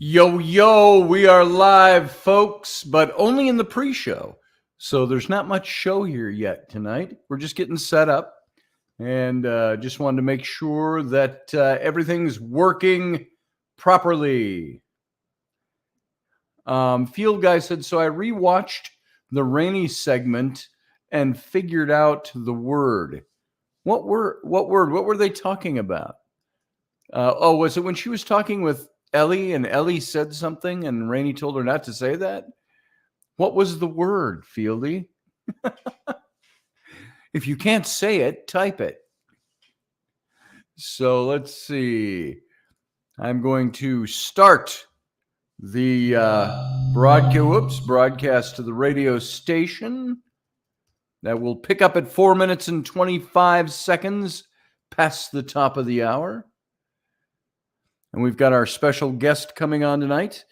Yo, yo, we are live, folks, but only in the pre-show. So there's not much show here yet tonight. We're just getting set up and just wanted to make sure that everything's working properly. Field Guy said, so I rewatched the Rainy segment and figured out the word. What word? What were they talking about? Was it when she was talking with Ellie and Ellie said something and Rainey told her not to say that? What was the word, Fieldy? If you can't say it, type it. So let's see. I'm going to start the broadcast to the radio station. That will pick up at 4 minutes and 25 seconds past the top of the hour. And we've got our special guest coming on tonight.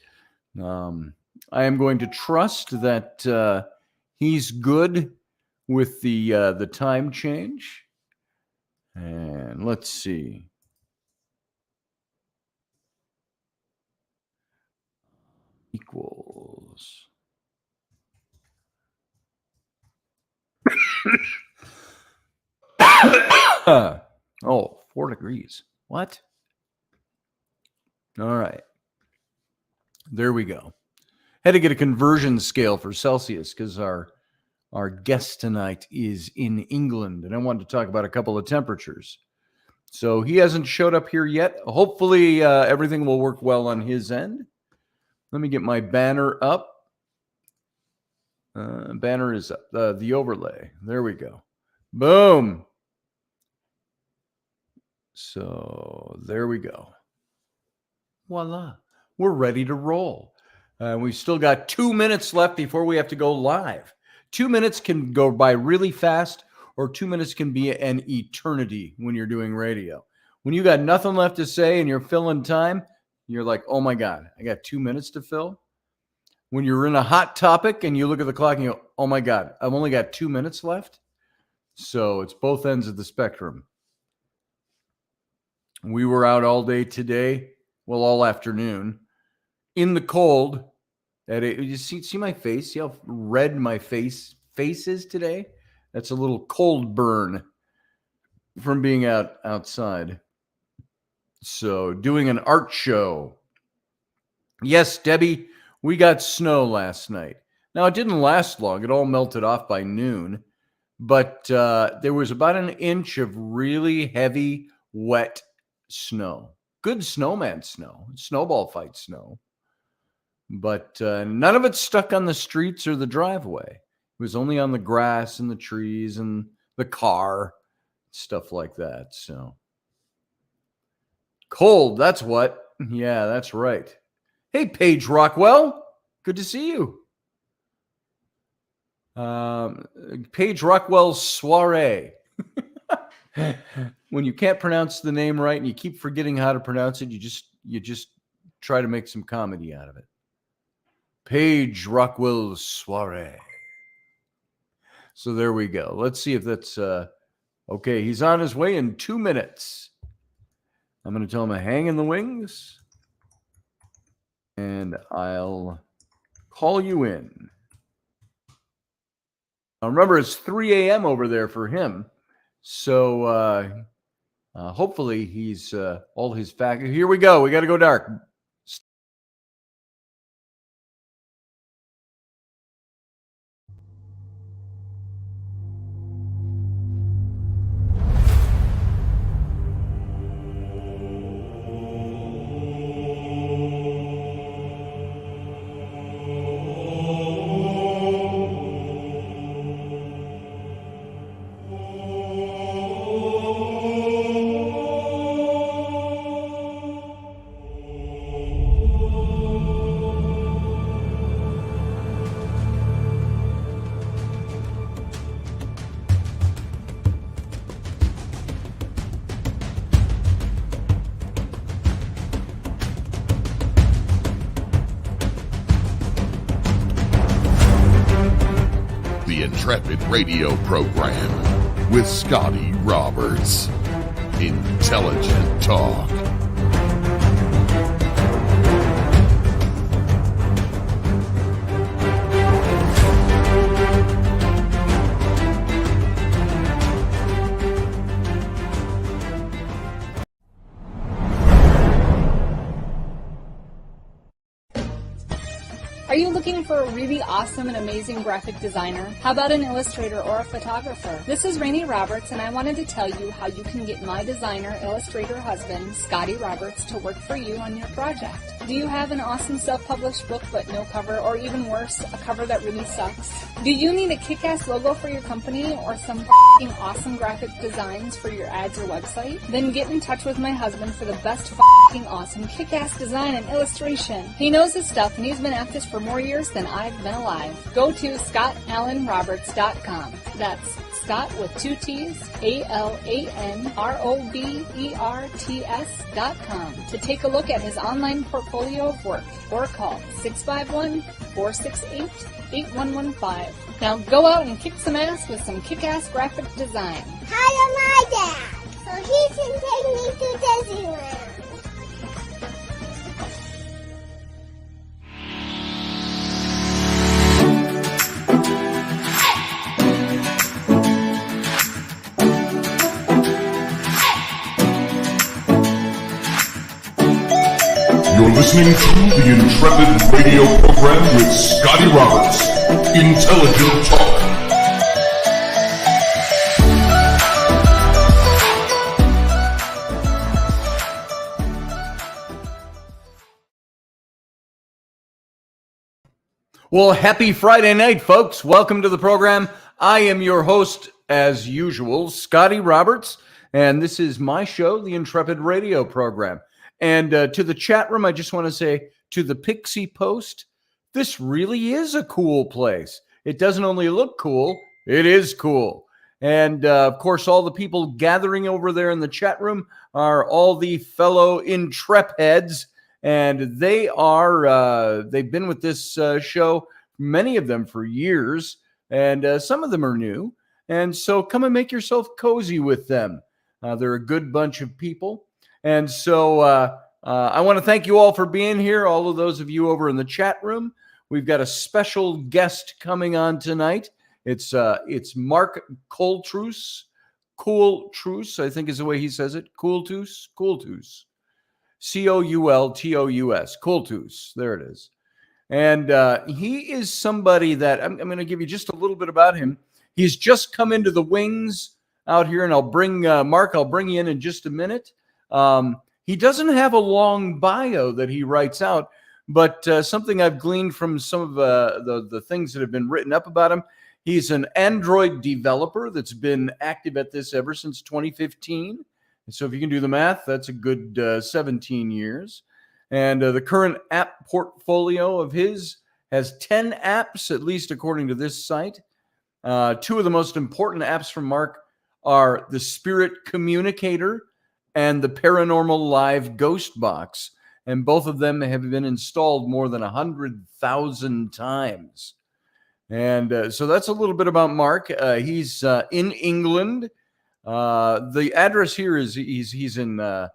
I am going to trust that he's good with the time change. And let's see. Equals. Oh, 4 degrees. What? All right. There we go. Had to get a conversion scale for Celsius because our guest tonight is in England, and I wanted to talk about a couple of temperatures. So he hasn't showed up here yet. Hopefully everything will work well on his end. Let me get my banner up. Banner is up. The overlay. There we go. Boom. So there we go. Voila. We're ready to roll. We've still got 2 minutes left before we have to go live. 2 minutes can go by really fast, or 2 minutes can be an eternity when you're doing radio. When you got nothing left to say and you're filling time, you're like, oh my God, I got 2 minutes to fill. When you're in a hot topic and you look at the clock and you go, oh my God, I've only got 2 minutes left. So it's both ends of the spectrum. We were out all day today. Well, all afternoon, in the cold. You see my face? See how red my face is today? That's a little cold burn from being outside. So doing an art show. Yes, Debbie, we got snow last night. Now, it didn't last long. It all melted off by noon. But there was about an inch of really heavy, wet snow. Good snowman snow, snowball fight snow. But none of it stuck on the streets or the driveway. It was only on the grass and the trees and the car, stuff like that. So cold, that's what. Yeah, that's right. Hey, Paige Rockwell. Good to see you. Paige Rockwell's soiree. When you can't pronounce the name right and you keep forgetting how to pronounce it, you just try to make some comedy out of it. Paige Rockwell's soiree. So there we go. Let's see if that's okay. He's on his way in 2 minutes. I'm going to tell him to hang in the wings, and I'll call you in. Now remember, it's 3 a.m. over there for him. So hopefully he's all his faculty. Here we go. We got to go dark. The Intrepid radio program with Scotty Roberts. Intelligent talk. Are you looking for a really awesome and amazing graphic designer? How about an illustrator or a photographer? This is Rainey Roberts, and I wanted to tell you how you can get my designer, illustrator husband, Scotty Roberts, to work for you on your project. Do you have an awesome self-published book but no cover, or even worse, a cover that really sucks? Do you need a kick-ass logo for your company or some f***ing awesome graphic designs for your ads or website? Then get in touch with my husband for the best f***ing awesome kick-ass design and illustration. He knows his stuff, and he's been at this for more years than I've been alive. Go to ScottAllenRoberts.com. That's Scott with 2 T's, ALANROBERTS.com to take a look at his online portfolio of work, or call 651-468-8115. Now go out and kick some ass with some kick-ass graphic design. Hire my dad, so he can take me to Disneyland. You're listening to the Intrepid radio program with Scotty Roberts. Intelligent talk. Well, happy Friday night, folks. Welcome to the program. I am your host, as usual, Scotty Roberts, and this is my show, the Intrepid radio program. And to the chat room, I just want to say, to the Pixie Post, this really is a cool place. It doesn't only look cool, it is cool. And of course, all the people gathering over there in the chat room are all the fellow Intrepids, and they are, they've been with this show, many of them for years, and some of them are new. And so come and make yourself cozy with them. They're a good bunch of people. And so I want to thank you all for being here, all of those of you over in the chat room. We've got a special guest coming on tonight. It's Mark Coultous, I think is the way he says it. Coultous, Coultous, Coultous. There it is. And he is somebody that I'm going to give you just a little bit about him. He's just come into the wings out here, and I'll bring Mark. I'll bring you in just a minute. He doesn't have a long bio that he writes out, but something I've gleaned from some of the things that have been written up about him. He's an Android developer that's been active at this ever since 2015. And so if you can do the math, that's a good 17 years. And the current app portfolio of his has 10 apps, at least according to this site. Two of the most important apps from Mark are the Spirit Communicator and the Paranormal Live Ghost Box. And both of them have been installed more than 100,000 times. And so that's a little bit about Mark. He's in England. The address here is he's in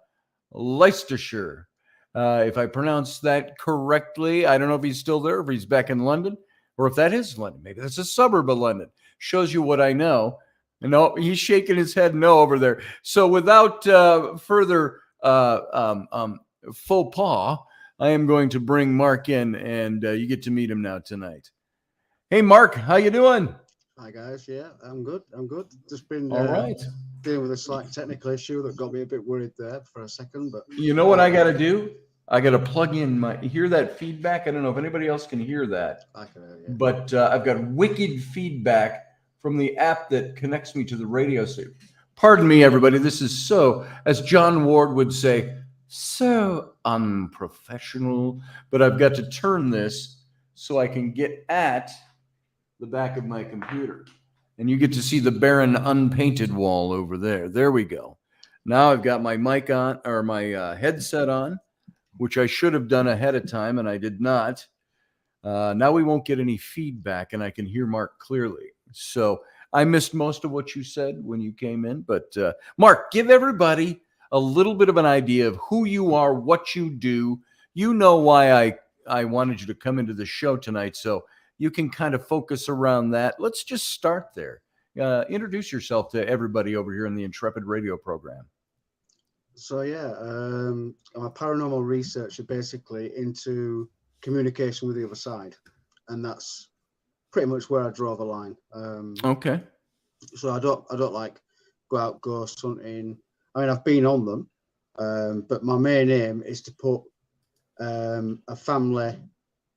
Leicestershire. If I pronounce that correctly, I don't know if he's still there, if he's back in London, or if that is London. Maybe that's a suburb of London. Shows you what I know. No, he's shaking his head no over there. So without further faux pas, I am going to bring Mark in, and you get to meet him now tonight. Hey, Mark, how you doing? Hi, guys. Yeah, I'm good. Just been all right. Dealing with a slight technical issue that got me a bit worried there for a second. But you know what I got to do? I got to plug in my. Hear that feedback? I don't know if anybody else can hear that. I can hear you. But I've got wicked feedback from the app that connects me to the radio station. Pardon me, everybody. This is so, as John Ward would say, so unprofessional. But I've got to turn this so I can get at the back of my computer. And you get to see the barren unpainted wall over there. There we go. Now I've got my mic on, or my headset on, which I should have done ahead of time, and I did not. Now we won't get any feedback, and I can hear Mark clearly. So I missed most of what you said when you came in. But Mark, give everybody a little bit of an idea of who you are, what you do. You know why I wanted you to come into the show tonight, so you can kind of focus around that. Let's just start there. Introduce yourself to everybody over here in the Intrepid radio program. So, yeah, I'm a paranormal researcher, basically into communication with the other side, and that's pretty much where I draw the line. Okay. So I don't like go out ghost hunting. I mean, I've been on them, but my main aim is to put a family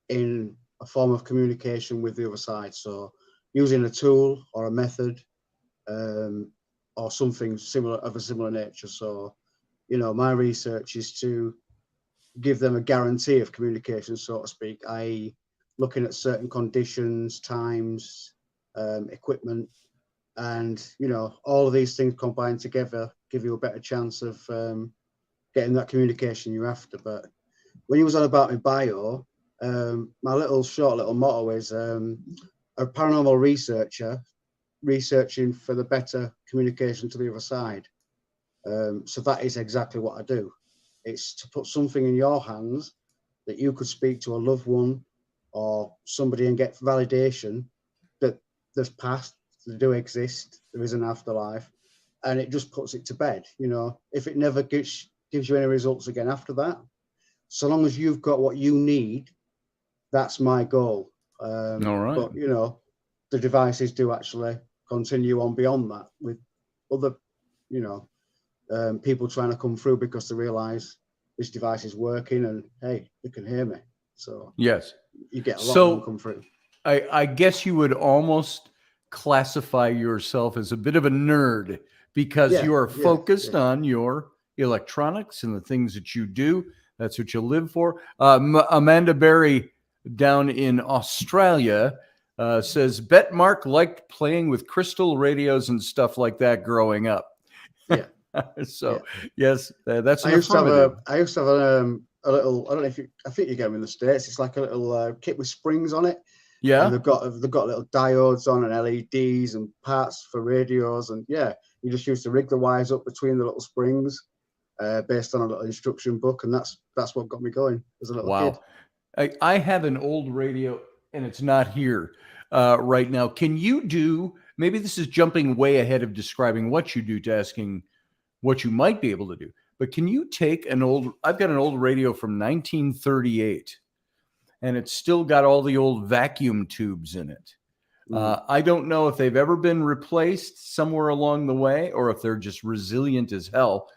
in a form of communication with the other side. So using a tool or a method, or something similar of a similar nature. So, my research is to give them a guarantee of communication, so to speak, i.e. looking at certain conditions, times, equipment, and, all of these things combined together give you a better chance of getting that communication you're after. But when you was on about my bio, my short little motto is a paranormal researcher researching for the better communication to the other side. So that is exactly what I do. It's to put something in your hands that you could speak to a loved one or somebody and get validation that there's past, they do exist, there is an afterlife, and it just puts it to bed. If it never gives you any results again after that, so long as you've got what you need, that's my goal. All right. But the devices do actually continue on beyond that with other people trying to come through because they realize this device is working and hey, they can hear me. So yes, you get a lot of them come through. I guess you would almost classify yourself as a bit of a nerd because you are focused on your electronics and the things that you do. That's what you live for. Amanda Berry down in Australia says, bet Mark liked playing with crystal radios and stuff like that growing up. Yeah. So, yes, that's I used to have a little, I don't know if I think you get them in the States. It's like a little kit with springs on it. Yeah. And they've got little diodes on and LEDs and parts for radios. And you just used to rig the wires up between the little springs based on a little instruction book. And that's what got me going as a little kid. I have an old radio and it's not here right now. Can you do, maybe this is jumping way ahead of describing what you do to asking what you might be able to do, but can you take I've got an old radio from 1938 and it's still got all the old vacuum tubes in it. I don't know if they've ever been replaced somewhere along the way or if they're just resilient as hell,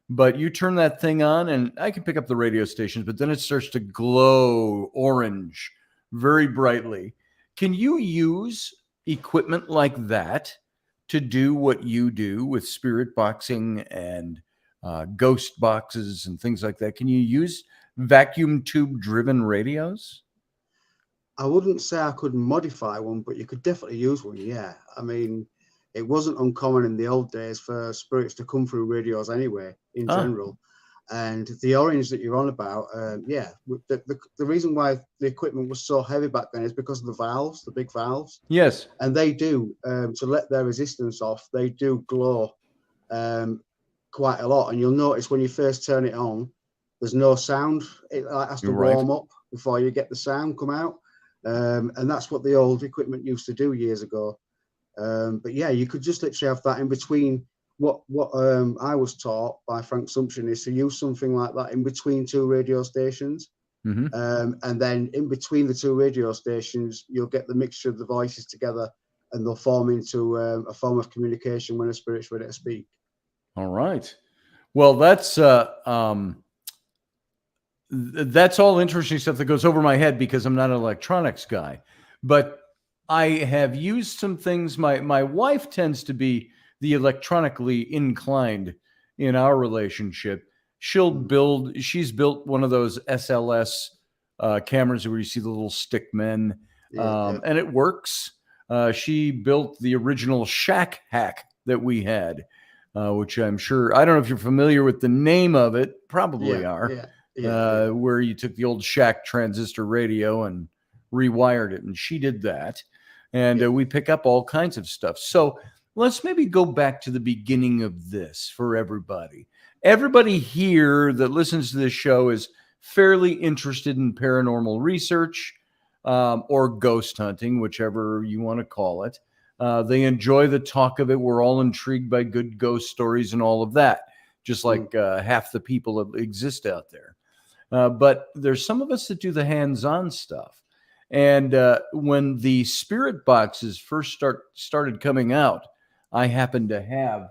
but you turn that thing on and I can pick up the radio stations, but then it starts to glow orange very brightly. Can you use equipment like that to do what you do with spirit boxing and ghost boxes and things like that? Can you use vacuum tube driven radios? I wouldn't say I could modify one, but you could definitely use one. Yeah. I mean, it wasn't uncommon in the old days for spirits to come through radios anyway, in general. And the orange that you're on about, the reason why the equipment was so heavy back then is because of the valves, the big valves. Yes. And they do, to let their resistance off, they do glow quite a lot. And you'll notice when you first turn it on, there's no sound. It has to warm up before you get the sound come out. And that's what the old equipment used to do years ago. But you could just literally have that in between. What I was taught by Frank Sumption is to use something like that in between two radio stations. And then in between the two radio stations, you'll get the mixture of the voices together and they'll form into a form of communication when a spirit's ready to speak. All right. Well, that's all interesting stuff that goes over my head because I'm not an electronics guy. But I have used some things. My wife tends to be the electronically inclined in our relationship. She's built one of those SLS cameras where you see the little stick men, and it works. She built the original Shack Hack that we had, which I'm sure, I don't know if you're familiar with the name of it, probably are, where you took the old Shack transistor radio and rewired it, and she did that. And we pick up all kinds of stuff. So let's maybe go back to the beginning of this for everybody. Everybody here that listens to this show is fairly interested in paranormal research or ghost hunting, whichever you want to call it. They enjoy the talk of it. We're all intrigued by good ghost stories and all of that, just like half the people that exist out there. But there's some of us that do the hands-on stuff. And when the spirit boxes first started coming out, I happened to have,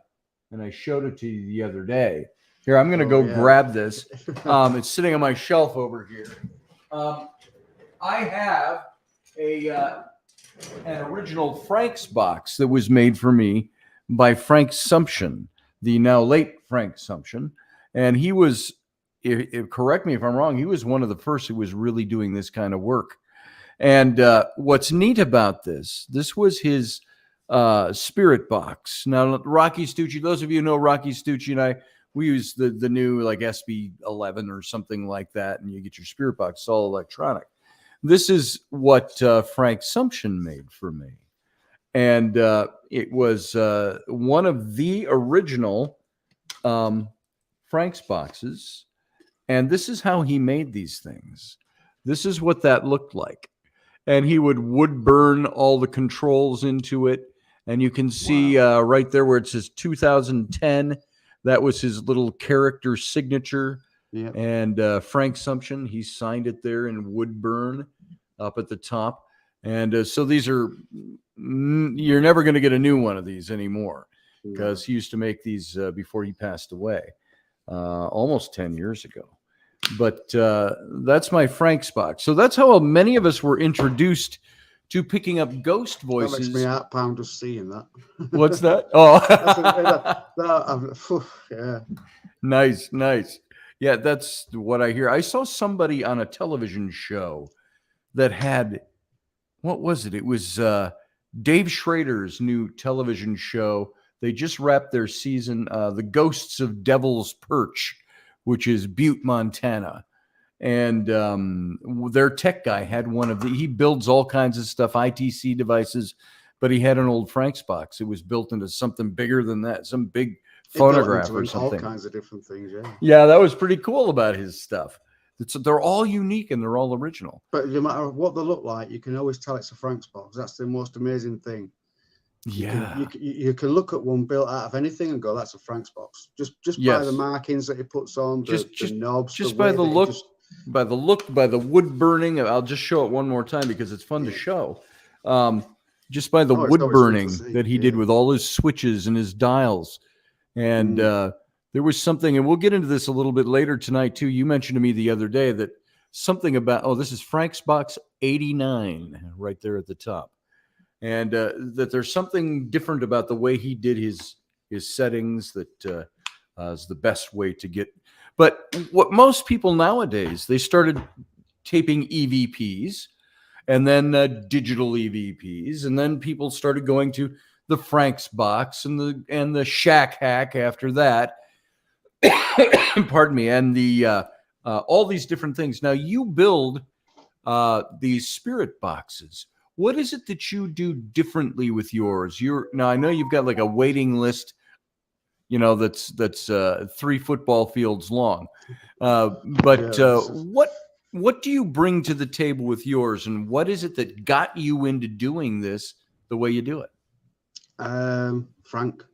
and I showed it to you the other day. Here, I'm going to go grab this. It's sitting on my shelf over here. I have an original Frank's box that was made for me by Frank Sumption, the now late Frank Sumption. And he was, correct me if I'm wrong, he was one of the first who was really doing this kind of work. And what's neat about this was his spirit box. Now, Rocky Stucci, those of you who know Rocky Stucci and I, we use the new like SB11 or something like that, and you get your spirit box. It's all electronic. This is what Frank Sumption made for me. And it was one of the original Frank's boxes. And this is how he made these things. This is what that looked like. And he would burn all the controls into it. And you can see right there where it says 2010, that was his little character signature. Yep. And Frank Sumption, he signed it there in wood burn up at the top. And so these are, you're never going to get a new one of these anymore, because he used to make these before he passed away almost 10 years ago. But that's my Frank's box. So that's how many of us were introduced to picking up ghost voices. That makes me heart pound just seeing that. What's that? Oh, yeah. Nice. Yeah, that's what I hear. I saw somebody on a television show that had, what was it? It was Dave Schrader's new television show. They just wrapped their season, The Ghosts of Devil's Perch, which is Butte, Montana. And their tech guy had one of he builds all kinds of stuff, ITC devices, but he had an old Frank's box. It was built into something bigger than that, some big phonograph or something. All kinds of different things, yeah. Yeah, that was pretty cool about his stuff. They're all unique and they're all original. But no matter what they look like, you can always tell it's a Frank's box. That's the most amazing thing. Yeah, you can look at one built out of anything and go, that's a Frank's box. Just by the markings that he puts on, the knobs, just by the look, by the wood burning. I'll just show it one more time because it's fun to show. Just by the wood burning that he did with all his switches and his dials, and there was something, and we'll get into this a little bit later tonight too. You mentioned to me the other day that something about this is Frank's box 89 right there at the top. And that there's something different about the way he did his settings that is the best way to get. But what most people nowadays, they started taping EVPs and then digital EVPs. And then people started going to the Frank's box and the Shack Hack after that. Pardon me. And the all these different things. Now you build these spirit boxes. What is it that you do differently with yours? Now I know you've got like a waiting list, that's 3 football fields long. But what do you bring to the table with yours, and what is it that got you into doing this the way you do it? Frank,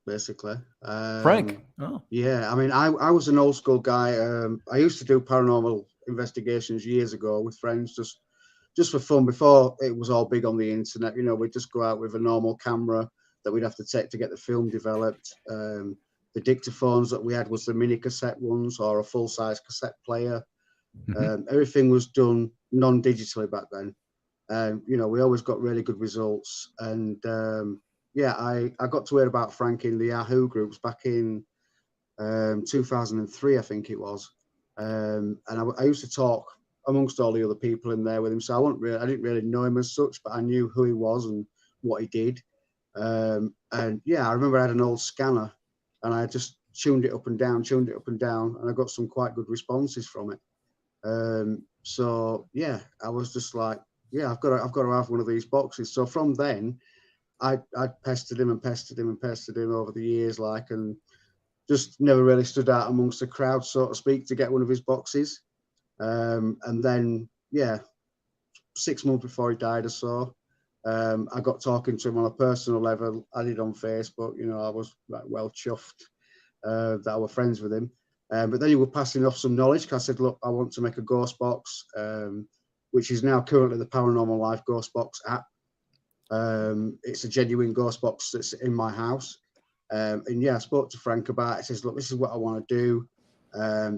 basically. Frank. Oh. Yeah, I mean, I was an old school guy. I used to do paranormal investigations years ago with friends, just for fun, before it was all big on the internet. We'd just go out with a normal camera that we'd have to take to get the film developed. The dictaphones that we had was the mini cassette ones or a full-size cassette player. Everything was done non-digitally back then. We always got really good results. And I got to hear about Frank in the Yahoo groups back in 2003, I think it was. And I used to talk amongst all the other people in there with him. So I didn't really know him as such, but I knew who he was and what he did. I remember I had an old scanner and I just tuned it up and down, and I got some quite good responses from it. I was just like, I've got to have one of these boxes. So from then, I pestered him over the years, and just never really stood out amongst the crowd, so to speak, to get one of his boxes. And then 6 months before he died or so, I got talking to him on a personal level. I did on Facebook, I was well chuffed that I were friends with him. But then he was passing off some knowledge. I said, look, I want to make a ghost box, which is now currently the Paranormal Life Ghost Box app. It's a genuine ghost box that's in my house. And yeah, I spoke to Frank about it. He says, look, this is what I want to do.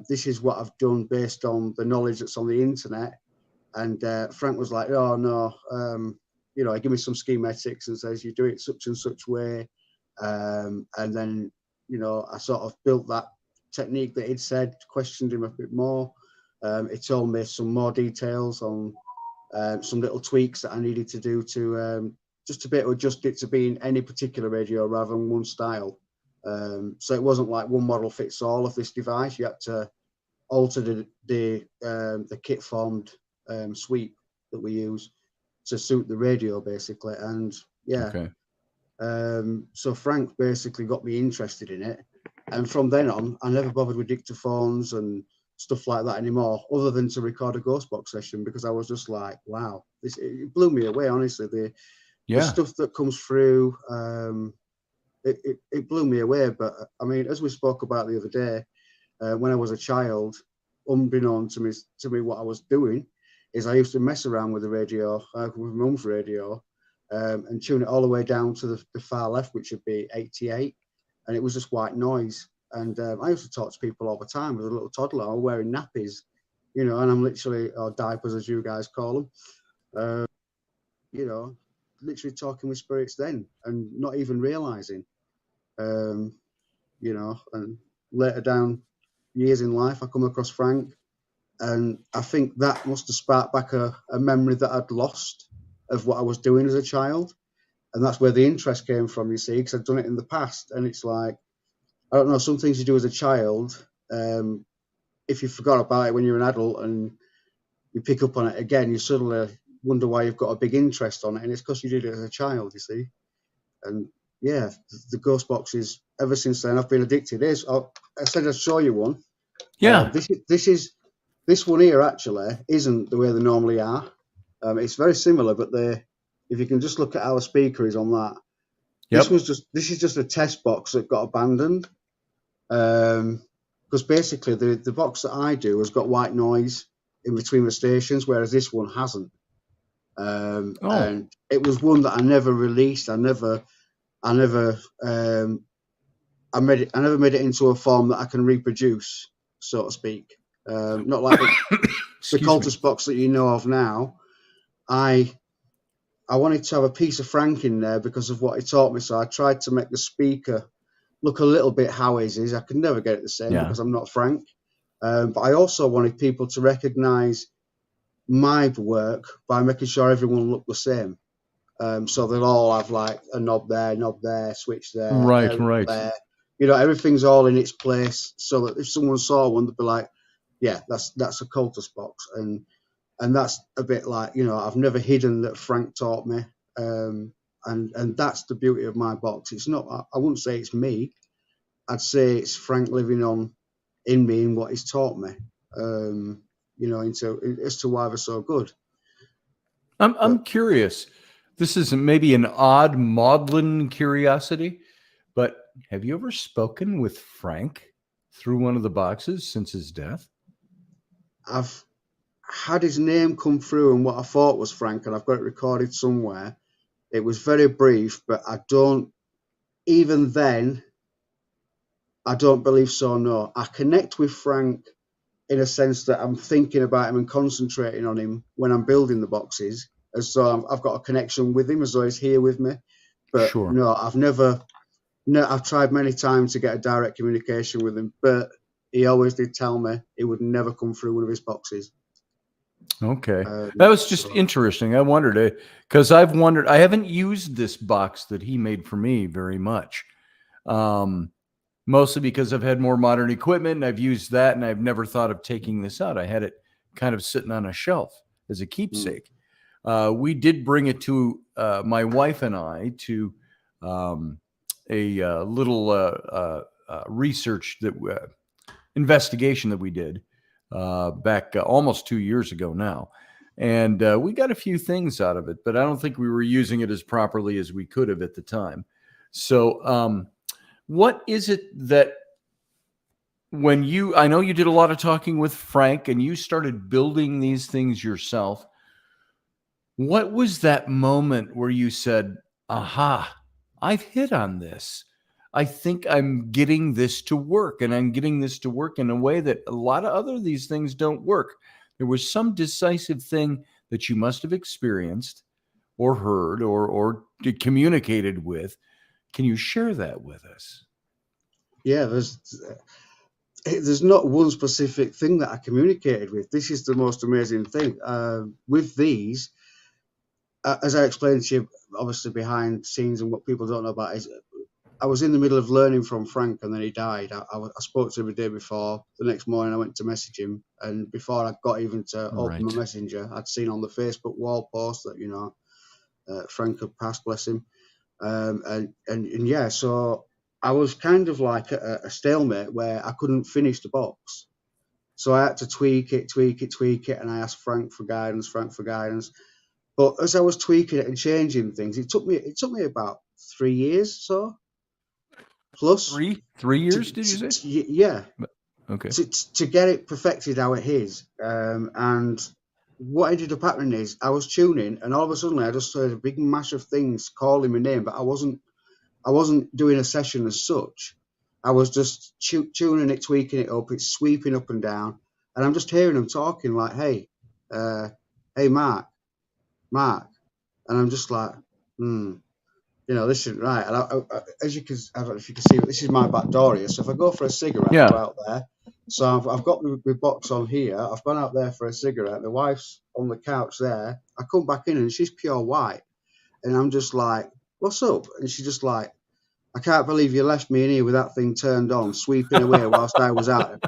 This is what I've done based on the knowledge that's on the internet. And Frank was like, oh, no, you know, give me some schematics and says, you do it such and such way. And then, you know, I sort of built that technique that he'd said, questioned him a bit more. He told me some more details on some little tweaks that I needed to do to just to be able to adjust it to be in any particular radio rather than one style. So it wasn't like one model fits all of this device. You had to alter the kit formed sweep that we use to suit the radio basically. And yeah, so Frank basically got me interested in it. And from then on, I never bothered with dictaphones and stuff like that anymore, other than to record a ghost box session, because I was just like, wow, it blew me away, honestly. The stuff that comes through, it blew me away. But I mean, as we spoke about the other day, when I was a child, unbeknown to me what I was doing is I used to mess around with the radio, with mum's radio, and tune it all the way down to the far left, which would be 88. And it was just white noise. And I used to talk to people all the time with a little toddler. I'm wearing nappies, you know, and I'm literally, or diapers as you guys call them, you know, literally talking with spirits then and not even realizing, you know. And later down years in life, I come across Frank, and I think that must have sparked back a memory that I'd lost of what I was doing as a child. And that's where the interest came from, you see, because I'd done it in the past. And it's like, I don't know, some things you do as a child, if you forgot about it when you're an adult and you pick up on it again, you suddenly wonder why you've got a big interest on it. And it's because you did it as a child, you see. And yeah, the ghost boxes, ever since then, I've been addicted. I said I'd show you one. Yeah. This one here actually isn't the way they normally are. It's very similar, but if you can just look at how the speaker is on that. Yep. This is just a test box that got abandoned. Because basically the box that I do has got white noise in between the stations, whereas this one hasn't. And it was one that I never released. I never made it into a form that I can reproduce, so to speak. Not like the Coultous box that you know of now. I wanted to have a piece of Frank in there because of what he taught me. So I tried to make the speaker look a little bit how his is. I could never get it the same because I'm not Frank. But I also wanted people to recognize my work by making sure everyone looked the same. So they'll all have like a knob there, switch there. Right. There. You know, everything's all in its place so that if someone saw one, they'd be like, yeah, that's a Coultous box. And that's a bit like, you know, I've never hidden that Frank taught me. And that's the beauty of my box. It's not, I wouldn't say it's me. I'd say it's Frank living on in me and what he's taught me, you know, as to why they're so good. I'm curious. This is maybe an odd maudlin curiosity, but have you ever spoken with Frank through one of the boxes since his death? I've had his name come through and what I thought was Frank, and I've got it recorded somewhere. It was very brief, but even then, I don't believe so, no. I connect with Frank in a sense that I'm thinking about him and concentrating on him when I'm building the boxes, as so I've got a connection with him as though he's here with me. But no, I've tried many times to get a direct communication with him, but he always did tell me he would never come through one of his boxes. Okay. That was just interesting. I wondered, because I haven't used this box that he made for me very much. Mostly because I've had more modern equipment and I've used that and I've never thought of taking this out. I had it kind of sitting on a shelf as a keepsake. We did bring it to my wife and I to a little research investigation that we did back almost 2 years ago now. And we got a few things out of it, but I don't think we were using it as properly as we could have at the time. So what is it that when I know you did a lot of talking with Frank and you started building these things yourself. What was that moment where you said, aha, I've hit on this? I think I'm getting this to work, and I'm getting this to work in a way that a lot of other these things don't work. There was some decisive thing that you must have experienced or heard or communicated with. Can you share that with us? Yeah, there's not one specific thing that I communicated with. This is the most amazing thing. With these, as I explained to you, obviously behind scenes and what people don't know about is I was in the middle of learning from Frank, and then he died. I spoke to him the day before. The next morning, I went to message him, and before I got even to open my messenger, I'd seen on the Facebook wall post that Frank had passed, bless him. And yeah, so I was kind of like a stalemate where I couldn't finish the box. So I had to tweak it, and I asked Frank for guidance. But as I was tweaking it and changing things, it took me about 3 years or so. Plus 3 years, did you say? Yeah. Okay. To get it perfected how it is. And what ended up happening is I was tuning, and all of a sudden I just heard a big mash of things calling my name, but I wasn't doing a session as such. I was just tuning it, tweaking it up. It's sweeping up and down, and I'm just hearing them talking like, "Hey, Mark," and I'm just like, this isn't right. And I, as you can, I don't know if you can see, but this is my back door here. So if I go for a cigarette, I go out there. So I've got my box on here. I've gone out there for a cigarette. The wife's on the couch there. I come back in and she's pure white, and I'm just like, "What's up?" And she's just like, "I can't believe you left me in here with that thing turned on, sweeping away whilst I was out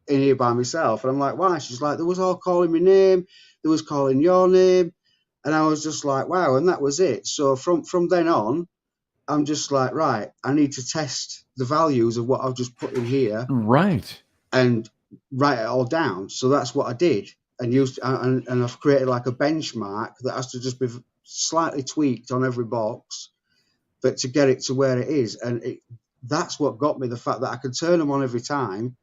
in here by myself." And I'm like, "Why?" She's like, "There was all calling my name. There was calling your name." And I was just like, wow. And that was it. So from then on, I'm just like, right, I need to test the values of what I've just put in here. Right. And write it all down. So that's what I did. And and I've created like a benchmark that has to just be slightly tweaked on every box, but to get it to where it is. And that's what got me, the fact that I can turn them on every time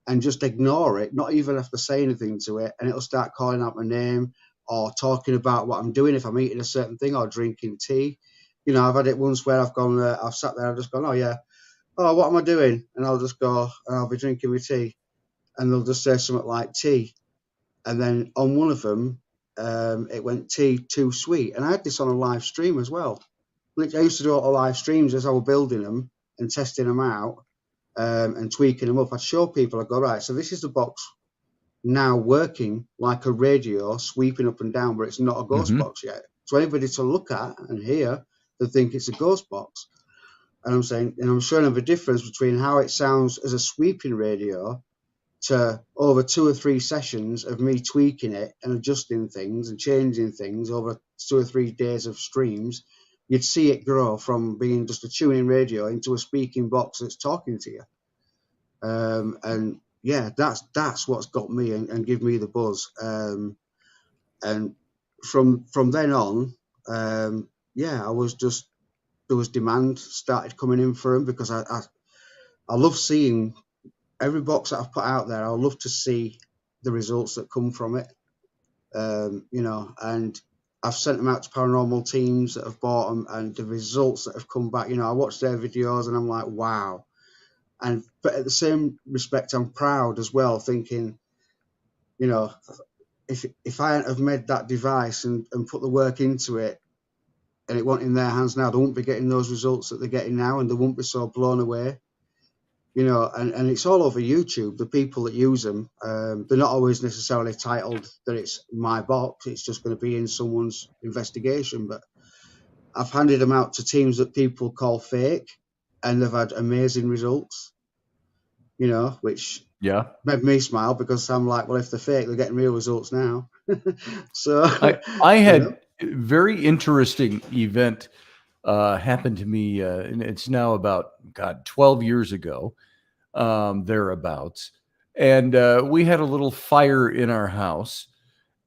and just ignore it, not even have to say anything to it, and it'll start calling out my name or talking about what I'm doing, if I'm eating a certain thing or drinking tea. I've had it once where I've gone, I've sat there, I've just gone, "Oh yeah, oh, what am I doing?" And I'll just go, and I'll be drinking my tea, and they'll just say something like tea. And then on one of them, it went tea too sweet. And I had this on a live stream as well. I used to do a lot of live streams as I was building them and testing them out and tweaking them up. I'd show people, I'd go, right, so this is the box now working like a radio, sweeping up and down, but it's not a ghost box yet. So anybody to look at and hear, they think it's a ghost box. And I'm saying, and I'm showing them the difference between how it sounds as a sweeping radio to over 2 or 3 sessions of me tweaking it and adjusting things and changing things over 2 or 3 days of streams. You'd see it grow from being just a tuning radio into a speaking box that's talking to you. And yeah, that's what's got me and give me the buzz. And from then on, I was just, there was demand started coming in for them, because I love seeing every box that I've put out there. I love to see the results that come from it. And I've sent them out to paranormal teams that have bought them, and the results that have come back, I watch their videos and I'm like, wow. But at the same respect, I'm proud as well, thinking, if I hadn't have made that device and put the work into it, and it wasn't in their hands now, they wouldn't be getting those results that they're getting now, and they wouldn't be so blown away. And it's all over YouTube. The people that use them, they're not always necessarily titled that it's my box. It's just going to be in someone's investigation. But I've handed them out to teams that people call fake, and they've had amazing results, which made me smile, because I'm like, well, if they're fake, they're getting real results now. So I had a very interesting event happened to me, and it's now about 12 years ago, thereabouts, and we had a little fire in our house,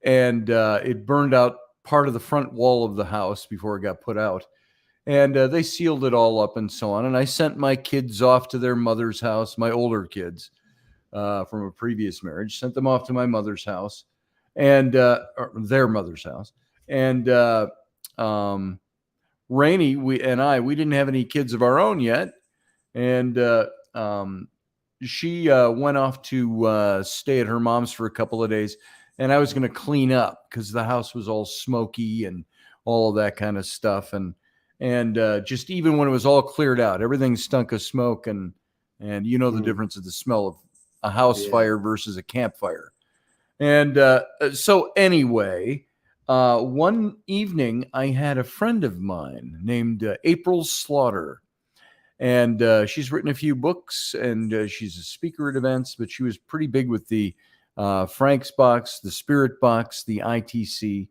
and it burned out part of the front wall of the house before it got put out, and they sealed it all up and so on. And I sent my kids off to their mother's house, my older kids, from a previous marriage. Sent them off to my mother's house, and or their mother's house. And Rainey, we didn't have any kids of our own yet, and she went off to stay at her mom's for a couple of days, and I was going to clean up because the house was all smoky and all of that kind of stuff, and just even when it was all cleared out, everything stunk of smoke, and you know the difference of the smell of a house fire versus a campfire. And so anyway, one evening I had a friend of mine named April Slaughter. And she's written a few books, and she's a speaker at events, but she was pretty big with the Frank's Box, the Spirit Box, the ITC.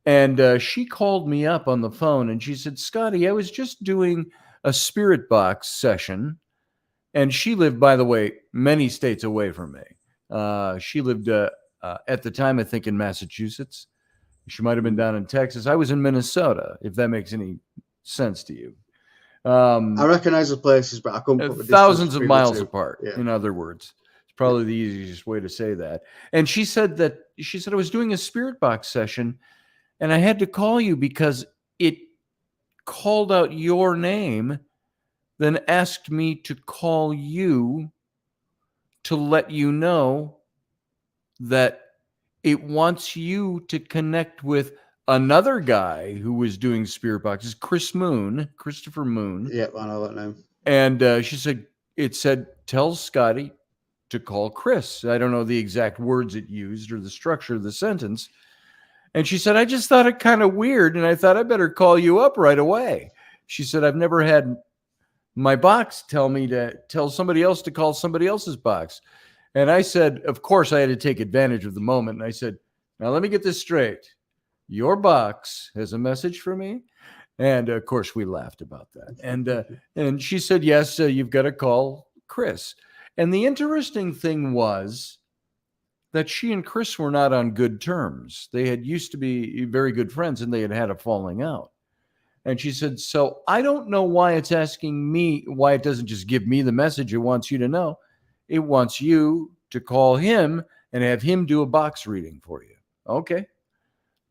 And she called me up on the phone, and she said, Scotty, I was just doing a Spirit Box session. And she lived, by the way, many states away from me. She lived at the time, I think, in Massachusetts. She might have been down in Texas. I was in Minnesota, if that makes any sense to you. I recognize the places, but I couldn't put the thousands of distance miles between the two. apart. Yeah. In other words, it's probably the easiest way to say that. And she said I was doing a Spirit Box session, and I had to call you because it called out your name, then asked me to call you to let you know that it wants you to connect with another guy who was doing Spirit Boxes, Christopher Moon. Yeah, I know that name. And she said, it said, tell Scotty to call Chris. I don't know the exact words it used or the structure of the sentence. And she said, I just thought it kind of weird, and I thought I better call you up right away. She said, I've never had my box tell me to tell somebody else to call somebody else's box. And I said, of course, I had to take advantage of the moment. And I said, now let me get this straight. Your box has a message for me. And of course, we laughed about that. And she said, yes, you've got to call Chris. And the interesting thing was that she and Chris were not on good terms. They had used to be very good friends, and they had had a falling out. And she said, so I don't know why it's asking me, why it doesn't just give me the message it wants you to know. It wants you to call him and have him do a box reading for you. Okay.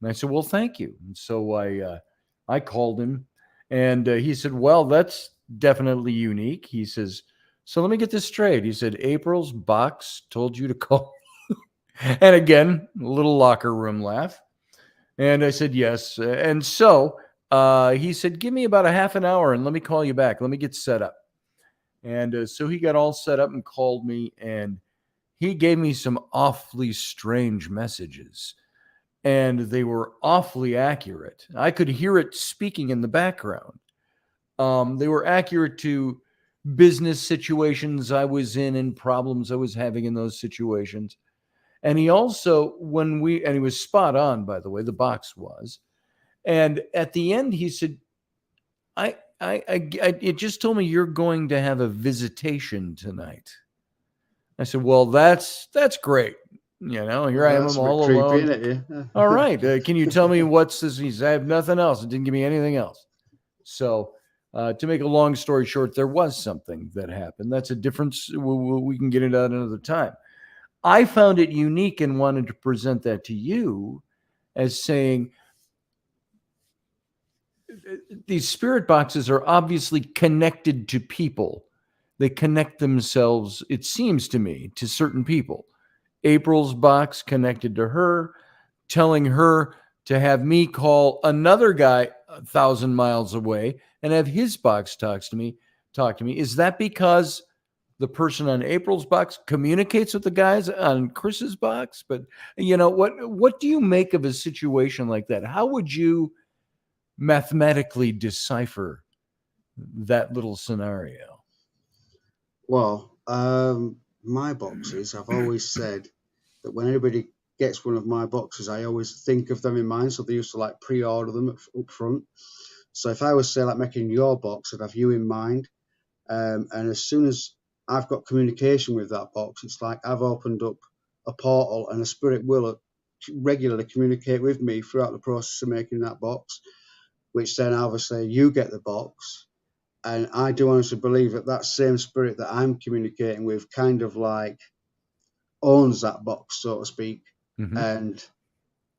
And I said, well, thank you. And so I called him, and he said, well, that's definitely unique. He says, so let me get this straight. He said, April's box told you to call. And again, a little locker room laugh. And I said, yes. And so he said, give me about a half an hour and let me call you back. Let me get set up. And so he got all set up and called me, and he gave me some awfully strange messages, and they were awfully accurate. I could hear it speaking in the background. They were accurate to business situations I was in and problems I was having in those situations. And he also, and he was spot on, by the way, the box was. And at the end, he said, it just told me you're going to have a visitation tonight. I said, well, that's great. You know, here I am, I'm all alone. Creepy, yeah. All right. Can you tell me what's this? He said, I have nothing else. It didn't give me anything else. So to make a long story short, there was something that happened. That's a difference. We can get into that another time. I found it unique and wanted to present that to you as saying, these spirit boxes are obviously connected to people. They connect themselves, it seems to me, to certain people. April's box connected to her, telling her to have me call another guy 1,000 miles away and have his box talk to me. Is that because the person on April's box communicates with the guys on Chris's box? But you know, what do you make of a situation like that? How would you mathematically decipher that little scenario? Well, my boxes, I've always said that when anybody gets one of my boxes, I always think of them in mind. So they used to like pre-order them up front. So if I was, say, like making your box, I'd have you in mind. And as soon as I've got communication with that box, it's like I've opened up a portal, and a spirit will regularly communicate with me throughout the process of making that box, which then obviously you get the box. And I do honestly believe that that same spirit that I'm communicating with kind of like owns that box, so to speak, Mhm. and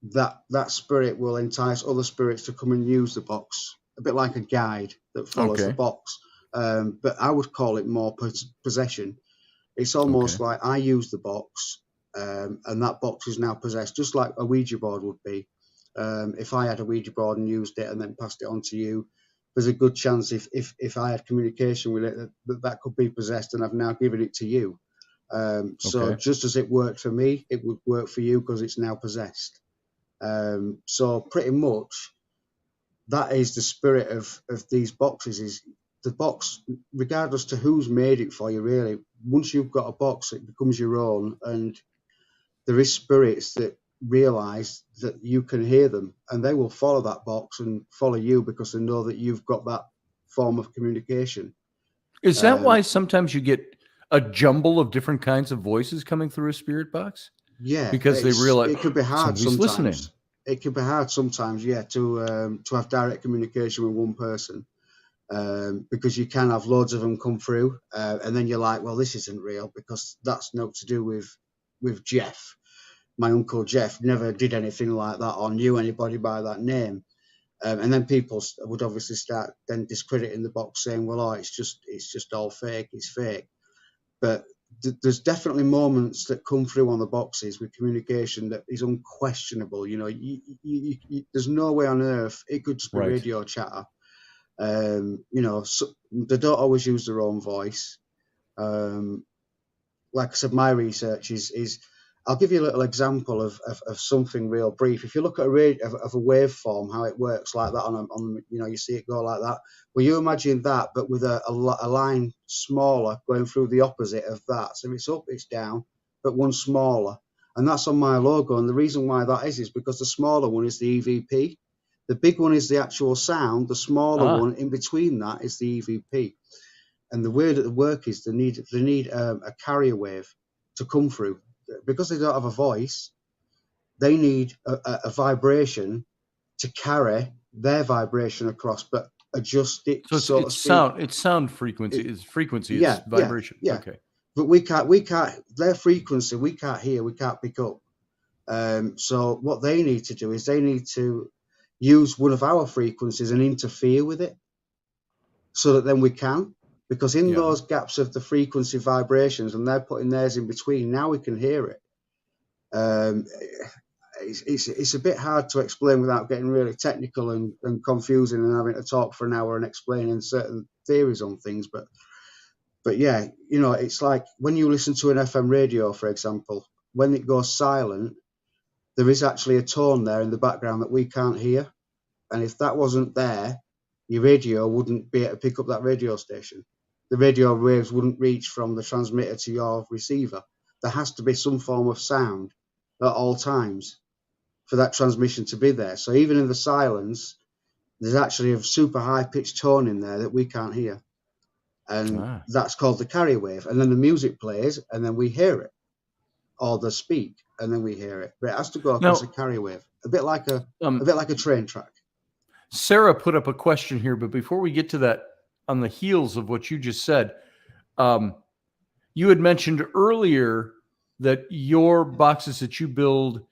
that spirit will entice other spirits to come and use the box, a bit like a guide that follows the Okay. box. But I would call it more possession. It's almost Okay. like I use the box, and that box is now possessed, just like a Ouija board would be. If I had a Ouija board and used it and then passed it on to you, there's a good chance if I had communication with it that could be possessed, and I've now given it to you. So Okay. just as it worked for me, it would work for you because it's now possessed. So pretty much that is the spirit of these boxes. Is the box, regardless to who's made it for you, really. Once you've got a box, it becomes your own, and there is spirits that realize that you can hear them, and they will follow that box and follow you because they know that you've got that form of communication. Is that Um, why sometimes you get a jumble of different kinds of voices coming through a spirit box? yeah, Because they realize it could be hard somebody's listening. sometimes. It can be hard sometimes, yeah, to have direct communication with one person, because you can have loads of them come through, and then you're like, well, this isn't real because that's not to do with Jeff. My uncle Jeff never did anything like that or knew anybody by that name. And then people would obviously start then discrediting the box, saying, well, oh, it's just all fake, it's fake. But there's definitely moments that come through on the boxes with communication that is unquestionable. You know, there's no way on earth it could just be Right. radio chatter. You know, so they don't always use their own voice. Like I said, my research is I'll give you a little example of something real brief. If you look at a waveform, how it works like that on you know, you see it go like that. Well, you imagine that, but with a line smaller going through the opposite of that. So it's up, it's down, but one smaller. And that's on my logo. And the reason why that is because the smaller one is the EVP. The big one is the actual sound. The smaller one in between that is the EVP. And the way that they work is they need a carrier wave to come through. Because they don't have a voice, they need a vibration to carry their vibration across, but adjust it, So so to it's speak. sound. It's sound frequency. It's frequency. It's Yeah, vibration. yeah. Okay. But we can't. Their frequency we can't hear. We can't pick up. So what they need to do is they need to use one of our frequencies and interfere with it, so that then we can. Because in those gaps of the frequency vibrations, and they're putting theirs in between, now we can hear it. It's a bit hard to explain without getting really technical and confusing and having to talk for an hour and explaining certain theories on things. But yeah, you know, it's like when you listen to an FM radio, for example, when it goes silent, there is actually a tone there in the background that we can't hear. And if that wasn't there, your radio wouldn't be able to pick up that radio station. The radio waves wouldn't reach from the transmitter to your receiver. There has to be some form of sound at all times for that transmission to be there. So even in the silence, there's actually a super high pitched tone in there that we can't hear. And that's called the carrier wave. And then the music plays and then we hear it. Or they speak and then we hear it. But it has to go across a carrier wave. A bit like a train track. Sarah put up a question here, but before we get to that, on the heels of what you just said, you had mentioned earlier that your boxes that you build,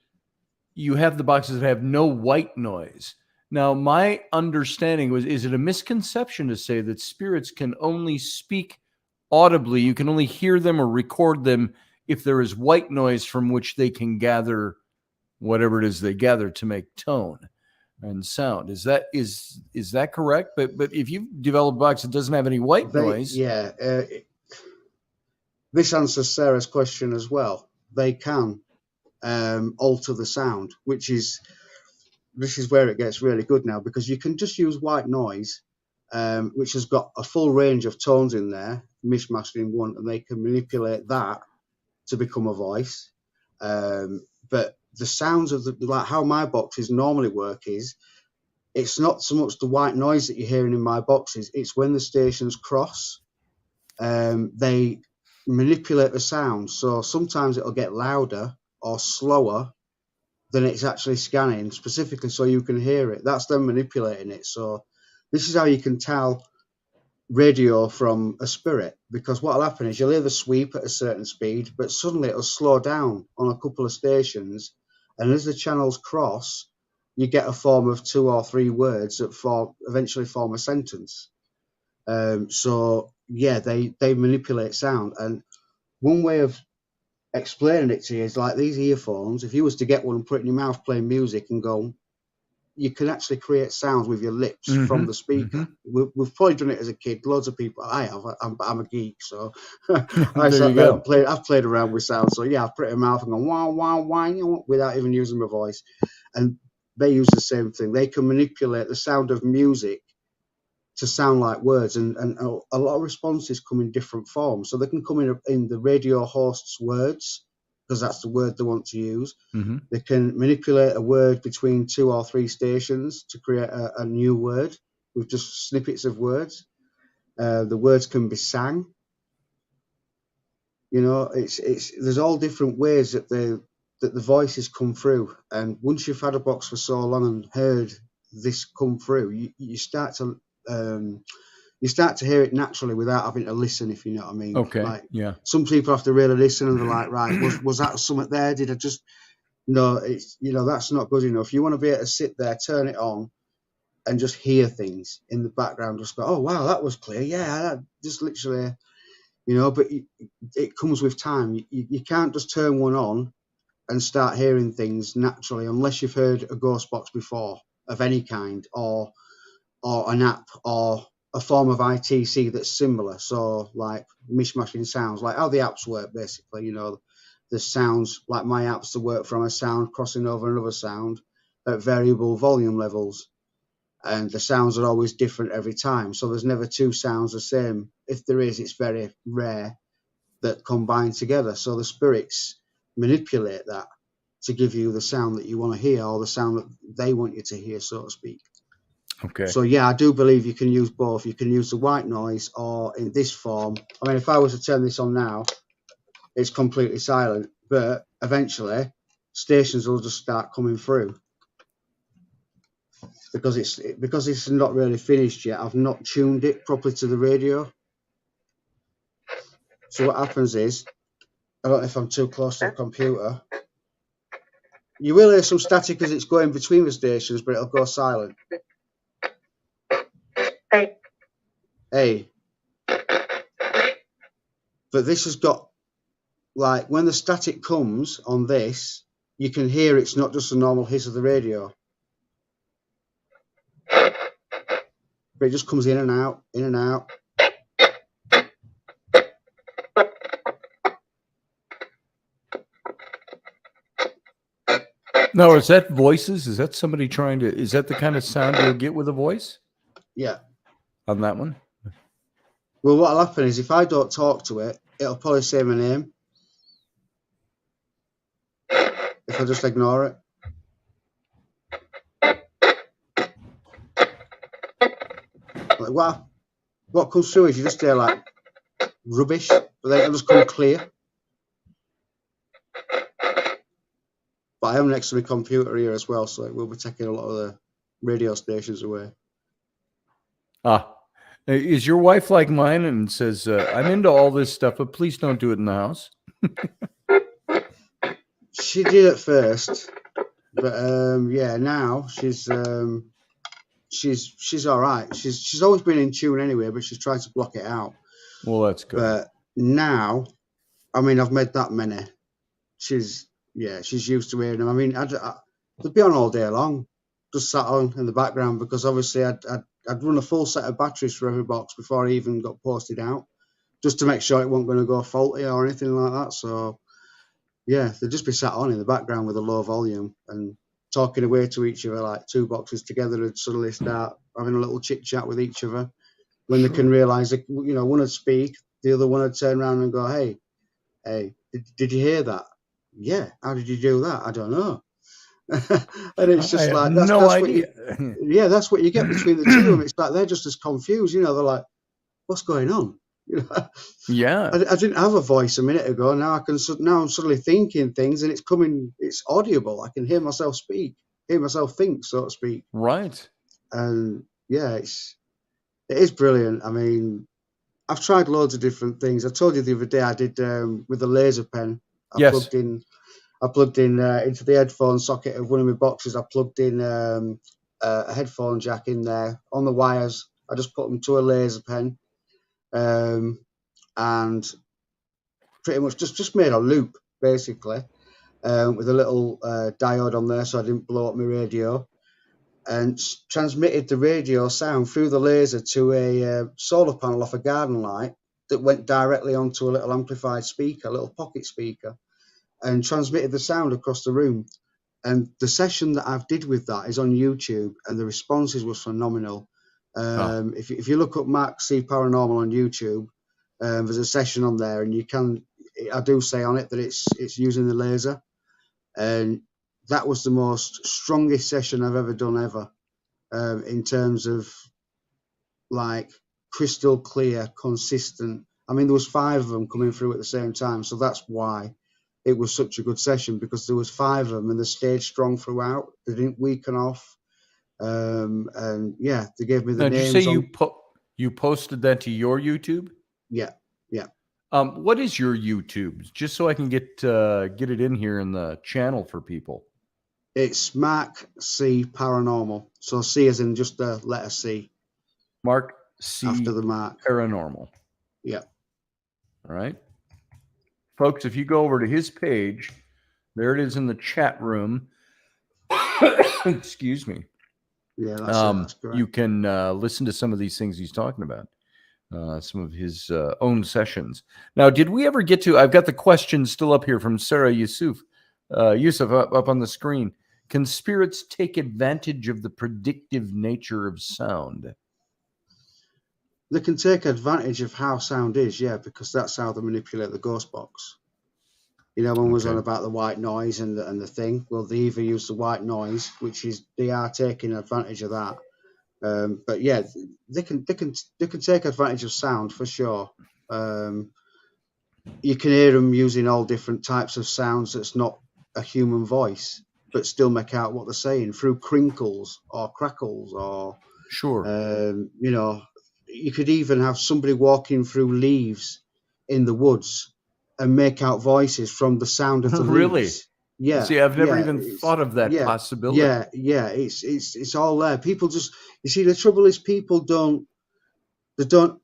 you have the boxes that have no white noise. Now, my understanding was, is it a misconception to say that spirits can only speak audibly? You can only hear them or record them if there is white noise from which they can gather whatever it is they gather to make tone and sound. Is that correct? But if you've developed a box that doesn't have any white noise, this answers Sarah's question as well. They can alter the sound, this is where it gets really good now, because you can just use white noise, which has got a full range of tones in there, mishmashed in one, and they can manipulate that to become a voice. But the sounds of like how my boxes normally work is, it's not so much the white noise that you're hearing in my boxes, it's when the stations cross, they manipulate the sound. So sometimes it'll get louder or slower than it's actually scanning, specifically so you can hear it. That's them manipulating it. So this is how you can tell radio from a spirit, because what'll happen is you'll hear the sweep at a certain speed, but suddenly it'll slow down on a couple of stations, and as the channels cross, you get a form of 2 or 3 words that eventually form a sentence. So yeah, they manipulate sound, and one way of explaining it to you is like these earphones. If you was to get one and put it in your mouth playing music and go, you can actually create sounds with your lips from the speaker. We've probably done it as a kid. Loads of people. I have. I'm a geek, so I sat there and played. I've played around with sound. So yeah, I've put it in my mouth and gone wow, wow, wow, without even using my voice. And they use the same thing. They can manipulate the sound of music to sound like words, and a lot of responses come in different forms. So they can come in the radio host's words, because that's the word they want to use. They can manipulate a word between 2 or 3 stations to create a new word with just snippets of words. The words can be sang. You know, there's all different ways that the voices come through. And once you've had a box for so long and heard this come through, you start to hear it naturally without having to listen, if you know what I mean. Okay. Like, yeah. Some people have to really listen, and they're like, right, was that something there? Did I just... No, it's, that's not good enough. You want to be able to sit there, turn it on, and just hear things in the background. Just go, oh wow, that was clear. Yeah, that just literally, But it comes with time. You can't just turn one on and start hearing things naturally unless you've heard a ghost box before of any kind, or an app, or a form of ITC that's similar. So like mishmashing sounds, like how the apps work, basically. The sounds, like my apps, to work from a sound crossing over another sound at variable volume levels, and the sounds are always different every time. So there's never 2 sounds the same. If there is, it's very rare that combine together. So the spirits manipulate that to give you the sound that you want to hear, or the sound that they want you to hear, so to speak. Okay. So yeah, I do believe you can use both. You can use the white noise, or in this form. I mean, if I was to turn this on now, it's completely silent, but eventually stations will just start coming through, because it's not really finished yet. I've not tuned it properly to the radio. So what happens is, I don't know if I'm too close to the computer, you will hear some static as it's going between the stations, but it'll go silent. Hey. But this has got, like, when the static comes on this, you can hear it's not just a normal hiss of the radio. But it just comes in and out, in and out. Now, is that voices? Is that somebody trying to... Is that the kind of sound you'll get with a voice? Yeah. On that one? Well, what'll happen is, if I don't talk to it, it'll probably say my name. If I just ignore it. Like, what comes through is you just hear like rubbish, but then it'll just come clear. But I am next to my computer here as well, so it will be taking a lot of the radio stations away. Is your wife like mine and says, I'm into all this stuff, but please don't do it in the house? She did at first, but yeah, now she's all right. She's always been in tune anyway, but she's tried to block it out. Well, that's good. But now, I mean, I've made that many. She's used to hearing them. I mean, they'd be on all day long, just sat on in the background, because obviously I'd run a full set of batteries for every box before I even got posted out, just to make sure it wasn't going to go faulty or anything like that. So yeah, they'd just be sat on in the background with a low volume and talking away to each other, like 2 boxes together, and suddenly start having a little chit chat with each other. When they can realise that, one would speak, the other one would turn around and go, hey, did you hear that? Yeah. How did you do that? I don't know. And it's just like, that's idea. That's what you get between the two of them. It's like they're just as confused. They're like, what's going on? Yeah. I didn't have a voice a minute ago. Now I'm suddenly thinking things, and it's audible. I can hear myself speak, hear myself think, so to speak. Right. And yeah, It is brilliant. I mean, I've tried loads of different things. I told you the other day I did with a laser pen. Yes. I plugged in into the headphone socket of one of my boxes. I plugged in a headphone jack in there on the wires. I just put them to a laser pen, and pretty much just made a loop basically with a little diode on there, so I didn't blow up my radio, and transmitted the radio sound through the laser to a solar panel off a garden light that went directly onto a little amplified speaker, a little pocket speaker, and transmitted the sound across the room. And the session that I've did with that is on YouTube, and the responses was phenomenal. If you look up Mark C Paranormal on YouTube, there's a session on there, and I do say on it that it's using the laser, and that was the most strongest session I've ever done in terms of like crystal clear, consistent. I mean, there was 5 of them coming through at the same time, so that's why it was such a good session, because there was 5 of them and they stayed strong throughout. They didn't weaken off. And yeah, they gave me the names. Did you say you posted that to your YouTube? Yeah. What is your YouTube? Just so I can get it in here in the channel for people. It's Mark C Paranormal. So C as in just the letter C. Mark C after the Mark. Paranormal. Yeah. All right. Folks, if you go over to his page, there it is in the chat room. Excuse me. Yeah, that's correct. You can listen to some of these things he's talking about, some of his own sessions. Now, did we ever get to? I've got the question still up here from Sarah Yusuf up on the screen. Can spirits take advantage of the predictive nature of sound? They can take advantage of how sound is, yeah, because that's how they manipulate the ghost box. You know, one was on about the white noise and the thing. Well, they either use the white noise, which is they are taking advantage of that. But yeah, they can take advantage of sound for sure. You can hear them using all different types of sounds that's not a human voice, but still make out what they're saying through crinkles or crackles or sure. You know, you could even have somebody walking through leaves in the woods and make out voices from the sound of the really? Leaves. Yeah. See, I've never even thought of that possibility. Yeah. It's all there. People just, you see, the trouble is people don't, because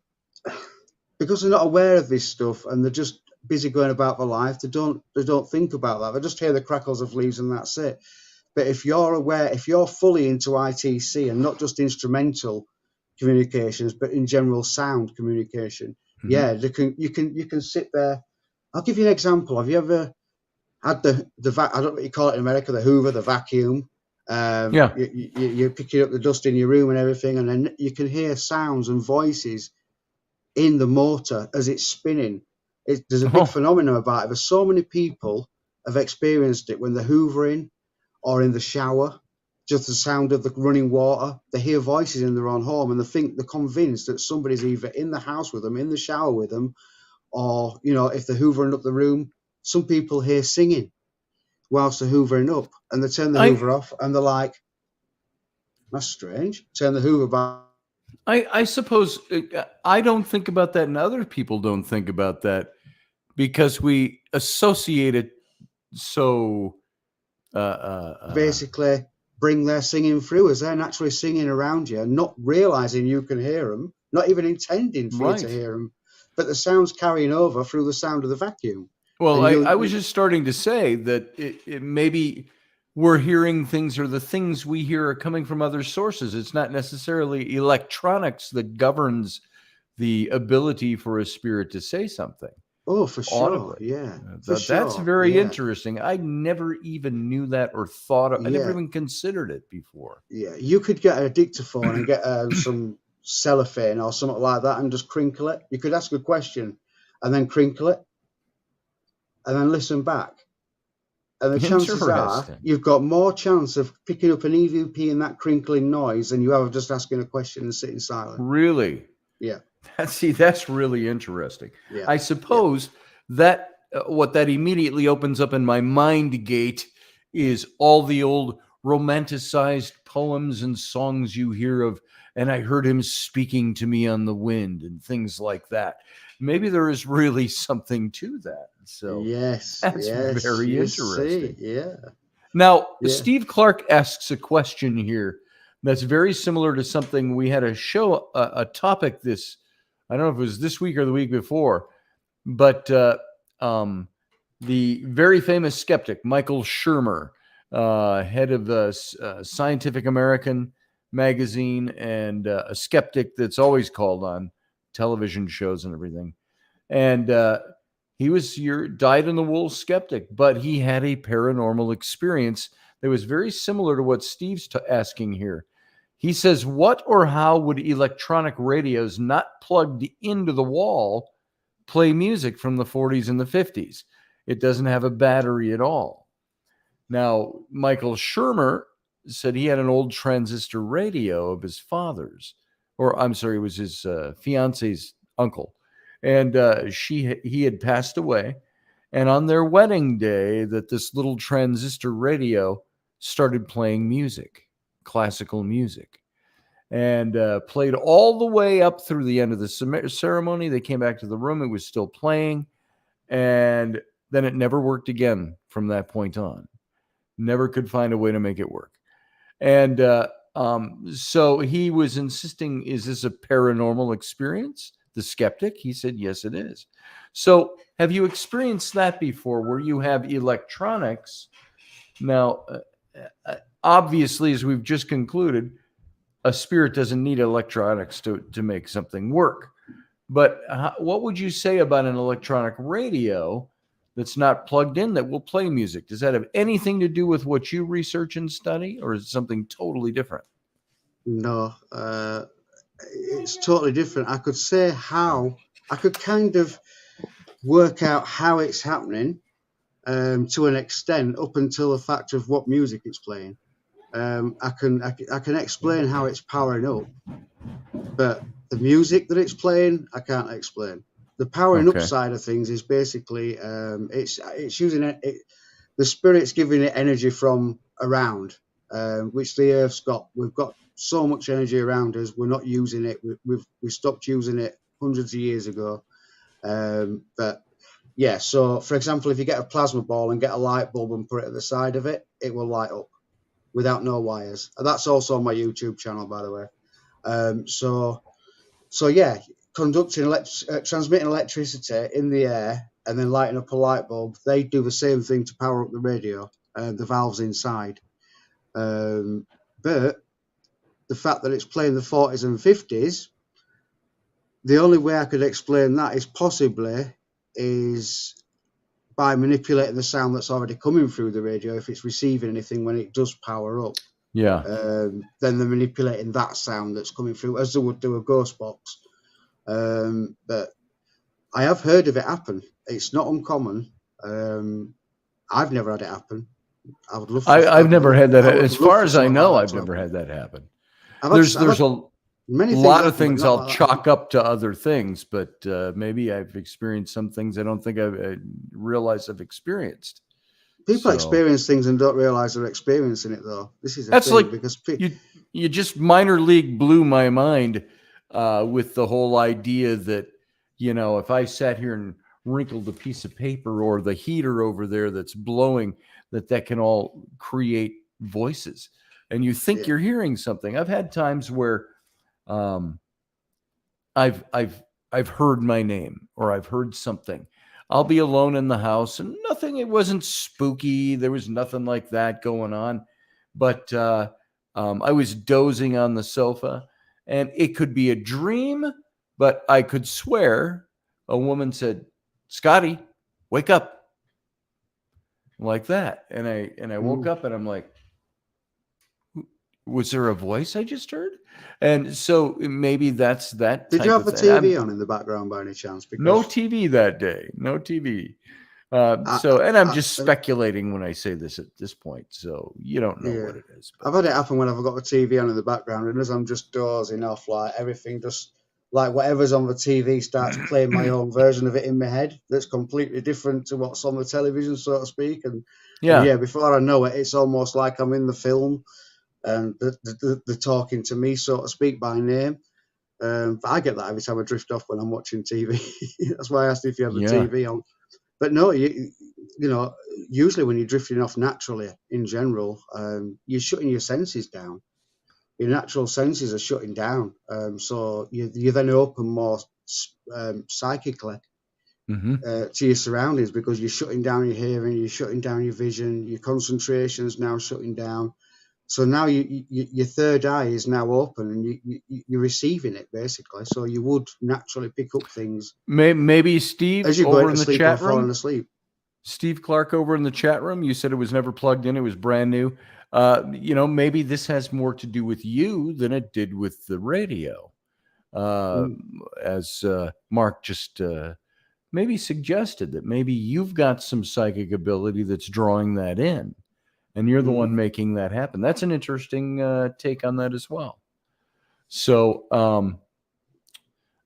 they're not aware of this stuff and they're just busy going about their life. They don't think about that. They just hear the crackles of leaves and that's it. But if you're aware, if you're fully into ITC and not just instrumental communications, but in general sound communication, yeah, you can sit there. I'll give you an example. Have you ever had the I don't know what you call it in America, the Hoover, the vacuum? Yeah. You're picking up the dust in your room and everything, and then you can hear sounds and voices in the motor as it's spinning. There's a big phenomenon about it. There's so many people have experienced it when they're hoovering or in the shower, just the sound of the running water. They hear voices in their own home and they're convinced that somebody's either in the house with them, in the shower with them, or, you know, if they're hoovering up the room, some people hear singing whilst they're hoovering up, and they turn the hoover off and they're like, that's strange. Turn the hoover back. I suppose I don't think about that, and other people don't think about that because we associate it so basically bring their singing through as they're naturally singing around you, not realizing you can hear them, not even intending for you to hear them, but the sound's carrying over through the sound of the vacuum. Well, I was just starting to say that it maybe we're hearing things, or the things we hear are coming from other sources. It's not necessarily electronics that governs the ability for a spirit to say something. Oh, for sure. Audibly. Yeah. That's very interesting. I never even knew that or thought of, I never even considered it before. Yeah. You could get a dictaphone and get some cellophane or something like that and just crinkle it. You could ask a question and then crinkle it and then listen back. And the chances are you've got more chance of picking up an EVP in that crinkling noise than you have of just asking a question and sitting silent. Really? Yeah. That's really interesting. Yeah. I suppose that what that immediately opens up in my mind gate is all the old romanticized poems and songs you hear of, and I heard him speaking to me on the wind and things like that. Maybe there is really something to that. So yes, that's very you interesting. see, yeah. Now, Yeah. Steve Clark asks a question here that's very similar to something we had a show, a topic this, I don't know if it was this week or the week before, but the very famous skeptic, Michael Shermer, head of the Scientific American magazine and a skeptic that's always called on television shows and everything. And he was your dyed-in-the-wool skeptic, but he had a paranormal experience that was very similar to what Steve's asking here. He says, what or how would electronic radios not plugged into the wall play music from the 40s and the 50s? It doesn't have a battery at all. Now, Michael Shermer said he had an old transistor radio of his father's, or I'm sorry, it was his fiance's uncle. And he had passed away. And on their wedding day, that this little transistor radio started playing music, classical music, and played all the way up through the end of the ceremony. They came back to the room. It was still playing. And then it never worked again from that point on. Never could find a way to make it work. And so he was insisting, is this a paranormal experience? The skeptic, he said, yes, it is. So have you experienced that before, where you have electronics? Now, obviously, as we've just concluded, a spirit doesn't need electronics to make something work. But what would you say about an electronic radio that's not plugged in that will play music? Does that have anything to do with what you research and study, or is it something totally different? No, it's totally different. I could say how, I could kind of work out how it's happening to an extent up until the fact of what music it's playing. I can explain how it's powering up, but the music that it's playing, I can't explain. The powering up side of things is basically it's using it. The spirit's giving it energy from around, which the Earth's got. We've got so much energy around us. We're not using it. We stopped using it hundreds of years ago. But yeah, so for example, if you get a plasma ball and get a light bulb and put it at the side of it, it will light up without no wires. And that's also on my YouTube channel, by the way. So yeah, transmitting electricity in the air and then lighting up a light bulb, they do the same thing to power up the radio and the valves inside. But the fact that it's playing the 40s and 50s, the only way I could explain that is possibly by manipulating the sound that's already coming through the radio. If it's receiving anything when it does power up, then they're manipulating that sound that's coming through, as they would do a ghost box. But I have heard of it happen. It's not uncommon. I've never had it happen. I would love. I've never had that. As far as I know, I've never had that happen. There's a lot of things I'll chalk up to other things, but maybe I've experienced some things I don't think I realize I've experienced. People experience things and don't realize they're experiencing it, though. This is that's thing, like because you just minor league blew my mind with the whole idea that, you know, if I sat here and wrinkled a piece of paper or the heater over there that's blowing, that can all create voices, and you think you're hearing something. I've had times where I've heard my name, or I've heard something. I'll be alone in the house and nothing. It wasn't spooky. There was nothing like that going on, but I was dozing on the sofa, and it could be a dream, but I could swear a woman said, "Scotty, wake up," like that. And I woke up and I'm like, was there a voice I just heard? And so maybe that's that. Did you have the TV on in the background by any chance? Because no TV that day. No TV. And I'm just speculating when I say this at this point. So you don't know what it is. But. I've had it happen when I've got the TV on in the background, and as I'm just dozing off, like everything just, like whatever's on the TV starts playing my own version of it in my head that's completely different to what's on the television, so to speak. And before I know it, it's almost like I'm in the film. and they're talking to me, so to speak, by name. But I get that every time I drift off when I'm watching TV. That's why I asked if you have the TV on. But no, you know, usually when you're drifting off naturally, in general, you're shutting your senses down. Your natural senses are shutting down, so you then open more psychically to your surroundings, because you're shutting down your hearing, you're shutting down your vision, your concentration's now shutting down. So now your third eye is now open, and you're receiving it, basically. So you would naturally pick up things. Maybe Steve as you over go in to the sleep chat or falling room. asleep. Steve Clark over in the chat room. You said it was never plugged in. It was brand new. You know, maybe this has more to do with you than it did with the radio. As Mark just maybe suggested, that maybe you've got some psychic ability that's drawing that in, and you're the one making that happen. That's an interesting take on that as well. So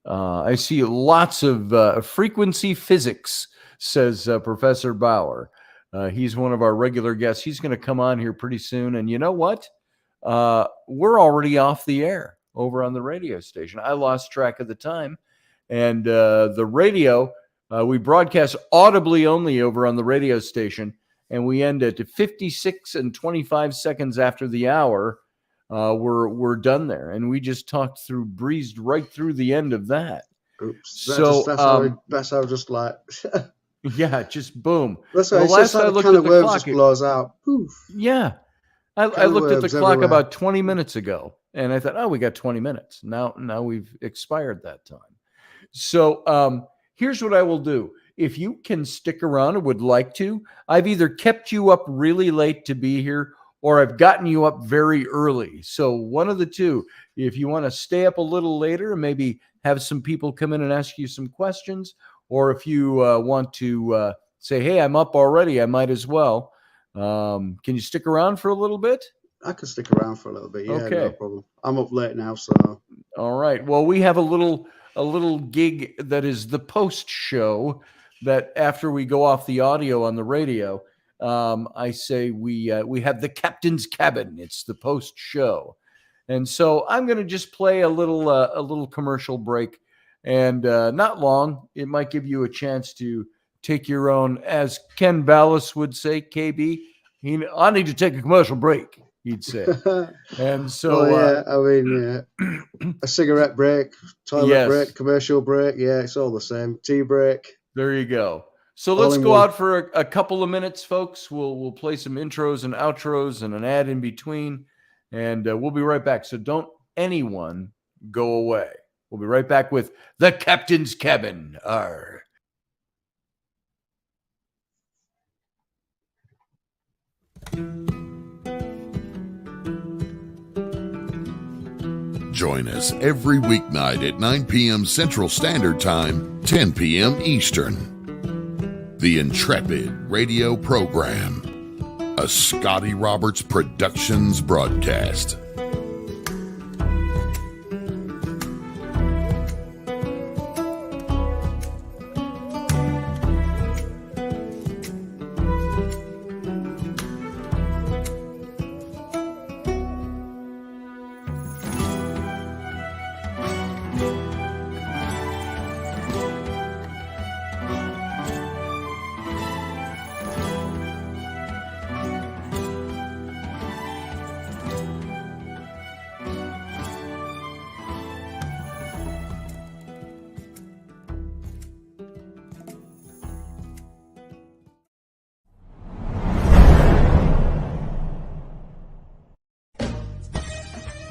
I see lots of frequency physics, says Professor Bauer. He's one of our regular guests. He's going to come on here pretty soon. And you know what? We're already off the air over on the radio station. I lost track of the time. And the radio, we broadcast audibly only over on the radio station. And we end at 56 and 25 seconds after the hour. We're done there. And we just breezed right through the end of that. Oops. That's how just like... Yeah, just boom. That's the last I looked at the clock, just blows out. Poof. Yeah, I looked at the clock about 20 minutes ago, and I thought, oh, we got 20 minutes. Now we've expired that time. So here's what I will do. If you can stick around and would like to, I've either kept you up really late to be here, or I've gotten you up very early. So one of the two. If you want to stay up a little later and maybe have some people come in and ask you some questions, or if you want to say, hey, I'm up already, I might as well. Can you stick around for a little bit? I can stick around for a little bit. Yeah, okay. No problem. I'm up late now, so. All right. Well, we have a little gig that is the post show, that after we go off the audio on the radio, I say we have the captain's cabin. It's the post show. And so I'm going to just play a little commercial break. And not long, it might give you a chance to take your own, as Ken Ballas would say, KB, I need to take a commercial break, he'd say. And so... a cigarette break, toilet break, commercial break. Yeah, it's all the same. Tea break. There you go. So let's go out for a couple of minutes, folks. We'll play some intros and outros and an ad in between, and we'll be right back. So don't anyone go away. We'll be right back with the Captain's Cabin. Arr. Join us every weeknight at 9 p.m. Central Standard Time, 10 p.m. Eastern. The Intrepid Radio Program, a Scotty Roberts Productions broadcast.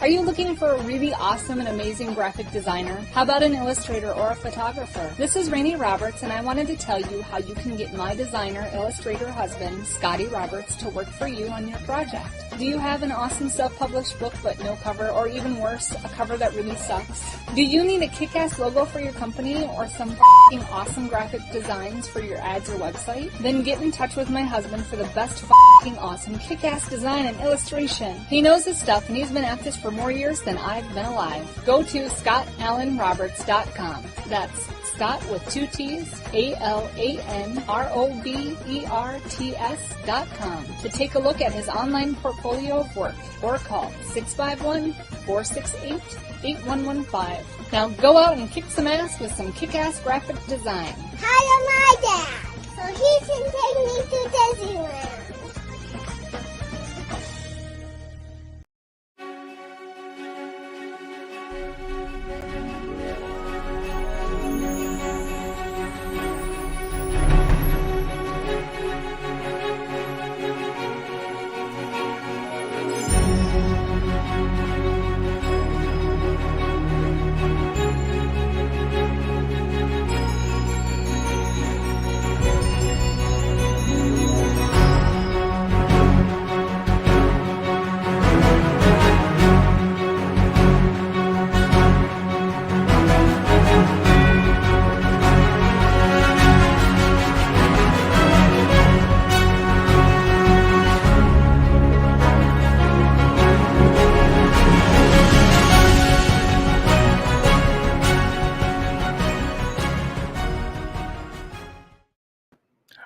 Are you looking for a really awesome and amazing graphic designer? How about an illustrator or a photographer? This is Rainey Roberts, and I wanted to tell you how you can get my designer, illustrator husband, Scotty Roberts, to work for you on your project. Do you have an awesome self-published book but no cover, or even worse, a cover that really sucks? Do you need a kick-ass logo for your company or some f***ing awesome graphic designs for your ads or website? Then get in touch with my husband for the best f***ing awesome kick-ass design and illustration. He knows his stuff, and he's been at this for more years than I've been alive. Go to ScottAllenRoberts.com. That's Scott with 2 T's, ALANROBERTS.com to take a look at his online portfolio of work or call 651-468-8115. Now go out and kick some ass with some kick-ass graphic design. Hire my dad so he can take me to Disneyland.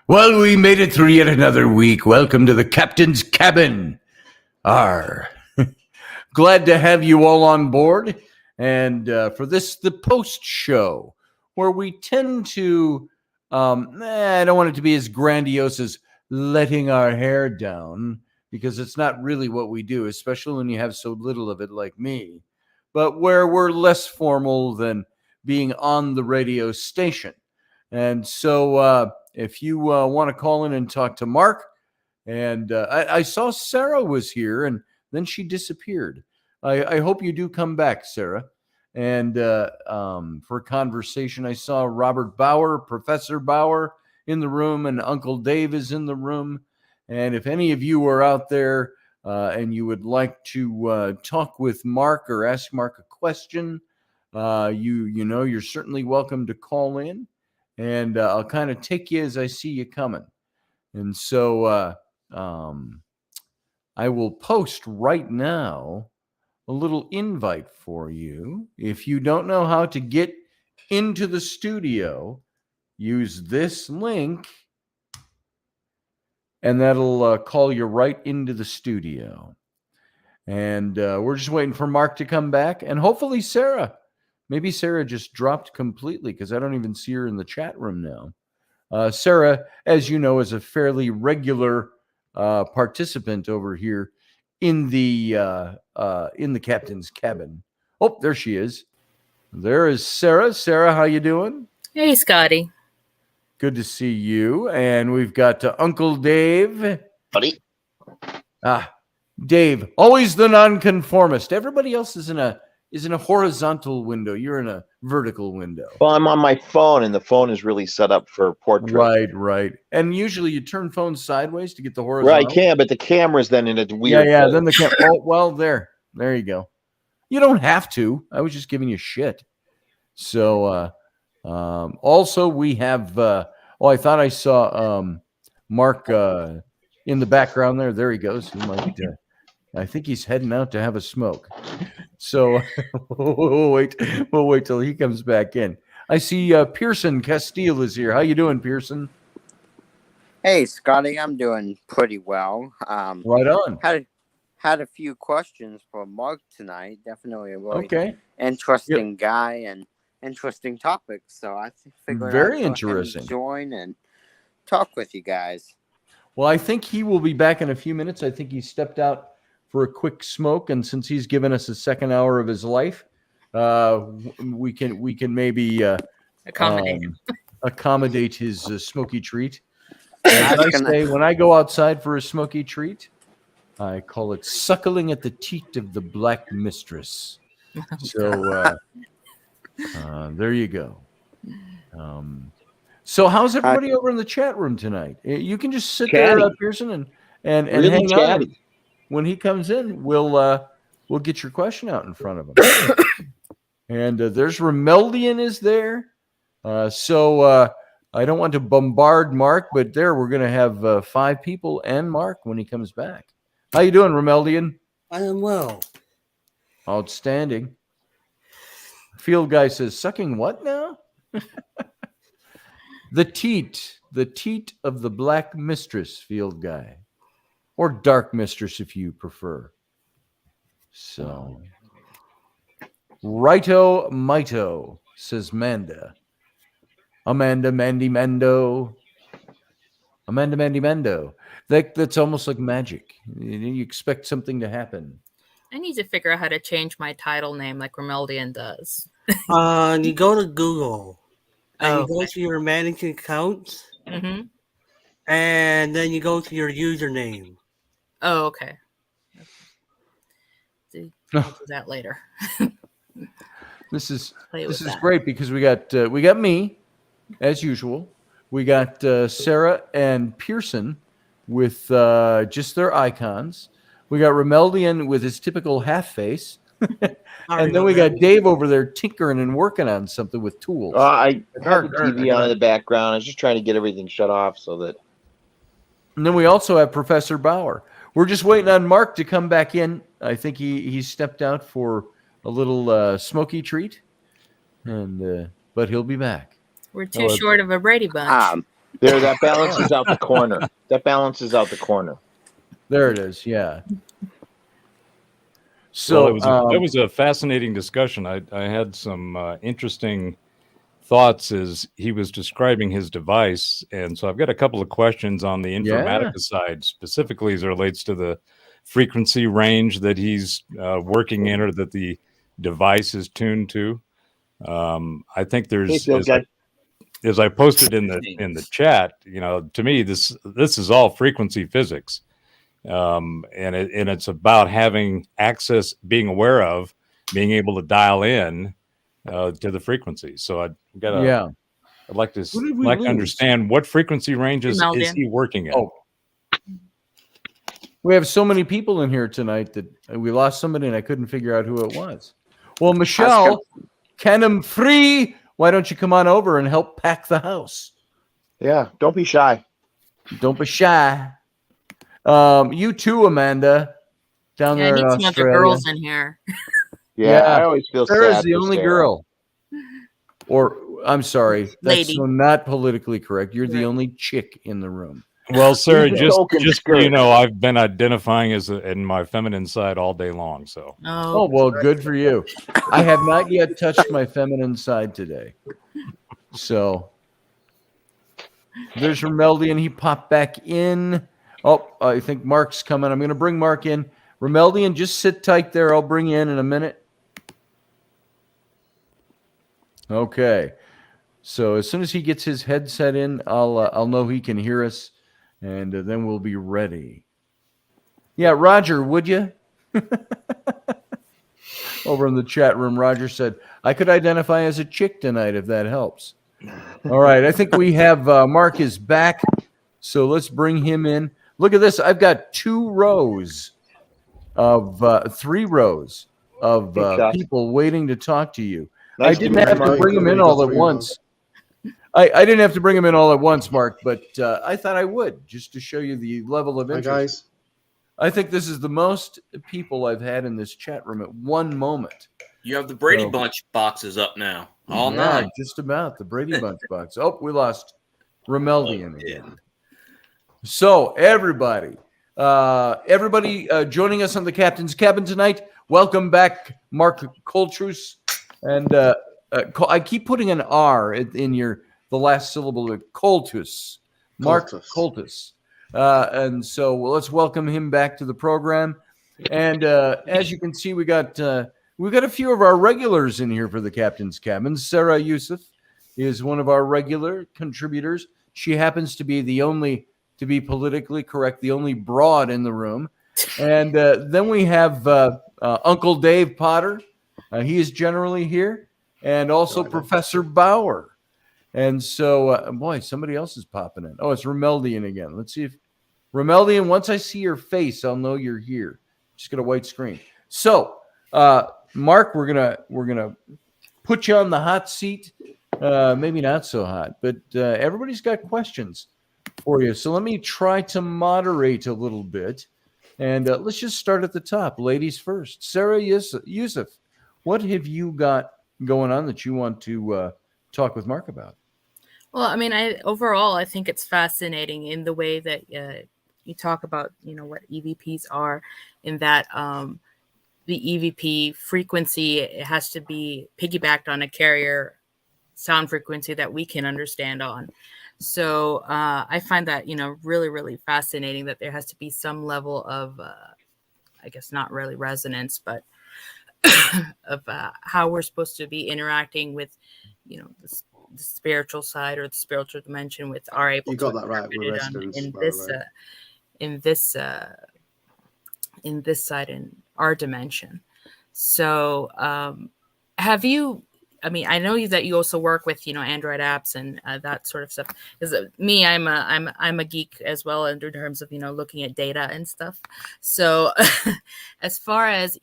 Well, we made it through yet another week. Welcome to the captain's cabin. Glad to have you all on board. And for this, the post show, where we tend to, I don't want it to be as grandiose as letting our hair down, because it's not really what we do, especially when you have so little of it like me, but where we're less formal than being on the radio station. And so if you want to call in and talk to Mark, and I saw Sarah was here and then she disappeared. I hope you do come back, Sarah. And for a conversation, I saw Robert Bauer, Professor Bauer in the room, and Uncle Dave is in the room. And if any of you are out there and you would like to talk with Mark or ask Mark a question, you know, you're certainly welcome to call in. And I'll kind of take you as I see you coming. And so I will post right now a little invite for you. If you don't know how to get into the studio, use this link, and that'll call you right into the studio. And we're just waiting for Mark to come back, and hopefully Sarah. Maybe Sarah just dropped completely because I don't even see her in the chat room now. Sarah, as you know, is a fairly regular participant over here in the captain's cabin. Oh, there she is. There is Sarah. Sarah, how you doing? Hey, Scotty. Good to see you. And we've got Uncle Dave. Buddy. Dave, always the nonconformist. Everybody else is in a horizontal window. You're in a vertical window. Well, I'm on my phone, and the phone is really set up for portrait. Right. And usually you turn phones sideways to get the horizontal. Right, can, but the camera's then in a weird. Yeah. Then the camera. Oh, well, there you go. You don't have to. I was just giving you shit. So, also we have. I thought I saw Mark in the background there. There he goes. He might. I think he's heading out to have a smoke. So we'll wait till he comes back in. I see Pearson Castile is here. How you doing, Pearson? Hey, Scotty, I'm doing pretty well. Right on. Had a few questions for Mark tonight. Definitely a really interesting guy and interesting topics. So I figured very I'd interesting. Join and talk with you guys. Well, I think he will be back in a few minutes. I think he stepped out for a quick smoke, and since he's given us a second hour of his life, we can maybe accommodate his smoky treat. And I say, when I go outside for a smoky treat, I call it suckling at the teat of the black mistress. So there you go. So how's everybody over in the chat room tonight? You can just sit there, Pearson, and really hang out. When he comes in, we'll get your question out in front of him. And there's Remeldian is there. So I don't want to bombard Mark, but we're going to have 5 people and Mark when he comes back. How you doing, Remeldian? I am well. Outstanding. Field guy says, sucking what now? The teat of the Black Mistress, field guy, or Dark Mistress if you prefer. So, righto mito, says Manda. Amanda Mandy Mando. Amanda Mandy Mando. That's almost like magic. You expect something to happen. I need to figure out how to change my title name like Romeldian does. You go to Google and you go Okay. to your managing accounts, Mm-hmm. and then you go to your username. Oh, okay. I'll do that later. This is Play with that. great because we got me, as usual. We got Sarah and Pearson with just their icons. We got Romeldian with his typical half face. And then we got Dave over there tinkering and working on something with tools. I had the TV on in the background. I was just trying to get everything shut off so that. And then we also have Professor Bauer. We're just waiting on Mark to come back in. I think he stepped out for a little smoky treat, and but he'll be back. We're too short of a Brady Bunch. There, that balances out the corner. That balances out the corner. There it is. Yeah. So it was a fascinating discussion. I had some interesting thoughts as he was describing his device, and so I've got a couple of questions on the informatica side, specifically as it relates to the frequency range that he's working in, or that the device is tuned to. I think there's, as I posted in the chat, to me this is all frequency physics. And it's about having access, being aware of, being able to dial in to the frequency. So I'd like to understand what frequency ranges is he working at. Oh, we have so many people in here tonight that we lost somebody and I couldn't figure out who it was. Well, Michelle, Canham Free, why don't you come on over and help pack the house? Yeah, don't be shy. Don't be shy. You too, Amanda, down there in I need some Australia. other girls in here. Yeah, I always feel Sarah's sad the for only Sarah. girl. Or, I'm sorry, that's Lady. so not politically correct. You're the only chick in the room. Well, Sarah, He's a just token so skirt. you know, I've been identifying as in my feminine side all day long. So, Oh, well, good for you. I have not yet touched my feminine side today. So, there's Romeldian. He popped back in. Oh, I think Mark's coming. I'm going to bring Mark in. Romeldian, just sit tight there. I'll bring you in a minute. Okay. So as soon as he gets his headset in, I'll know he can hear us, and then we'll be ready. Yeah, Roger, would you? Over in the chat room, Roger said, I could identify as a chick tonight if that helps. All right, I think we have Mark is back, so let's bring him in. Look at this. I've got 3 rows of people waiting to talk to you. Nice I didn't have to bring them in all at once. I didn't have to bring them in all at once, Mark, but I thought I would, just to show you the level of interest. Hi, guys. I think this is the most people I've had in this chat room at one moment. You have the Brady Bunch boxes up now. All night. Just about the Brady Bunch box. Oh, we lost Romeldian again. So, everybody joining us on the Captain's Cabin tonight, welcome back, Mark Coultous. And I keep putting an R in the last syllable of Coultous. Mark Coultous. And so let's welcome him back to the program. And as you can see, we got a few of our regulars in here for the Captain's Cabin. Sarah Youssef is one of our regular contributors. She happens to be the only, to be politically correct, the only broad in the room. And then we have Uncle Dave Potter. He is generally here. And also Professor Bauer. And so, boy, somebody else is popping in. Oh, it's Romeldian again. Let's see if Romeldian, once I see your face, I'll know you're here. Just got a white screen. So, Mark, we're gonna put you on the hot seat. Maybe not so hot, but everybody's got questions for you. So let me try to moderate a little bit, and let's just start at the top. Ladies first. Sarah Youssef, what have you got going on that you want to talk with Mark about. Well, I mean, I think it's fascinating in the way that you talk about, what EVPs are, in that the EVP frequency, it has to be piggybacked on a carrier sound frequency that we can understand on. So I find that, really, really fascinating that there has to be some level of, I guess not really resonance, but of how we're supposed to be interacting with, the spiritual side or the spiritual dimension, with are able You to got that right with resonance, in by this the way. In this side, in our dimension. So have you, I mean, I know that you also work with, Android apps and that sort of stuff. Because me, I'm a geek as well in terms of, looking at data and stuff. So as far as,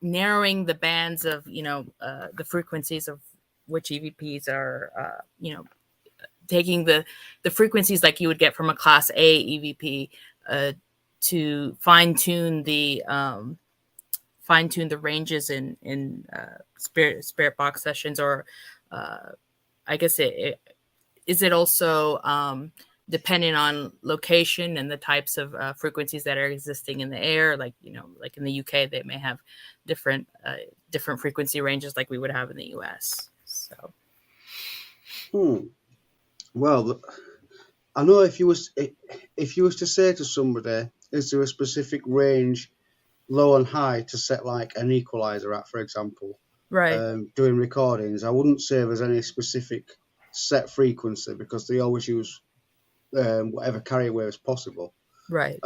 narrowing the bands of, the frequencies of which EVPs are, taking the frequencies like you would get from a class A EVP to fine tune the ranges in spirit box sessions, or I guess is it also dependent on location and the types of frequencies that are existing in the air, like like in the UK they may have different frequency ranges like we would have in the US. So well, I know if you was to say to somebody, is there a specific range, low and high, to set like an equalizer at, for example, right, doing recordings, I wouldn't say there's any specific set frequency, because they always use whatever carrier wave is possible. right,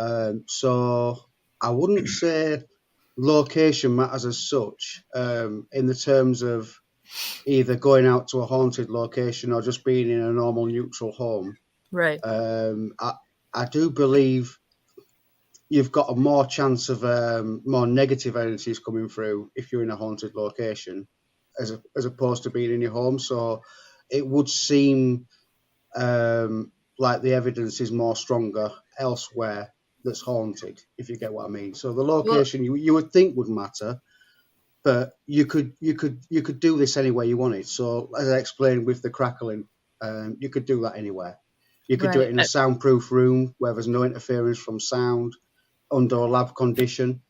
so I wouldn't say location matters as such, in the terms of either going out to a haunted location or just being in a normal neutral home. right, I do believe you've got a more chance of more negative energies coming through if you're in a haunted location, as opposed to being in your home. So it would seem like the evidence is more stronger elsewhere that's haunted, if you get what I mean. So the location you would think would matter, but you could do this any way you wanted. So as I explained with the crackling, you could do that anywhere. You could do it in a soundproof room where there's no interference from sound, under a lab condition,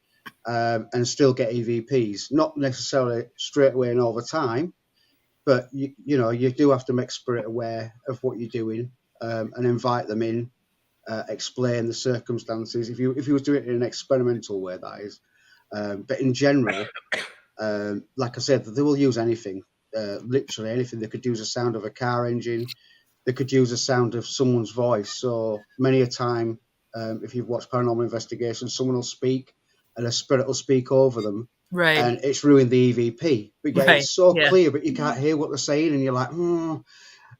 and still get EVPs. Not necessarily straight away and all the time, but you do have to make spirit aware of what you're doing, and invite them in, explain the circumstances. If you were doing it in an experimental way, that is. But in general, like I said, they will use anything, literally anything. They could use the sound of a car engine. They could use the sound of someone's voice. So many a time, if you've watched Paranormal Investigation, someone will speak and a spirit will speak over them. right, And it's ruined the EVP. But yeah, it's so clear, but you can't hear what they're saying. And you're like,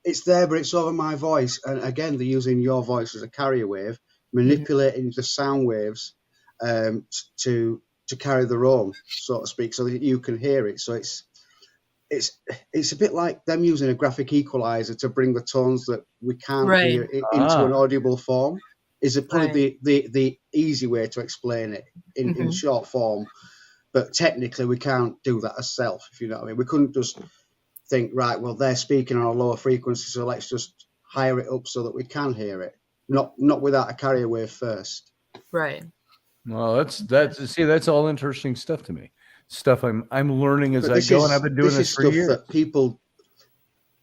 it's there, but it's over my voice. And again, they're using your voice as a carrier wave, manipulating the sound waves to carry their own, so to speak, so that you can hear it. So it's a bit like them using a graphic equalizer to bring the tones that we can't hear into an audible form. Is probably the easy way to explain it in short form. But technically, we can't do that ourselves, if you know what I mean. We couldn't just think, right, well, they're speaking on a lower frequency, so let's just higher it up so that we can hear it. Not without a carrier wave first. right. Well, that's all interesting stuff to me. Stuff I'm learning as I go, and I've been doing this for years. That people,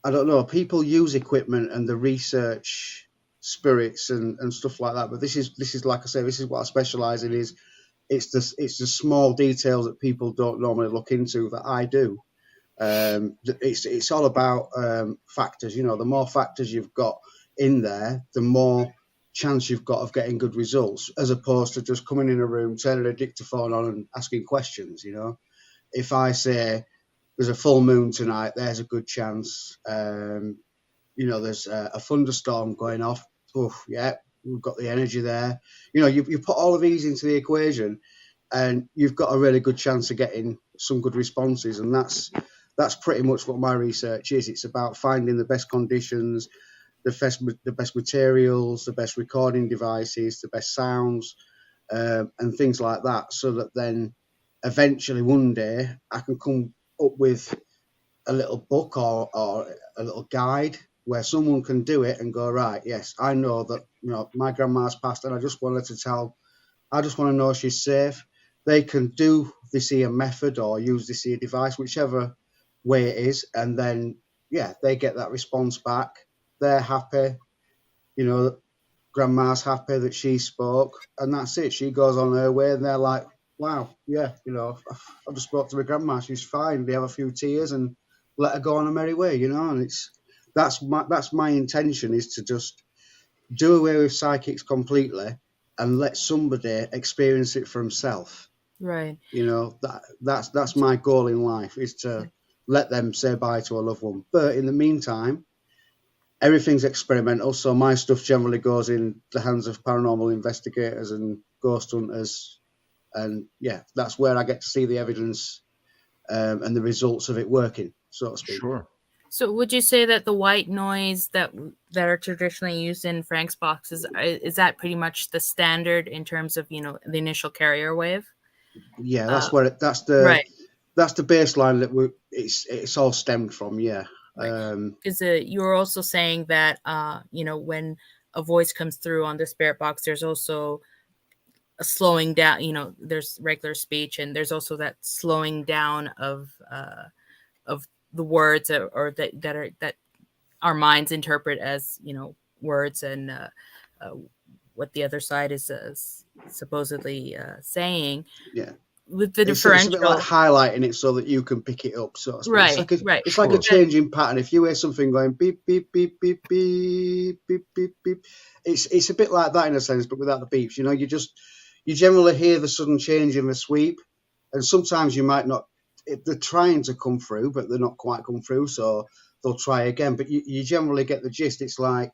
I don't know, people use equipment and the research spirits and stuff like that. But this is like I say, this is what I specialize in. It's the small details that people don't normally look into that I do. It's all about factors. The more factors you've got in there, the more chance you've got of getting good results, as opposed to just coming in a room, turning a dictaphone on and asking questions. If I say there's a full moon tonight, there's a good chance. There's a thunderstorm going off. Yeah, we've got the energy there. You put all of these into the equation, and you've got a really good chance of getting some good responses. And that's pretty much what my research is. It's about finding the best conditions, the best materials, the best recording devices, the best sounds, and things like that, so that then eventually one day I can come up with a little book or a little guide where someone can do it and go, right, yes, I know that, you know, my grandma's passed and I just want to know she's safe. They can do this here method or use this here device, whichever way it is. And then, yeah, they get that response back. They're happy. You know, grandma's happy that she spoke, and that's it. She goes on her way and they're like, wow, yeah, you know, I just spoke to my grandma. She's fine. They have a few tears and let her go on a merry way, you know. And that's my intention, is to just do away with psychics completely and let somebody experience it for himself. Right. You know, that's my goal in life, is to let them say bye to a loved one. But in the meantime, everything's experimental, so my stuff generally goes in the hands of paranormal investigators and ghost hunters, and yeah, that's where I get to see the evidence and the results of it working, so to speak. Sure. So would you say that the white noise that are traditionally used in Frank's boxes, is that pretty much the standard in terms of, you know, the initial carrier wave? Yeah, that's where that's the baseline that it's all stemmed from. Yeah. Because you were also saying that you know, when a voice comes through on the spirit box, there's also a slowing down. You know, there's regular speech, and there's also that slowing down of the words that our minds interpret as, you know, words, and what the other side is supposedly saying. Yeah. With the it's differential, a bit like highlighting it so that you can pick it up, so to speak. Right, It's like a changing pattern. If you hear something going beep beep beep beep beep beep beep beep, it's a bit like that in a sense, but without the beeps. You know, you generally hear the sudden change in the sweep, and sometimes you might not. They're trying to come through, but they're not quite come through, so they'll try again. But you generally get the gist. It's like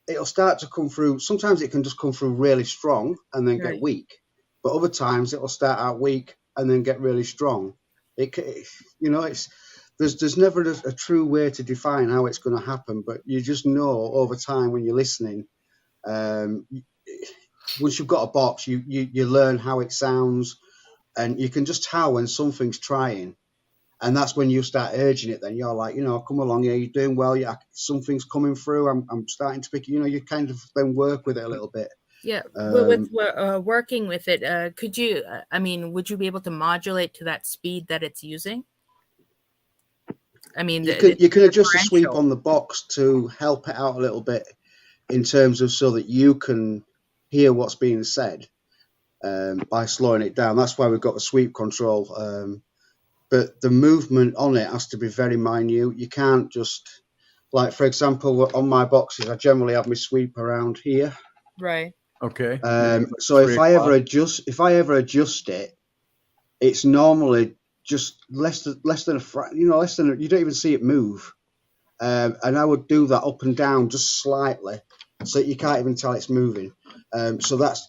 it'll start to come through. Sometimes it can just come through really strong and then get weak. But other times it'll start out weak and then get really strong. You know, there's never a true way to define how it's going to happen, but you just know over time when you're listening. Once you've got a box, you learn how it sounds, and you can just tell when something's trying, and that's when you start urging it. Then you're like, you know, come along, yeah, you're doing well. Yeah, something's coming through. I'm starting to pick. You know, you kind of then work with it a little bit. Yeah, with working with it, could you? I mean, would you be able to modulate to that speed that it's using? I mean, you can adjust the sweep on the box to help it out a little bit in terms of so that you can hear what's being said by slowing it down. That's why we've got the sweep control. But the movement on it has to be very minute. You can't just, like, for example, on my boxes, I generally have my sweep around here. Right. Okay. So if I ever adjust it, it's normally just less than you don't even see it move. And I would do that up and down just slightly, so you can't even tell it's moving. So that's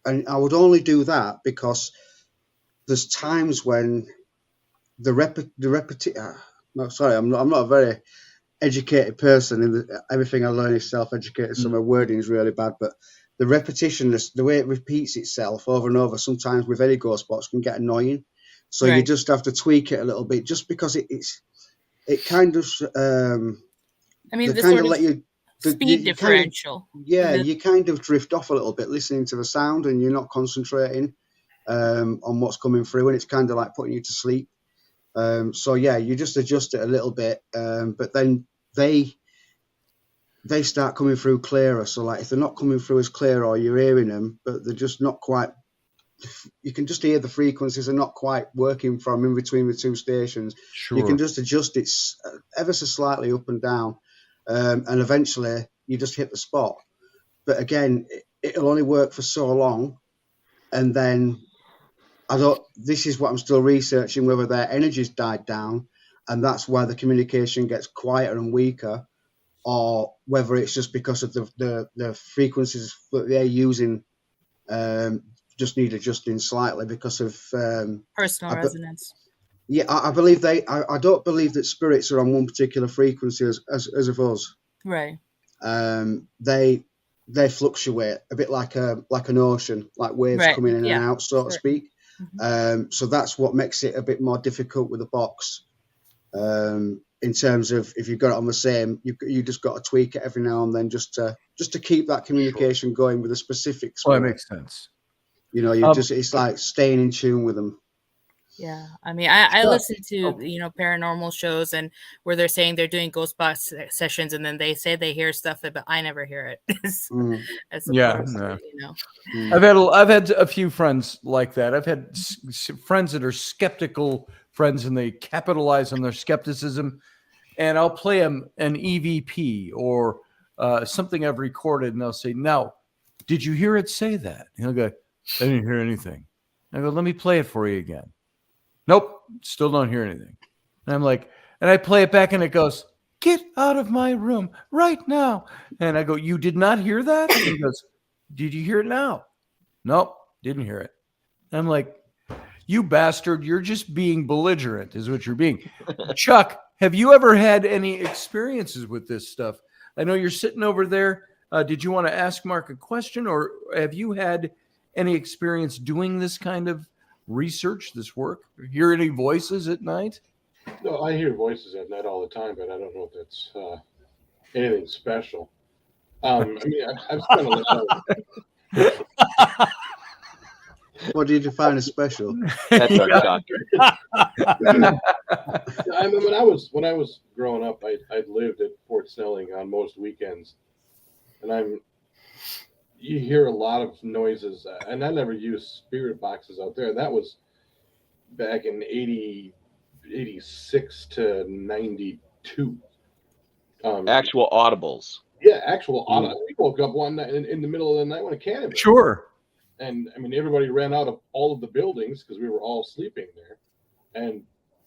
and I would only do that because there's times when no, sorry, I'm not a very educated person. Everything I learn is self-educated, so my wording is really bad, but the repetition, the way it repeats itself over and over, sometimes with any ghost box can get annoying. So you just have to tweak it a little bit, just because it kind of. I mean, the sort of speed differential. You kind of drift off a little bit listening to the sound, and you're not concentrating on what's coming through, and it's kind of like putting you to sleep. So yeah, you just adjust it a little bit, but then they start coming through clearer. So like if they're not coming through as clear, or you're hearing them, but they're just not quite, you can just hear the frequencies are not quite working from in between the two stations. Sure. You can just adjust it ever so slightly up and down, and eventually you just hit the spot. But again, it'll only work for so long, and then this is what I'm still researching, whether their energy's died down and that's why the communication gets quieter and weaker, or whether it's just because of the frequencies that they're using just need adjusting slightly because of personal resonance. Yeah, I believe I don't believe that spirits are on one particular frequency as of us. Right. They fluctuate a bit like an ocean, like waves coming in and out, so to speak. So that's what makes it a bit more difficult with the box. In terms of if you've got it on the same, you just got to tweak it every now and then just to keep that communication going with the specifics. Well, that makes sense. You know, it's like staying in tune with them. Yeah, I mean, I listen to paranormal shows and where they're saying they're doing ghost box sessions, and then they say they hear stuff, but I never hear it. I've had a few friends like that. I've had friends that are skeptical friends, and they capitalize on their skepticism. And I'll play them an EVP or something I've recorded, and they'll say, "Now, did you hear it say that?" And he'll go, "I didn't hear anything." I go, "Let me play it for you again." "Nope, still don't hear anything." And I'm like, and I play it back, and it goes, "Get out of my room right now." And I go, "You did not hear that?" And he goes, "Did you hear it now?" "Nope, didn't hear it." And I'm like, "You bastard, you're just being belligerent is what you're being." Chuck, have you ever had any experiences with this stuff? I know you're sitting over there. Did you want to ask Mark a question, or have you had any experience doing this kind of research, this work? Hear any voices at night? No, I hear voices at night all the time, but I don't know if that's anything special. I mean, I've spent a lot of... What did you find as special? That's our doctor. I mean, when I was growing up, I lived at Fort Snelling on most weekends, and you hear a lot of noises, and I never used spirit boxes out there. That was back in 86 to 92. Actual audibles. Yeah, actual audibles. We woke up one night in the middle of the night when a cannon. Sure. And I mean, everybody ran out of all of the buildings because we were all sleeping there, and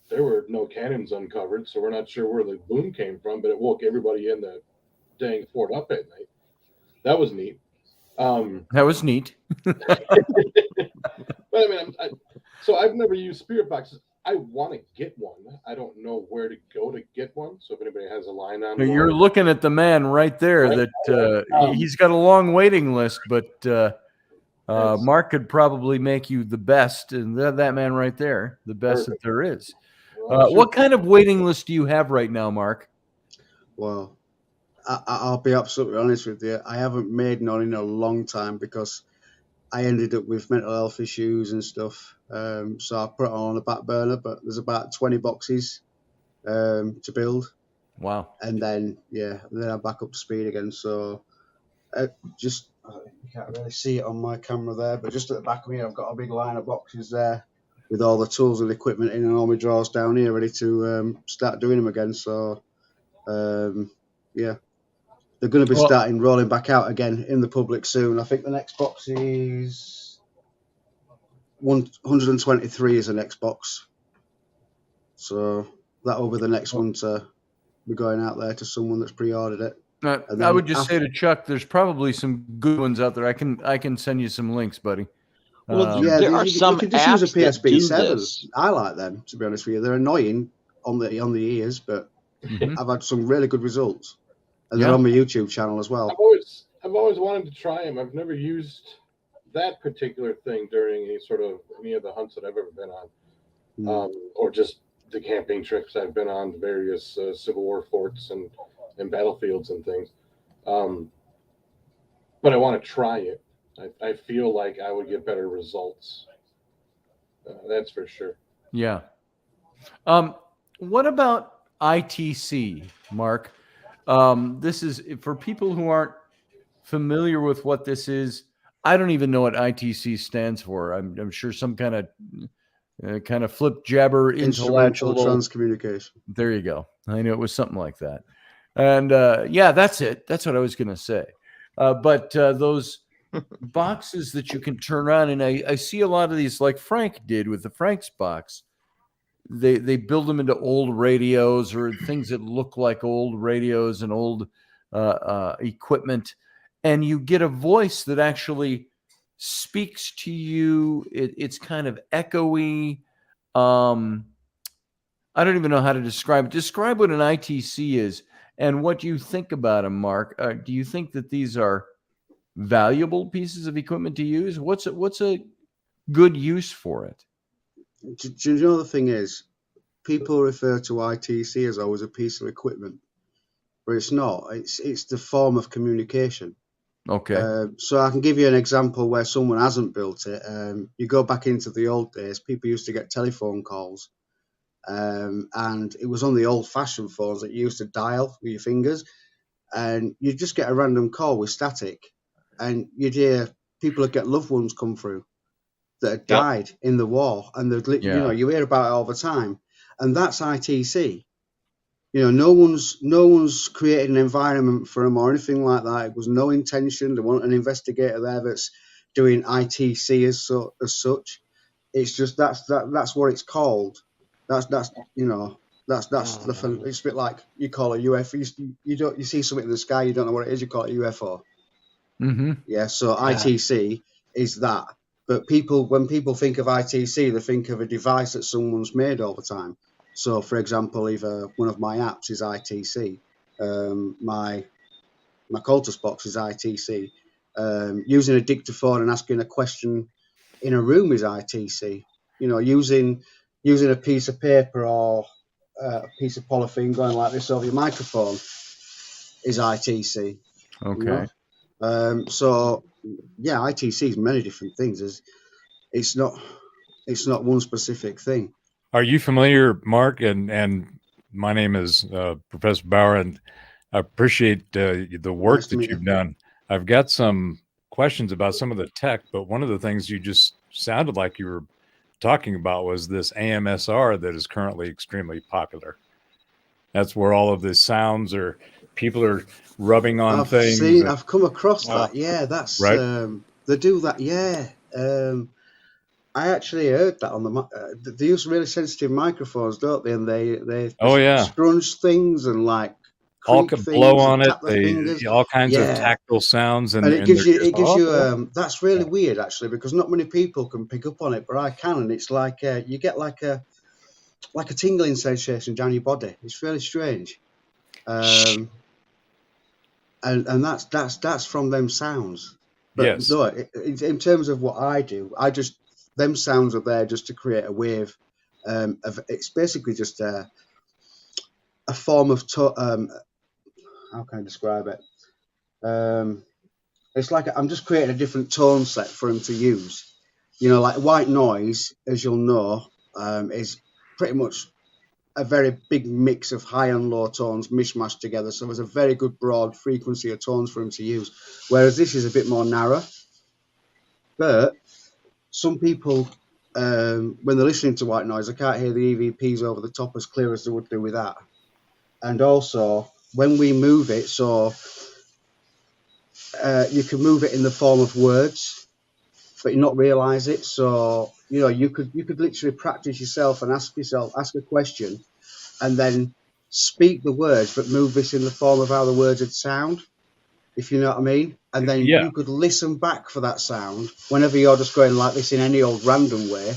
there were no cannons uncovered, so we're not sure where the boom came from, but it woke everybody in the dang fort up at night. That was neat. That was neat. But I mean, so I've never used spirit boxes. I want to get one. I don't know where to go to get one. So if anybody has a line on, you're looking at the man right there. Right? That he's got a long waiting list, but Mark could probably make you the best, and that man right there, the best that there is. What kind of waiting list do you have right now, Mark? Well, I'll be absolutely honest with you. I haven't made none in a long time because I ended up with mental health issues and stuff. So I put it on the back burner, but there's about 20 boxes to build. Wow. And then I'm back up to speed again. So you can't really see it on my camera there, but just at the back of me, I've got a big line of boxes there with all the tools and equipment in, and all my drawers down here ready to start doing them again. So they're going to be starting rolling back out again in the public soon. I think the next box is 123 is the next box. So that will be the next one to be going out there to someone that's pre-ordered it. I would just say to Chuck, there's probably some good ones out there. I can send you some links, buddy. Well, there are some you can just use a apps that do PSP7. this. I like them, to be honest with you. They're annoying on the ears, but I've had some really good results. And they're on my YouTube channel as well. I've always wanted to try them. I've never used that particular thing during any of the hunts that I've ever been on, or just the camping trips I've been on, the various Civil War forts and battlefields and things. But I want to try it. I feel like I would get better results. That's for sure. Yeah. What about ITC, Mark? This is for people who aren't familiar with what this is. I don't even know what ITC stands for. I'm sure some kind of flip jabber instrumental transcommunication. There you go. I knew it was something like that. And that's it. That's what I was going to say. But those boxes that you can turn on, and I see a lot of these, like Frank did with the Frank's box. They build them into old radios or things that look like old radios and old equipment, and you get a voice that actually speaks to you. It's kind of echoey. I don't even know how to describe it. Describe what an ITC is and what you think about them, Mark. Do you think that these are valuable pieces of equipment to use? What's a good use for it? Do you know the thing is, people refer to ITC as always a piece of equipment, but it's not. It's the form of communication. Okay. So I can give you an example where someone hasn't built it. You go back into the old days, people used to get telephone calls, and it was on the old-fashioned phones that you used to dial with your fingers, and you'd just get a random call with static, and you'd hear people would get loved ones come through that had died in the war, and you know, you hear about it all the time, and that's ITC. You know, no one's created an environment for them or anything like that. It was no intention. There wasn't an investigator there that's doing ITC as such. It's just that's what it's called. That's you know, that's it's a bit like you call a UFO. You see something in the sky, you don't know what it is. You call it a UFO. Mm-hmm. Yeah. So ITC is that. But when people think of ITC, they think of a device that someone's made all the time. So, for example, either one of my apps is ITC, my Coultous box is ITC. Using a dictaphone and asking a question in a room is ITC. You know, using a piece of paper or a piece of polythene going like this over your microphone is ITC. Okay. You know? So, yeah, ITC is many different things. It's not one specific thing. Are you familiar, Mark? And my name is Professor Bauer, and I appreciate the work that you've done. I've got some questions about some of the tech, but one of the things you just sounded like you were talking about was this AMSR that is currently extremely popular. That's where all of the sounds are. People are rubbing on things. I've come across that. Yeah, that's right. They do that. Yeah. I actually heard that on they use really sensitive microphones, don't they? And they scrunch things and like all creak can things blow on it. All kinds of tactile sounds, and it gives you that's really weird actually, because not many people can pick up on it, but I can, and it's like you get like a tingling sensation down your body. It's really strange, and that's from them sounds. But yes, no, in terms of what I do, them sounds are there just to create a wave. It's basically just a form of how can I describe it? It's like I'm just creating a different tone set for them to use. You know, like white noise, as you'll know, is pretty much a very big mix of high and low tones mishmashed together. So there's a very good broad frequency of tones for them to use. Whereas this is a bit more narrow. But some people, when they're listening to white noise, they can't hear the EVPs over the top as clear as they would do with that. And also, when we move it, so you can move it in the form of words, but you not realise it. So, you know, you could literally practice yourself and ask a question, and then speak the words, but move this in the form of how the words would sound, if you know what I mean. And then you could listen back for that sound whenever you're just going like this in any old random way.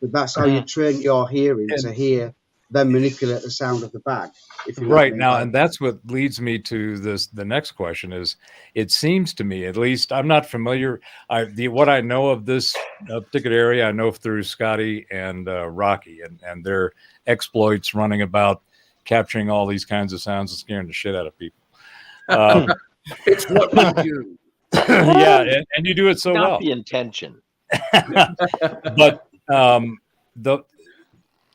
But that's how you train your hearing to hear them manipulate the sound of the bag. If you know what I mean. Now, and that's what leads me to the next question is, it seems to me, at least I'm not familiar. What I know of this particular area, I know through Scotty and Rocky and their exploits running about capturing all these kinds of sounds and scaring the shit out of people. It's what we do. Yeah, and you do it so well. Not the intention. But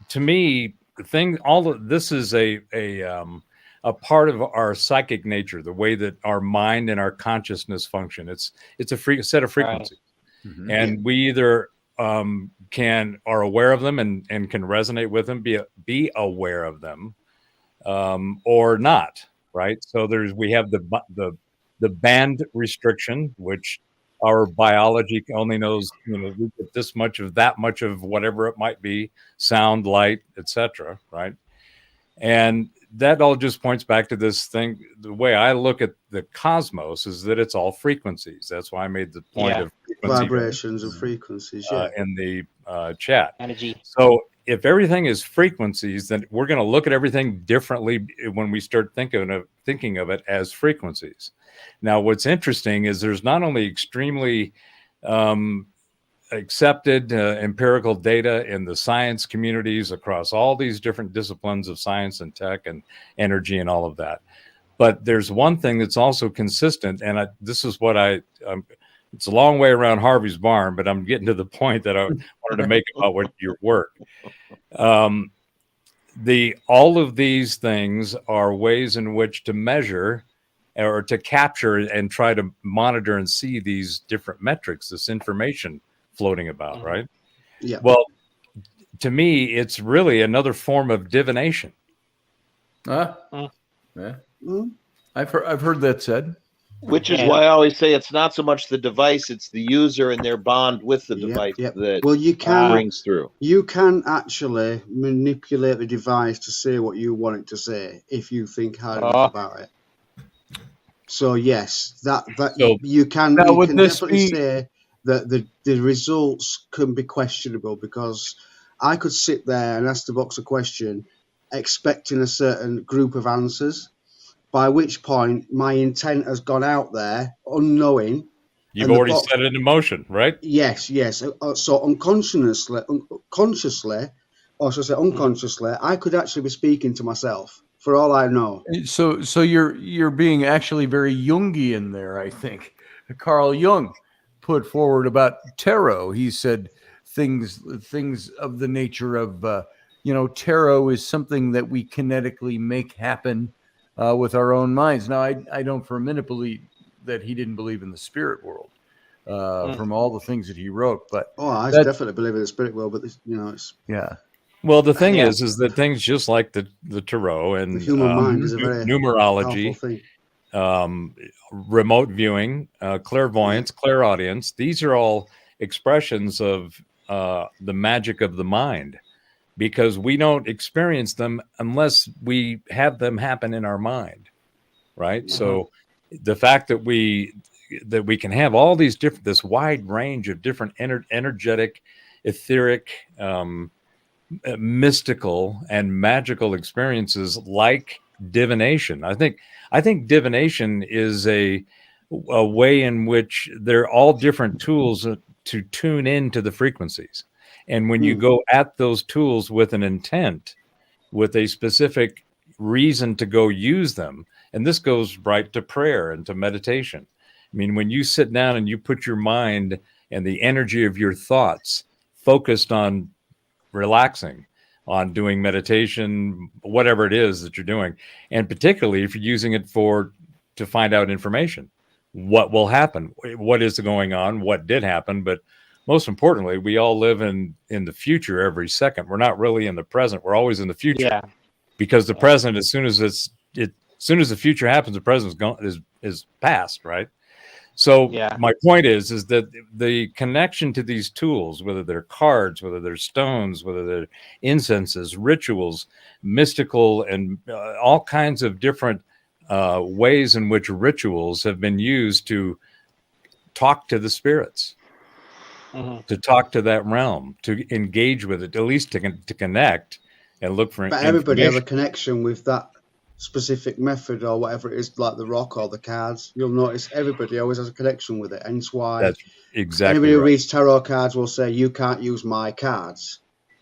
to me, the thing, all of this is a part of our psychic nature, the way that our mind and our consciousness function. It's a set of frequencies, Mm-hmm. and we either are aware of them and can resonate with them, be aware of them, or not. Right. So we have the band restriction, which our biology only knows, you know, we get this much of that much of whatever it might be, sound, light, etc. Right. And that all just points back to this thing. The way I look at the cosmos is that it's all frequencies. That's why I made the point of vibrations and frequencies in the chat. Energy. So if everything is frequencies, then we're going to look at everything differently when we start thinking of it as frequencies. Now, what's interesting is there's not only extremely accepted empirical data in the science communities across all these different disciplines of science and tech and energy and all of that. But there's one thing that's also consistent, and this is what it's a long way around Harvey's barn, but I'm getting to the point that I wanted to make about your work. All of these things are ways in which to measure or to capture and try to monitor and see these different metrics, this information floating about, right? Yeah. Well, to me, it's really another form of divination. Yeah. I've heard that said. Which is why I always say it's not so much the device, it's the user and their bond with the device that you can brings through. You can actually manipulate the device to say what you want it to say if you think hard enough about it. So yes, you can definitely say that the results can be questionable, because I could sit there and ask the box a question expecting a certain group of answers, by which point my intent has gone out there unknowing. You've already set it in motion, right? Yes. So consciously, or should I say unconsciously, I could actually be speaking to myself for all I know. So you're being actually very Jungian there, I think. Carl Jung put forward about tarot. He said things of the nature of, tarot is something that we kinetically make happen with our own minds. Now, I don't for a minute believe that he didn't believe in the spirit world from all the things that he wrote. But I definitely believe in the spirit world. But it's Well, the thing is that things just like the tarot and the human mind is a very numerology, remote viewing, clairvoyance, clairaudience. These are all expressions of the magic of the mind, because we don't experience them unless we have them happen in our mind, right? So the fact that we can have all these this wide range of different energetic, etheric, mystical and magical experiences like divination. I think divination is a way in which they're all different tools to tune into the frequencies. And when you go at those tools with an intent, with a specific reason to go use them, and this goes right to prayer and to meditation. I mean, when you sit down and you put your mind and the energy of your thoughts focused on relaxing, on doing meditation, whatever it is that you're doing, and particularly if you're using it to find out information, what will happen, what is going on, what did happen, but most importantly, we all live in the future every second. We're not really in the present. We're always in the future, because the present, as soon as the future happens, the present is past, right? So my point is that the connection to these tools, whether they're cards, whether they're stones, whether they're incenses, rituals, mystical, and all kinds of different ways in which rituals have been used to talk to the spirits, to talk to that realm, to engage with it, at least to connect and look for. But everybody has a connection with that specific method or whatever it is, like the rock or the cards. You'll notice everybody always has a connection with it, and it's why that's exactly anybody who right. reads tarot cards will say, "You can't use my cards."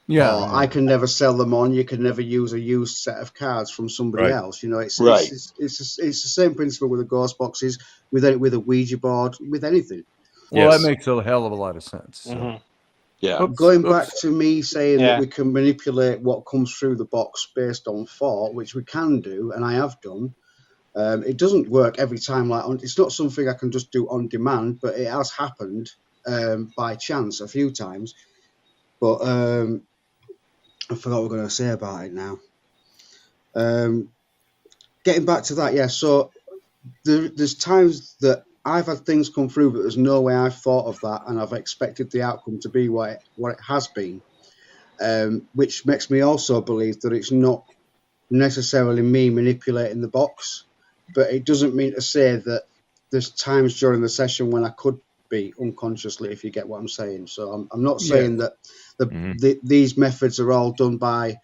I can never sell them on. You can never use a used set of cards from somebody else. It's the same principle with the ghost boxes, with a Ouija board, with anything. Well, that makes a hell of a lot of sense. So. Going back to me saying that we can manipulate what comes through the box based on thought, which we can do, and I have done. It doesn't work every time. It's not something I can just do on demand, but it has happened by chance a few times. But I forgot what we're going to say about it now. Getting back to that, so there's times that I've had things come through, but there's no way I've thought of that, and I've expected the outcome to be what it has been, which makes me also believe that it's not necessarily me manipulating the box, but it doesn't mean to say that there's times during the session when I could be unconsciously, if you get what I'm saying. So I'm not saying that these methods are all done by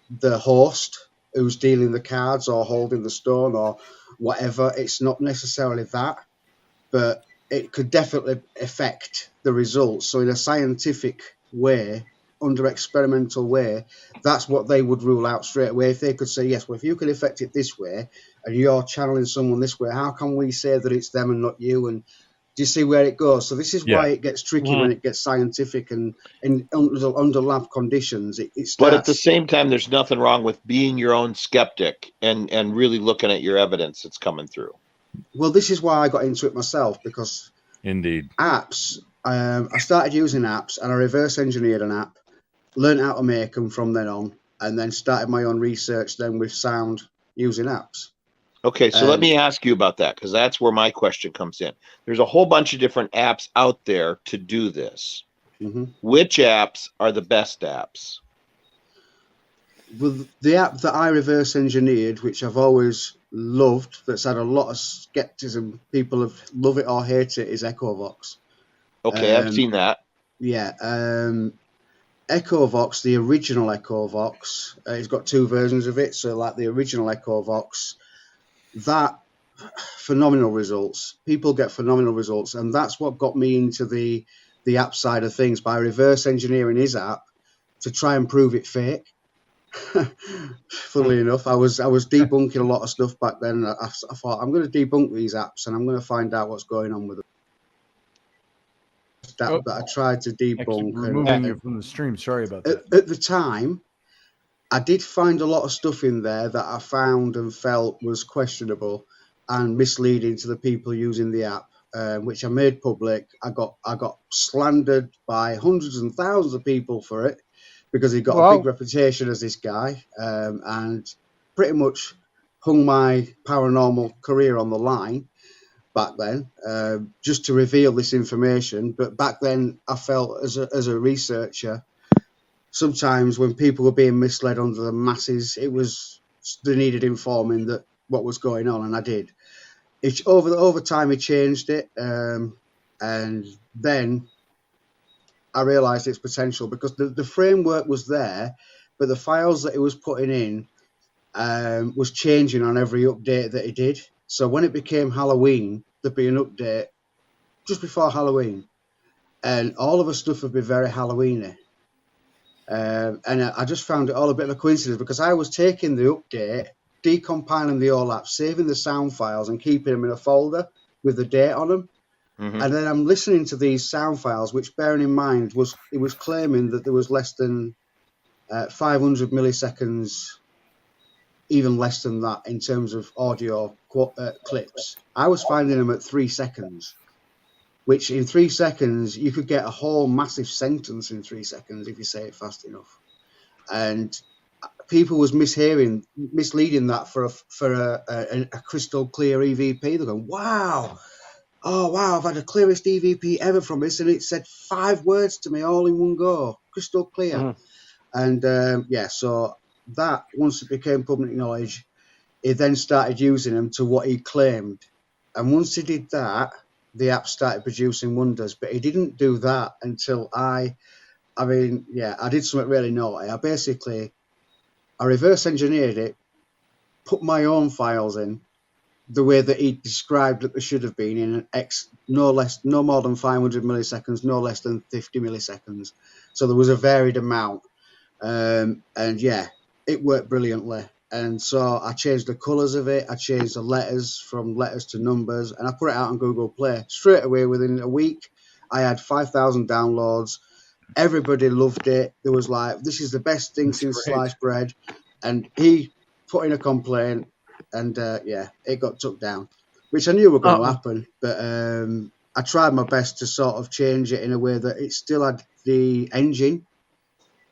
the host who's dealing the cards or holding the stone or whatever. It's not necessarily that. But it could definitely affect the results. So in a scientific way, under experimental way, that's what they would rule out straight away. If they could say, yes, well, if you can affect it this way and you're channeling someone this way, how can we say that it's them and not you? And do you see where it goes? So this is why it gets tricky when it gets scientific and under lab conditions. It starts. But at the same time, there's nothing wrong with being your own skeptic and really looking at your evidence that's coming through. Well, this is why I got into it myself, because indeed apps. I started using apps and I reverse engineered an app, learned how to make them from then on, and then started my own research then with sound using apps. Okay, so let me ask you about that, because that's where my question comes in. There's a whole bunch of different apps out there to do this. Mm-hmm. Which apps are the best apps? Well, the app that I reverse engineered, which I've always loved, that's had a lot of skepticism, people have love it or hate it, is EchoVox. Okay, I've seen that. Yeah. EchoVox, the original EchoVox, it's got two versions of it. So like the original EchoVox, that phenomenal results. People get phenomenal results. And that's what got me into the app side of things, by reverse engineering his app to try and prove it fake. Funnily enough, I was debunking a lot of stuff back then. I thought, I'm going to debunk these apps and I'm going to find out what's going on with them. That I tried to debunk. Removing you from the stream. Sorry about that. At the time, I did find a lot of stuff in there that I found and felt was questionable and misleading to the people using the app, which I made public. I got slandered by hundreds and thousands of people for it, because he got a big reputation as this guy, and pretty much hung my paranormal career on the line back then, just to reveal this information. But back then, I felt as a researcher, sometimes when people were being misled under the masses, they needed informing that what was going on, and I did. Over time, he changed it, and then I realised its potential, because the framework was there, but the files that he was putting in was changing on every update that he did. So when it became Halloween, there'd be an update just before Halloween, and all of the stuff would be very Halloween-y. And I just found it all a bit of a coincidence, because I was taking the update, decompiling the whole app, saving the sound files and keeping them in a folder with the date on them. Mm-hmm. And then I'm listening to these sound files, which, bearing in mind, it was claiming that there was less than 500 milliseconds, even less than that, in terms of audio clips. I was finding them at 3 seconds, which in 3 seconds, you could get a whole massive sentence in 3 seconds if you say it fast enough. And people was misleading that for a crystal clear EVP. They're going, wow. Oh, wow, I've had the clearest EVP ever from this, and it said 5 words to me all in one go, crystal clear. Mm-hmm. And, so that, once it became public knowledge, he then started using them to what he claimed. And once he did that, the app started producing wonders. But he didn't do that until I did something really naughty. I reverse engineered it, put my own files in, the way that he described that they should have been, in no more than 500 milliseconds, no less than 50 milliseconds. So there was a varied amount. It worked brilliantly. And so I changed the colours of it. I changed the letters from letters to numbers, and I put it out on Google Play. Straight away, within a week, I had 5,000 downloads. Everybody loved it. There was like, this is the best thing since sliced bread. And he put in a complaint. And it got took down, which I knew were going to happen. But I tried my best to sort of change it in a way that it still had the engine,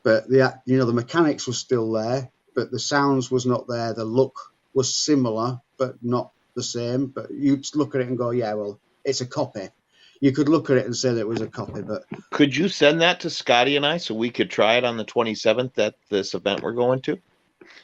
but the mechanics were still there, but the sounds was not there. The look was similar, but not the same. But you'd look at it and go, yeah, well, it's a copy. You could look at it and say that it was a copy. But could you send that to Scotty and I so we could try it on the 27th at this event we're going to?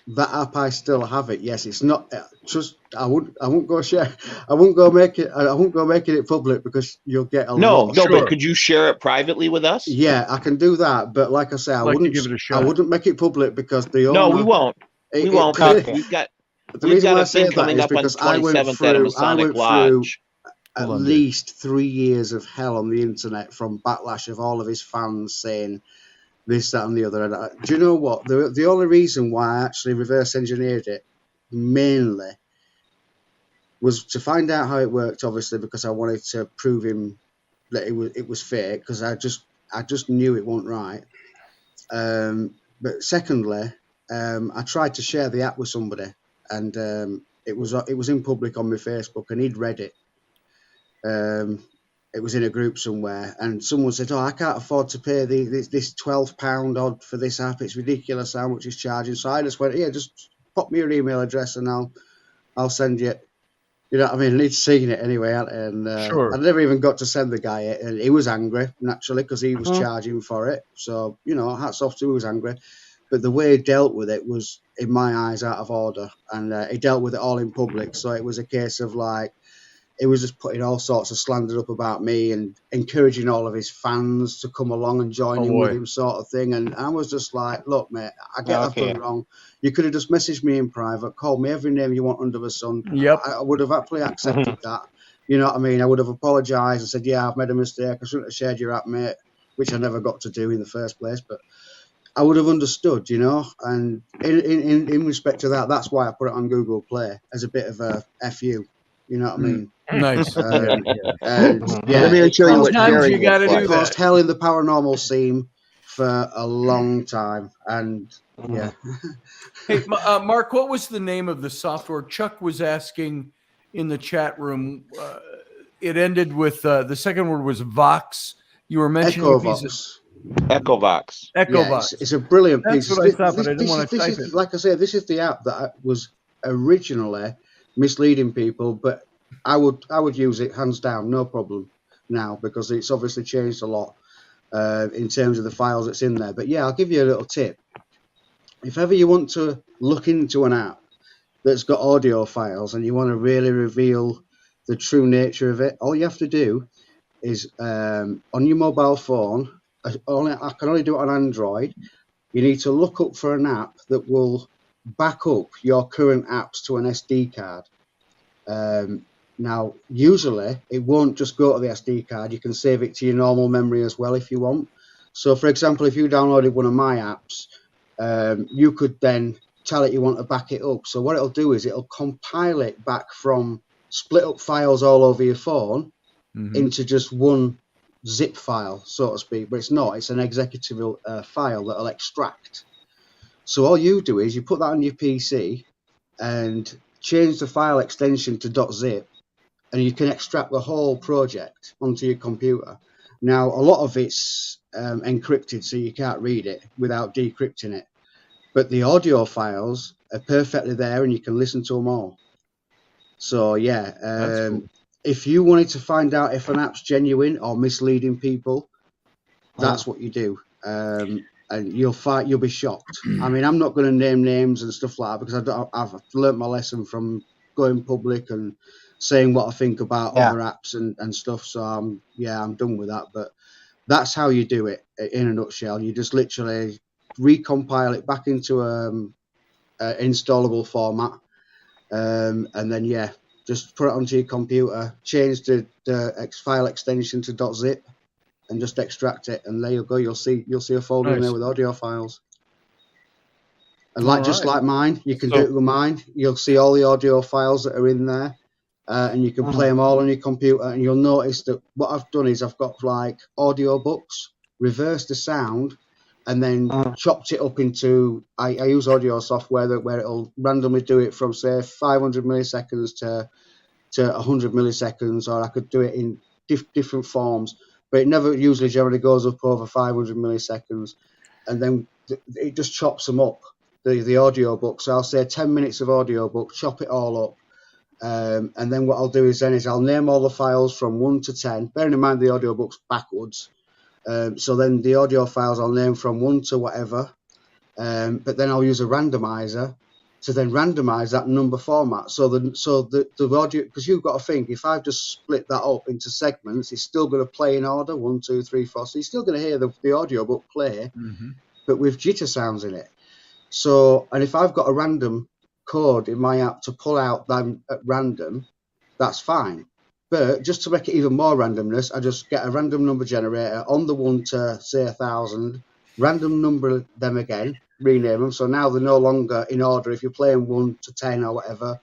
That app, I still have it. Yes, it's not just. I won't go share. I won't go making it public, because you'll get a lot. No. But could you share it privately with us? Yeah, I can do that. But like I say, I wouldn't give it a shot. I wouldn't make it public, because we won't. We won't. We've got a thing coming up on 27th at a Masonic Lodge. at Hold on, dude. least 3 years of hell on the internet from backlash of all of his fans saying this, that, and the other. And do you know what? The only reason why I actually reverse engineered it mainly was to find out how it worked, obviously, because I wanted to prove him that it was fake, because I just knew it wasn't right. But secondly, I tried to share the app with somebody, and it was in public on my Facebook, and he'd read it. It was in a group somewhere, and someone said, "Oh, I can't afford to pay this £12 odd for this app. It's ridiculous how much it's charging." So I just went, "Yeah, just pop me your email address, and I'll send you." You know what I mean? He'd seen it anyway, and Sure. I never even got to send the guy it, and he was angry naturally because he was charging for it. So hats off to him, he was angry. But the way he dealt with it was, in my eyes, out of order, and he dealt with it all in public. So it was a case of like, he was just putting all sorts of slander up about me and encouraging all of his fans to come along and join in with him, sort of thing. And I was just like, look, mate, I get I've done wrong. You could have just messaged me in private, called me every name you want under the sun. Yep. I would have happily accepted that. You know what I mean? I would have apologised and said, yeah, I've made a mistake. I shouldn't have shared your app, mate, which I never got to do in the first place. But I would have understood, and in respect to that, that's why I put it on Google Play as a bit of a FU. You know what I mean? Nice. And Let me show you what sometimes you sharing got to looks do it caused that. hell in the paranormal scene for a long time, and yeah. Hey, Mark, what was the name of the software? Chuck was asking in the chat room. It ended with the second word was Vox. You were mentioning Echovox. Echovox. Echovox. Yeah, it's a brilliant That's piece. what I thought, but I didn't want to type it. Like I said, this is the app that was originally misleading people, but I would use it hands down, no problem now, because it's obviously changed a lot in terms of the files that's in there. But yeah, I'll give you a little tip. If ever you want to look into an app that's got audio files and you want to really reveal the true nature of it, all you have to do is on your mobile phone, I can only do it on Android, you need to look up for an app that will back up your current apps to an SD card. Now, usually it won't just go to the SD card. You can save it to your normal memory as well if you want. So, for example, if you downloaded one of my apps, you could then tell it you want to back it up. So what it'll do is it'll compile it back from split up files all over your phone into just one zip file, so to speak. But it's not. It's an executable file that'll extract. So all you do is you put that on your PC and change the file extension to .zip, and you can extract the whole project onto your computer. Now, a lot of it's encrypted, so you can't read it without decrypting it. But the audio files are perfectly there, and you can listen to them all. So, yeah, cool. If you wanted to find out if an app's genuine or misleading people, that's what you do. And you'll be shocked. I mean, I'm not going to name names and stuff like that, because I've learnt my lesson from going public and saying what I think about other apps and stuff. So I'm done with that. But that's how you do it in a nutshell. You just literally recompile it back into a installable format, and then just put it onto your computer, change the file extension to .zip, and just extract it, and there you go. You'll see a folder in there with audio files. And like mine, you can do it with mine. You'll see all the audio files that are in there, and you can play them all on your computer. And you'll notice that what I've done is I've got like audio books, reversed the sound, and then chopped it up into. I use audio software where it'll randomly do it from say 500 milliseconds to 100 milliseconds, or I could do it in different forms. But it never usually generally goes up over 500 milliseconds, and then it just chops them up. The audio book. So I'll say 10 minutes of audio book, chop it all up, and then what I'll do is I'll name all the files from 1 to 10. Bearing in mind the audio book's backwards, so then the audio files I'll name from 1 to whatever, but then I'll use a randomizer to then randomize that number format. So the audio, because you've got to think, if I've just split that up into segments, it's still going to play in order 1, 2, 3, 4. So you're still going to hear the audio book play, but with jitter sounds in it. So, and if I've got a random code in my app to pull out them at random, that's fine. But just to make it even more randomness, I just get a random number generator on the 1 to say 1,000, random number them again, rename them. So now they're no longer in order. If you're playing 1 to 10 or whatever,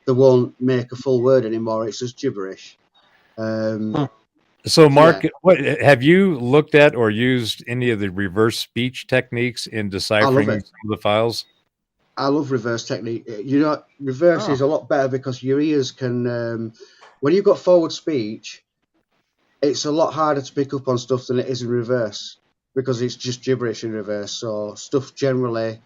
they won't make a full word anymore. It's just gibberish. So, Mark, what have you looked at or used any of the reverse speech techniques in deciphering some of the files? I love reverse technique. You know, reverse is a lot better because your ears can, when you've got forward speech, it's a lot harder to pick up on stuff than it is in reverse because it's just gibberish in reverse. So stuff generally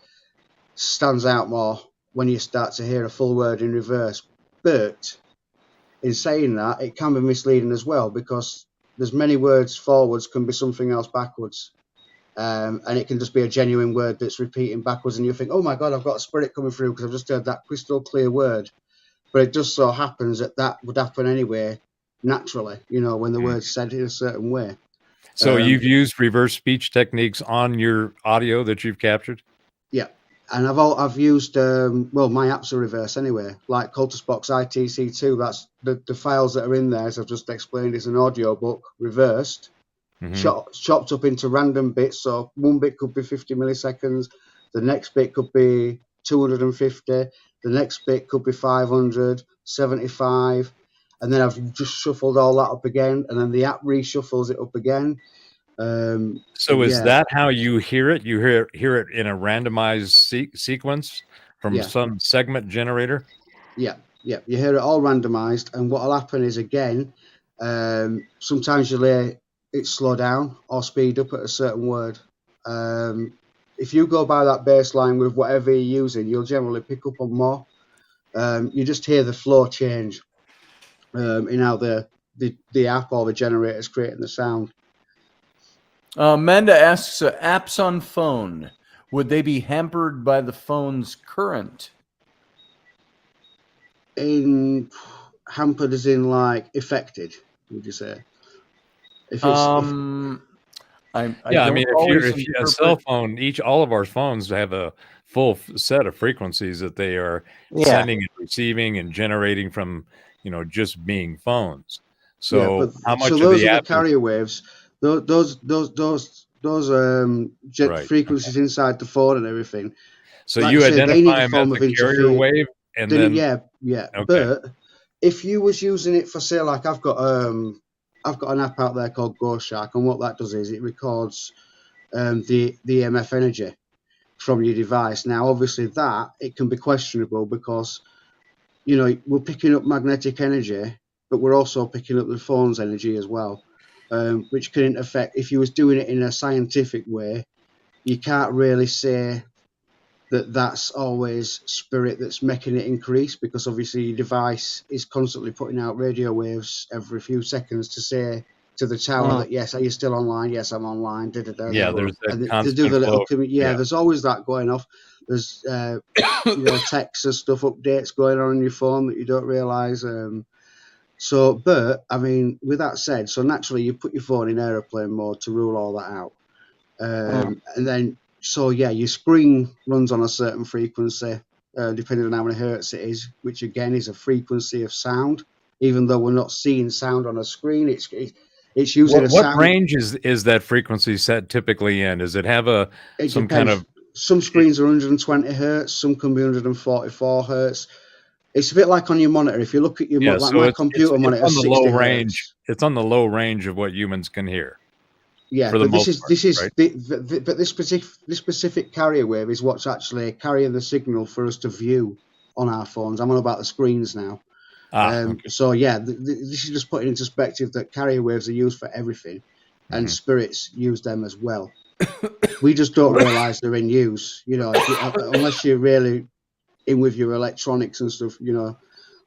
stands out more when you start to hear a full word in reverse. But in saying that, it can be misleading as well because there's many words forwards can be something else backwards. And it can just be a genuine word that's repeating backwards, and you think, oh my God, I've got a spirit coming through because I've just heard that crystal clear word. But it just so happens that that would happen anyway, naturally, you know, when the word's said in a certain way. So you've used reverse speech techniques on your audio that you've captured? Yeah. And I've used, well, my apps are reverse anyway, like Coultous Box ITC2. That's the files that are in there, as I've just explained, is an audio book reversed. Chopped up into random bits. So one bit could be 50 milliseconds, the next bit could be 250, the next bit could be 500, 75, and then I've just shuffled all that up again, and then the app reshuffles it up again. So is that how you hear it? You hear it in a randomized sequence from some segment generator? Yeah. You hear it all randomized, and what'll happen is, again, sometimes you'll hear it slow down or speed up at a certain word. If you go by that baseline with whatever you're using, you'll generally pick up on more. You just hear the flow change in how the app or the generator is creating the sound. Amanda asks, apps on phone, would they be hampered by the phone's current? Hampered as in like affected, would you say? If mean, if you a cell phone, all of our phones have a full set of frequencies that they are sending and receiving and generating from, just being phones. So how much of those the are the carrier waves? Those frequencies inside the phone and everything. So like you identify them as a carrier wave, and then Okay. But if you was using it for, say, like I've got an app out there called Ghost Shark, and what that does is it records the EMF energy from your device. Now, obviously, it can be questionable because we're picking up magnetic energy, but we're also picking up the phone's energy as well, which can affect. If you was doing it in a scientific way, you can't really say that that's always spirit that's making it increase, because obviously your device is constantly putting out radio waves every few seconds to say to the tower that, yes, are you still online? Yes, I'm online. There's that constant do the little flow. There's always that going off. There's texts and stuff, updates going on your phone that you don't realize. But I mean, with that said, so naturally you put your phone in airplane mode to rule all that out, and then. So your screen runs on a certain frequency, depending on how many hertz it is, which again is a frequency of sound. Even though we're not seeing sound on a screen, it's using what range is that frequency set typically in? Does it have some kind of? Some screens are 120 hertz, some can be 144 hertz. It's a bit like on your monitor. If you look at your my computer monitor, it's on the low range. It's on the low range of what humans can hear. Yeah, but this specific carrier wave is what's actually carrying the signal for us to view on our phones. I'm on about the screens now. Okay. So this is just putting into perspective that carrier waves are used for everything, and spirits use them as well. We just don't realize they're in use, unless you're really in with your electronics and stuff.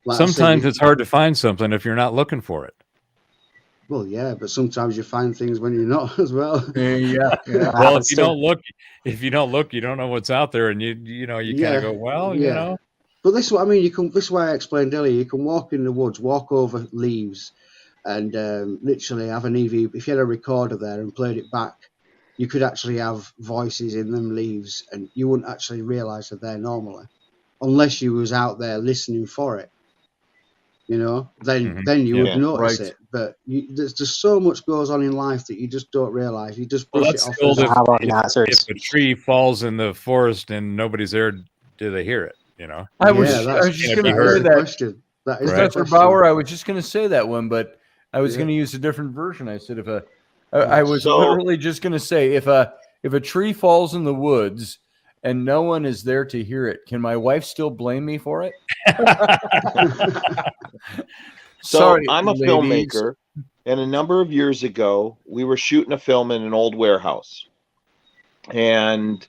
Like sometimes it's hard to find something if you're not looking for it. Well, yeah, but sometimes you find things when you're not as well. Yeah. Well, if you don't look, you don't know what's out there, and you kind of go, well, But this is what I mean. This is why I explained earlier. You can walk in the woods, walk over leaves, and literally have an EV. If you had a recorder there and played it back, you could actually have voices in them leaves, and you wouldn't actually realize they're there normally, unless you was out there listening for it. then you would notice Right. it. But there's just so much goes on in life that you just don't realize. You just brush it That's off. the old as- if a tree falls in the forest and nobody's there, do they hear it? I was that's just Can it going be to say heard? that. question. That is the Professor question. Bauer, I was just going to say that one, but I was Yeah. going to use a different version. I said I was So- literally just going to say if a tree falls in the woods and no one is there to hear it, can my wife still blame me for it? So Sorry, I'm a ladies. filmmaker, and a number of years ago, we were shooting a film in an old warehouse. And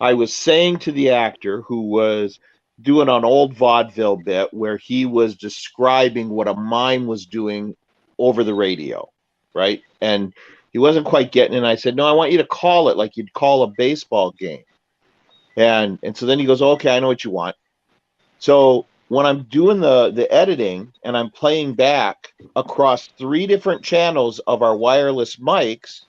I was saying to the actor who was doing an old vaudeville bit where he was describing what a mime was doing over the radio, right? And he wasn't quite getting it. And I said, no, I want you to call it like you'd call a baseball game. And so then he goes, okay, I know what you want. So when I'm doing the editing and I'm playing back across 3 different channels of our wireless mics,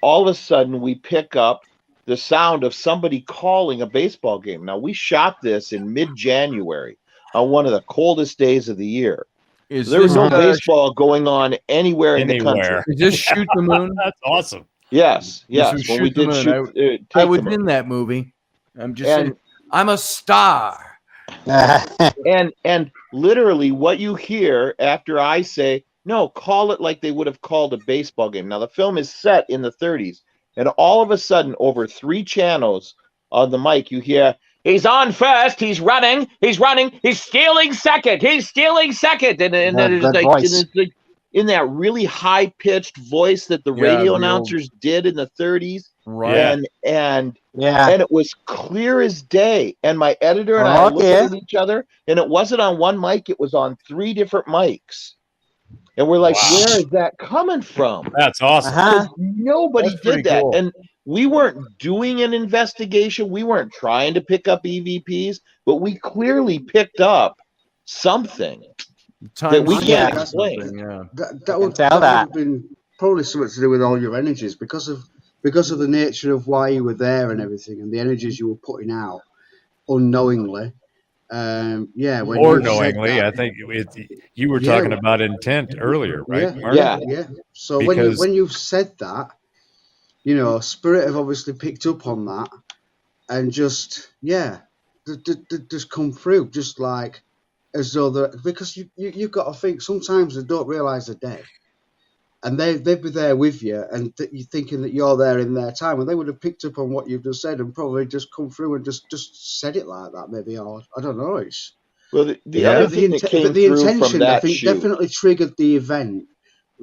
all of a sudden we pick up the sound of somebody calling a baseball game. Now, we shot this in mid-January on one of the coldest days of the year. Is There was this, no baseball going on anywhere in the country. Is this Shoot the Moon? That's awesome. Yes, This yes. was When we Shoot the did Moon. shoot, I Take was the Moon. in that movie. I'm just And- saying, I'm a star. and literally what you hear after I say, no, call it like they would have called a baseball game. Now, the film is set in the 30s, and all of a sudden, over 3 channels on the mic, you hear, he's on first, he's running, he's stealing second, And then there's good like, voice. and it's like in that really high-pitched voice that the Yeah, radio the old- announcers did in the 30s. Right. And Yeah. and it was clear as day. And my editor and I Oh, looked yeah. at each other, and it wasn't on one mic, it was on 3 different mics. And we're like, Wow. where is that coming from? That's awesome. Uh-huh. Nobody That's pretty did that. cool. And we weren't doing an investigation. We weren't trying to pick up EVPs, but we clearly picked up something that we Time can't signature explain. something, yeah. That would tell that. have been probably something to do with all your energies because of the nature of why you were there and everything and the energies you were putting out unknowingly. When Or you said knowingly, that- I think you were Yeah. talking about intent earlier, right? Mark? Yeah. So Because- when you've said that, Spirit have obviously picked up on that and just just come through, just like as though because you've got to think sometimes they don't realise they're dead, and they'd be there with you, and you're thinking that you're there in their time, and they would have picked up on what you've just said and probably just come through and just said it like that, maybe, or I don't know. It's Well, the other thing that came but the through from intention, I that think, shoot, definitely triggered the event.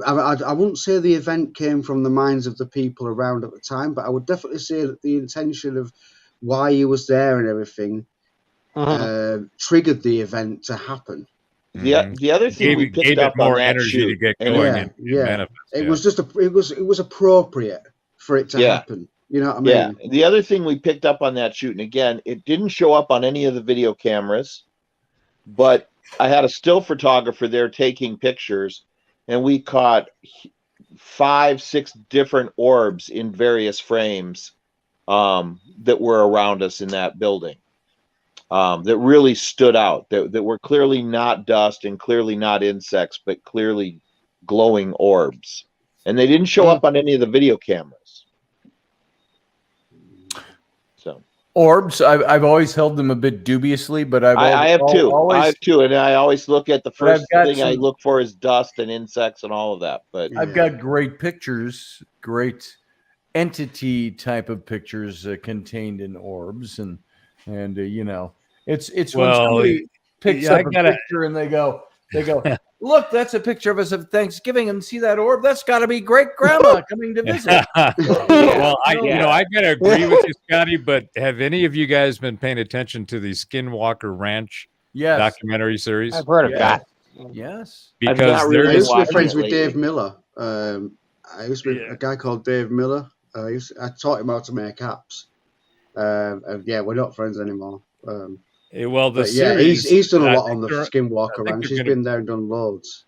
I wouldn't say the event came from the minds of the people around at the time, but I would definitely say that the intention of why he was there and everything triggered the event to happen. the other thing we picked gave up it more on that energy shoot, to get and going Yeah, and yeah. manifest. It yeah. was just it was appropriate for it to Yeah. happen. You know what I mean? Yeah. The other thing we picked up on that shoot, and again, it didn't show up on any of the video cameras, but I had a still photographer there taking pictures, and we caught 5, 6 different orbs in various frames that were around us in that building that really stood out, that were clearly not dust and clearly not insects, but clearly glowing orbs. And they didn't show up on any of the video cameras. So Orbs, I've always held them a bit dubiously, but I have two. Always, I have two, and I always look at the But I've first got thing I some- look for is dust and insects and all of that. But I've got great pictures, great entity type of pictures contained in orbs, and it's when Well, somebody picks yeah, I up a gotta- picture and they go, look, that's a picture of us at Thanksgiving, and see that orb? That's got to be great grandma coming to visit. Well, I got to agree with you, Scotty. But have any of you guys been paying attention to the Skinwalker Ranch Yes, documentary series? I've heard of that. yes. I've Because not there really I used is to be watching friends it with lately. Dave Miller. I used to be a guy called Dave Miller. I taught him how to make apps. We're not friends anymore. well, the But yeah, series. he's done a I lot think on the they're- Skinwalker think Ranch. they're He's gonna- been there and done loads.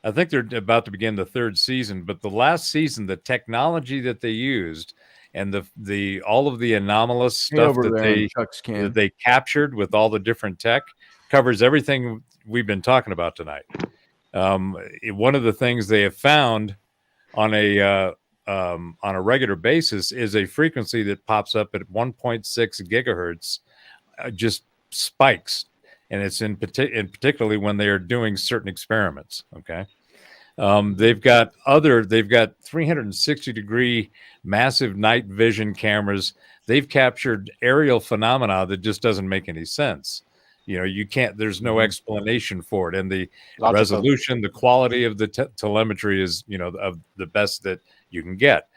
I think they're about to begin the 3rd season, but the last season, the technology that they used and the all of the anomalous Hey, stuff over that there in Chuck's can. they captured with all the different tech covers everything we've been talking about tonight. One of the things they have found on a regular basis is a frequency that pops up at 1.6 gigahertz, just spikes, and it's in particularly when they are doing certain experiments. Okay. They've got 360-degree massive night vision cameras. They've captured aerial phenomena that just doesn't make any sense. You can't, there's no explanation for it. And the resolution, the quality of the telemetry is, of the best that you can get.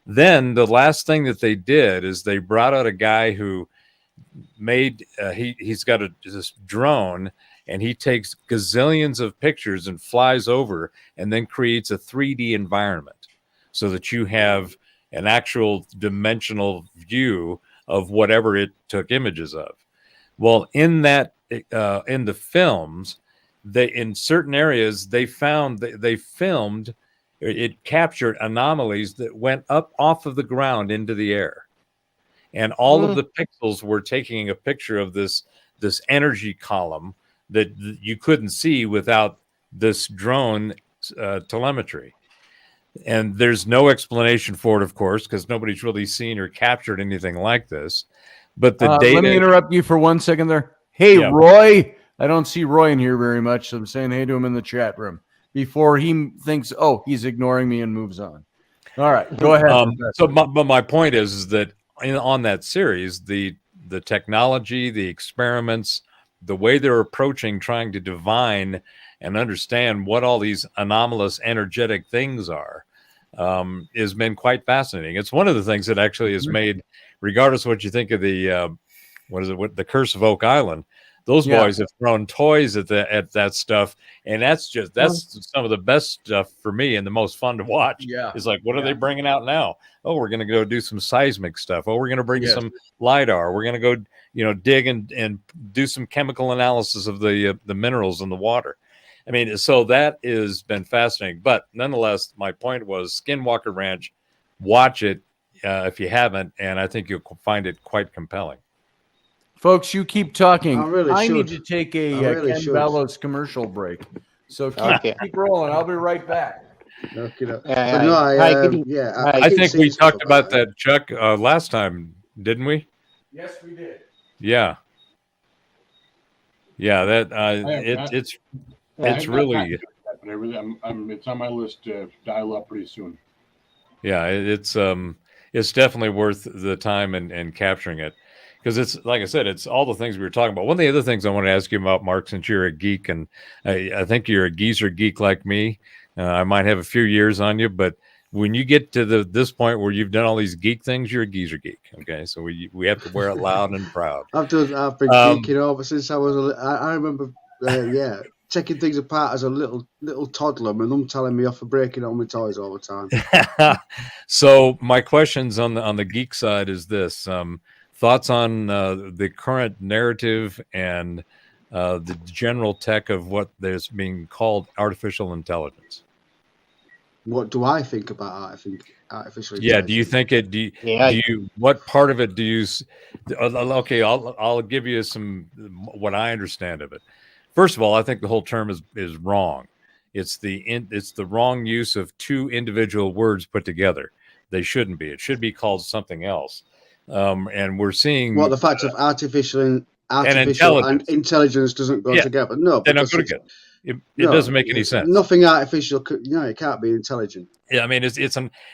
Then the last thing that they did is they brought out a guy who made, he's got this drone, and he takes gazillions of pictures and flies over and then creates a 3D environment so that you have an actual dimensional view of whatever it took images of. Well, in the films, in certain areas, they filmed, it captured anomalies that went up off of the ground into the air. And all of the pixels were taking a picture of this energy column that you couldn't see without this drone telemetry. And there's no explanation for it, of course, because nobody's really seen or captured anything like this. But the data. Let me interrupt you for 1 second there. Hey, yeah. Roy. I don't see Roy in here very much, so I'm saying hey to him in the chat room before he thinks, oh, he's ignoring me and moves on. All right, go ahead. But my point is that on that series, the technology, the experiments, the way they're approaching trying to divine and understand what all these anomalous energetic things are has been quite fascinating. It's one of the things that actually has made, regardless of what you think of the the Curse of Oak Island, those boys have thrown toys at that stuff, and that's some of the best stuff for me and the most fun to watch. Yeah, is like, what are they bringing out now? Oh, we're going to go do some seismic stuff. Oh, we're going to bring some LiDAR. We're going to go, dig and do some chemical analysis of the minerals in the water. I mean, so that has been fascinating. But nonetheless, my point was Skinwalker Ranch. Watch it if you haven't, and I think you'll find it quite compelling. Folks, you keep talking. I need to should. take a really Ken should. Ballos commercial break. So keep rolling. I'll be right back. I think we talked about that, Chuck, last time, didn't we? Yes, we did. Yeah. Yeah, it's really. It's on my list to dial up pretty soon. Yeah, it's definitely worth the time and capturing it, because it's, like I said, it's all the things we were talking about. One of the other things I want to ask you about, Mark, since you're a geek, and I think you're a geezer geek like me. I might have a few years on you, but when you get to this point where you've done all these geek things, you're a geezer geek. Okay, so we have to wear it loud and proud. I've been geeking over since I was. I remember, taking things apart as a little toddler. My mum telling me off for breaking all my toys all the time. So my questions on the geek side is this: thoughts on the current narrative and the general tech of what is being called artificial intelligence. What do I think about artificial intelligence? Yeah, do you think it? Do you? What part of it do you? Okay, I'll give you some what I understand of it. First of all, I think the whole term is wrong. It's the wrong use of two individual words put together. They shouldn't be. It should be called something else. And we're seeing the fact of artificial and intelligence doesn't go together. No, they don't go together. It doesn't make any sense. Nothing artificial. It can't be intelligent. Yeah, I mean,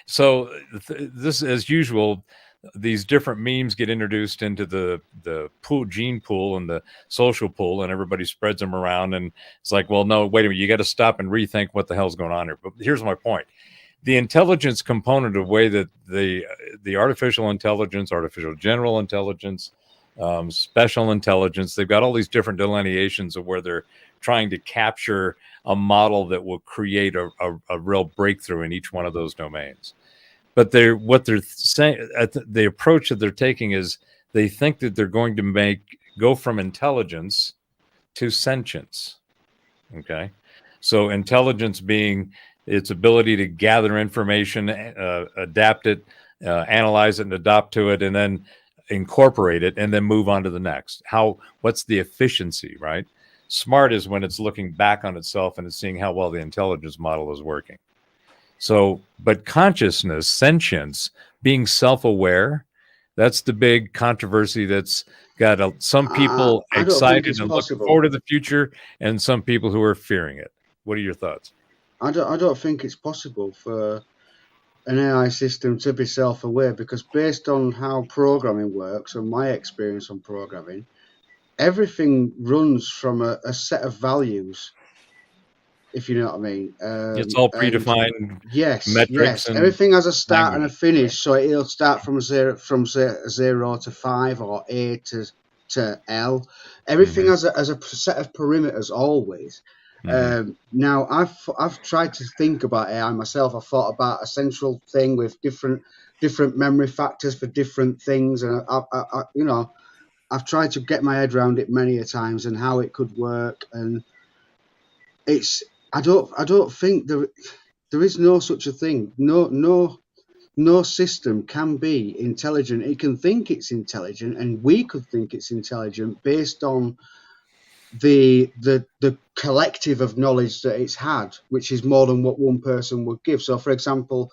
so this, as usual, these different memes get introduced into the gene pool and the social pool, and everybody spreads them around. And it's like, well, no, wait a minute, you got to stop and rethink what the hell's going on here. But here's my point: the intelligence component of way that the artificial intelligence, artificial general intelligence, special intelligence, they've got all these different delineations of where they're trying to capture a model that will create a real breakthrough in each one of those domains. But what they're saying, the approach that they're taking is they think that they're going to go from intelligence to sentience. Okay, so intelligence being its ability to gather information, adapt it, analyze it, and adopt to it, and then incorporate it, and then move on to the next. What's the efficiency, right? Smart is when it's looking back on itself and it's seeing how well the intelligence model is working. So, but consciousness, sentience, being self-aware, that's the big controversy that's got some people excited and looking forward to the future, and some people who are fearing it. What are your thoughts? I don't think it's possible for an AI system to be self-aware, because based on how programming works and my experience on programming, everything runs from a set of values, if you know what I mean. It's all predefined. Yes, metrics. And everything has a start and a language. finish, so it'll start from zero to 5 or A to L. Everything has a set of perimeters always. Now I've tried to think about AI myself. I've thought about a central thing with different memory factors for different things, and I've tried to get my head around it many a times and how it could work. And I don't think there is no such a thing. No system can be intelligent. It can think it's intelligent, and we could think it's intelligent based on the collective of knowledge that it's had, which is more than what one person would give. So, for example,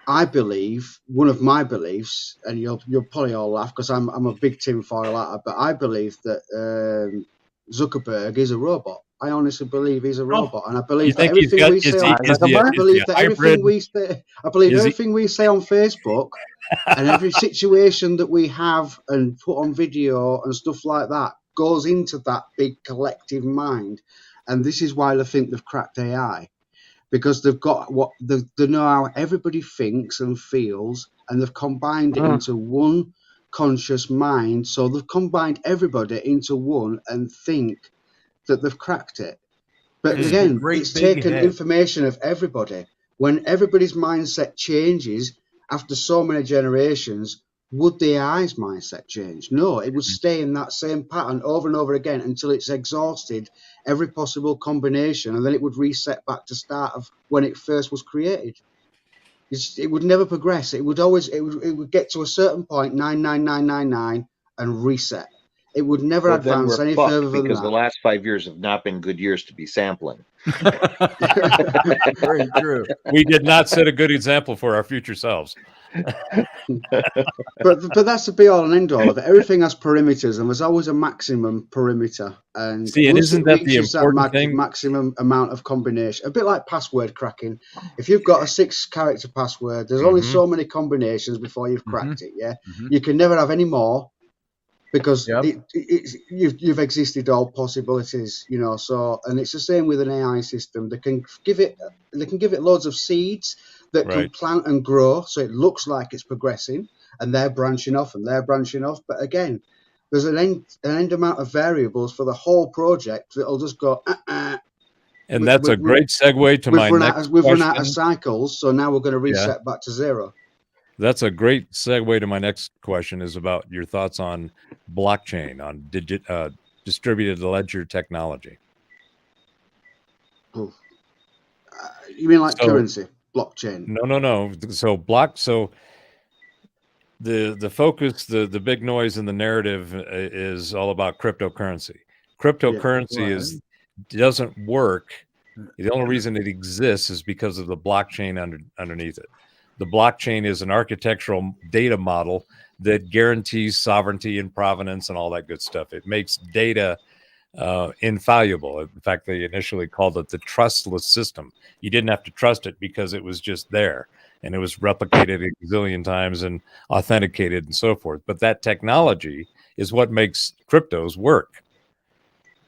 I believe, one of my beliefs, and you'll probably all laugh because I'm a big tinfoil hatter, but I believe that Zuckerberg is a robot. I honestly believe he's a robot, and I believe that everything we say. I believe everything we say on Facebook and every situation that we have and put on video and stuff like that goes into that big collective mind. And this is why I think they've cracked AI, because they've got they know how everybody thinks and feels, and they've combined it into one conscious mind. So they've combined everybody into one and think that they've cracked it. But again, it's taken information of everybody. When everybody's mindset changes after so many generations, would the AI's mindset change? No, it would stay in that same pattern over and over again until it's exhausted every possible combination, and then it would reset back to start of when it first was created. It would never progress. It would get to a certain point, 99999, and reset. It would never advance any further than because that. the last 5 years have not been good years to be sampling. Very true. We did not set a good example for our future selves. but that's the be all and end all of it. Everything has perimeters, and there's always a maximum perimeter. And see, and isn't that the important thing? Maximum amount of combination, a bit like password cracking. If you've got a 6-character password, there's only so many combinations before you've cracked it. Yeah, you can never have any more, because you've existed all possibilities, So, and it's the same with an AI system. They can give it loads of seeds that can plant and grow, so it looks like it's progressing, and they're branching off and they're branching off. But again, there's an end amount of variables for the whole project that'll just go. And that's a great segue to my next question. We've run out of cycles, so now we're going to reset back to zero. That's a great segue to my next question, is about your thoughts on blockchain, on distributed ledger technology. You mean like currency, blockchain? No. So the focus, the big noise in the narrative is all about cryptocurrency. Cryptocurrency doesn't work. The only reason it exists is because of the blockchain underneath it. The blockchain is an architectural data model that guarantees sovereignty and provenance and all that good stuff. It makes data infallible. In fact, they initially called it the trustless system. You didn't have to trust it because it was just there, and it was replicated a gazillion times and authenticated and so forth. But that technology is what makes cryptos work.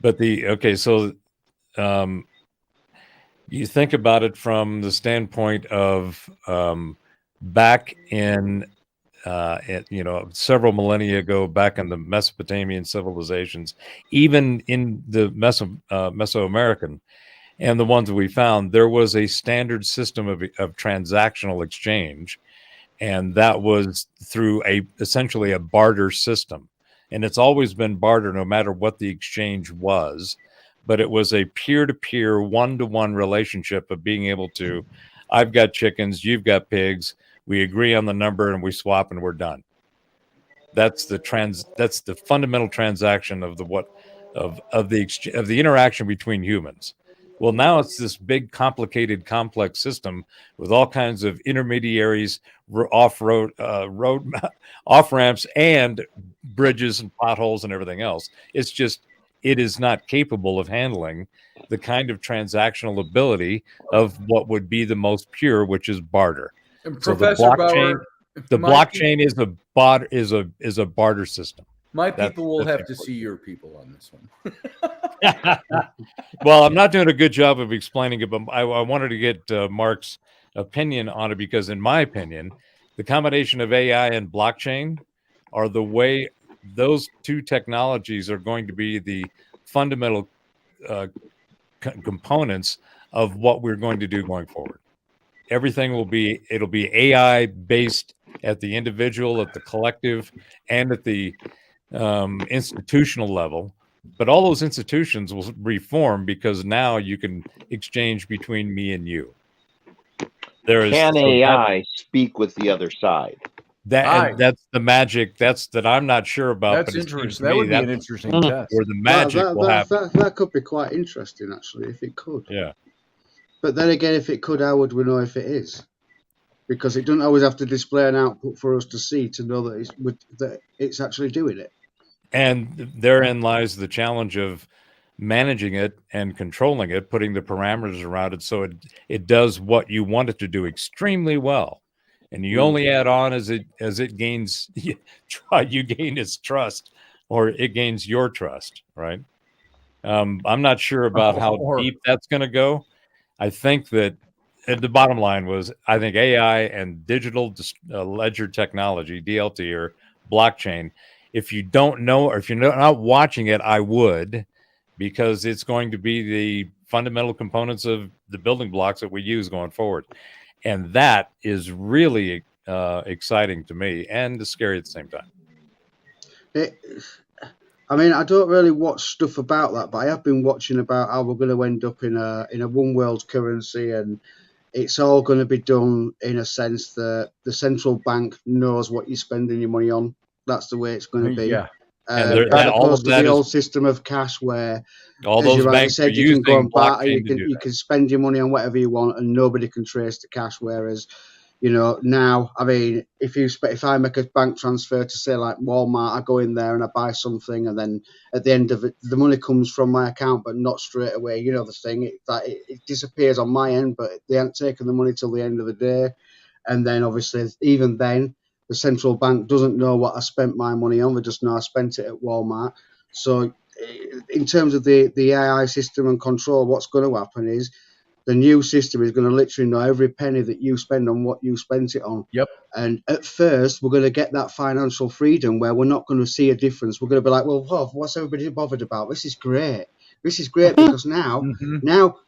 But you think about it from the standpoint of back in several millennia ago, back in the Mesopotamian civilizations, even in the Mesoamerican and the ones that we found, there was a standard system of transactional exchange, and that was through essentially a barter system. And it's always been barter, no matter what the exchange was. But it was a peer-to-peer, one-to-one relationship of being able to, I've got chickens, you've got pigs, we agree on the number and we swap and we're done. That's the fundamental transaction of of the interaction between humans. Well, now it's this big, complicated, complex system with all kinds of intermediaries, off ramps, and bridges and potholes and everything else. It's just, it is not capable of handling the kind of transactional ability of what would be the most pure, which is barter. And So Professor Bauer, the blockchain is a barter system. My people will have to see your people on this one. Well, I'm not doing a good job of explaining it, but I wanted to get Mark's opinion on it, because in my opinion, the combination of AI and blockchain are the way those two technologies are going to be the fundamental components of what we're going to do going forward. Everything it'll be AI based at the individual, at the collective, and at the institutional level. But all those institutions will reform, because now you can exchange between me and you. Can AI speak with the other side? That's the magic. That I'm not sure about. That's but interesting. That would be an interesting test. Where the magic will happen. That could be quite interesting, actually, if it could. Yeah. But then again, if it could, how would we know if it is? Because it doesn't always have to display an output for us to see to know that it's actually doing it. And therein lies the challenge of managing it and controlling it, putting the parameters around it so it does what you want it to do extremely well. And you only add on as it gains, you gain its trust, or it gains your trust, right? I'm not sure about how deep that's going to go. I think that the bottom line was, I think AI and digital ledger technology, DLT or blockchain, if you don't know, or if you're not watching it, I would, because it's going to be the fundamental components of the building blocks that we use going forward. And that is really exciting to me and scary at the same time. I mean, I don't really watch stuff about that, but I have been watching about how we're going to end up in a one world currency, and it's all going to be done in a sense that the central bank knows what you're spending your money on. That's the way it's going to be. Yeah. As opposed to the old system of cash, where all those banks are you can go and barter, you can spend your money on whatever you want, and nobody can trace the cash. Whereas, now, I mean, if I make a bank transfer to, say, like Walmart, I go in there and I buy something, and then at the end of it, the money comes from my account, but not straight away. You know the thing, it disappears on my end, but they haven't taken the money till the end of the day, and then obviously even then, the central bank doesn't know what I spent my money on. They just know I spent it at Walmart. So in terms of the AI system and control, what's going to happen is the new system is going to literally know every penny that you spend on what you spent it on. Yep. And at first, we're going to get that financial freedom where we're not going to see a difference. We're going to be like, well, what's everybody bothered about? This is great. This is great because now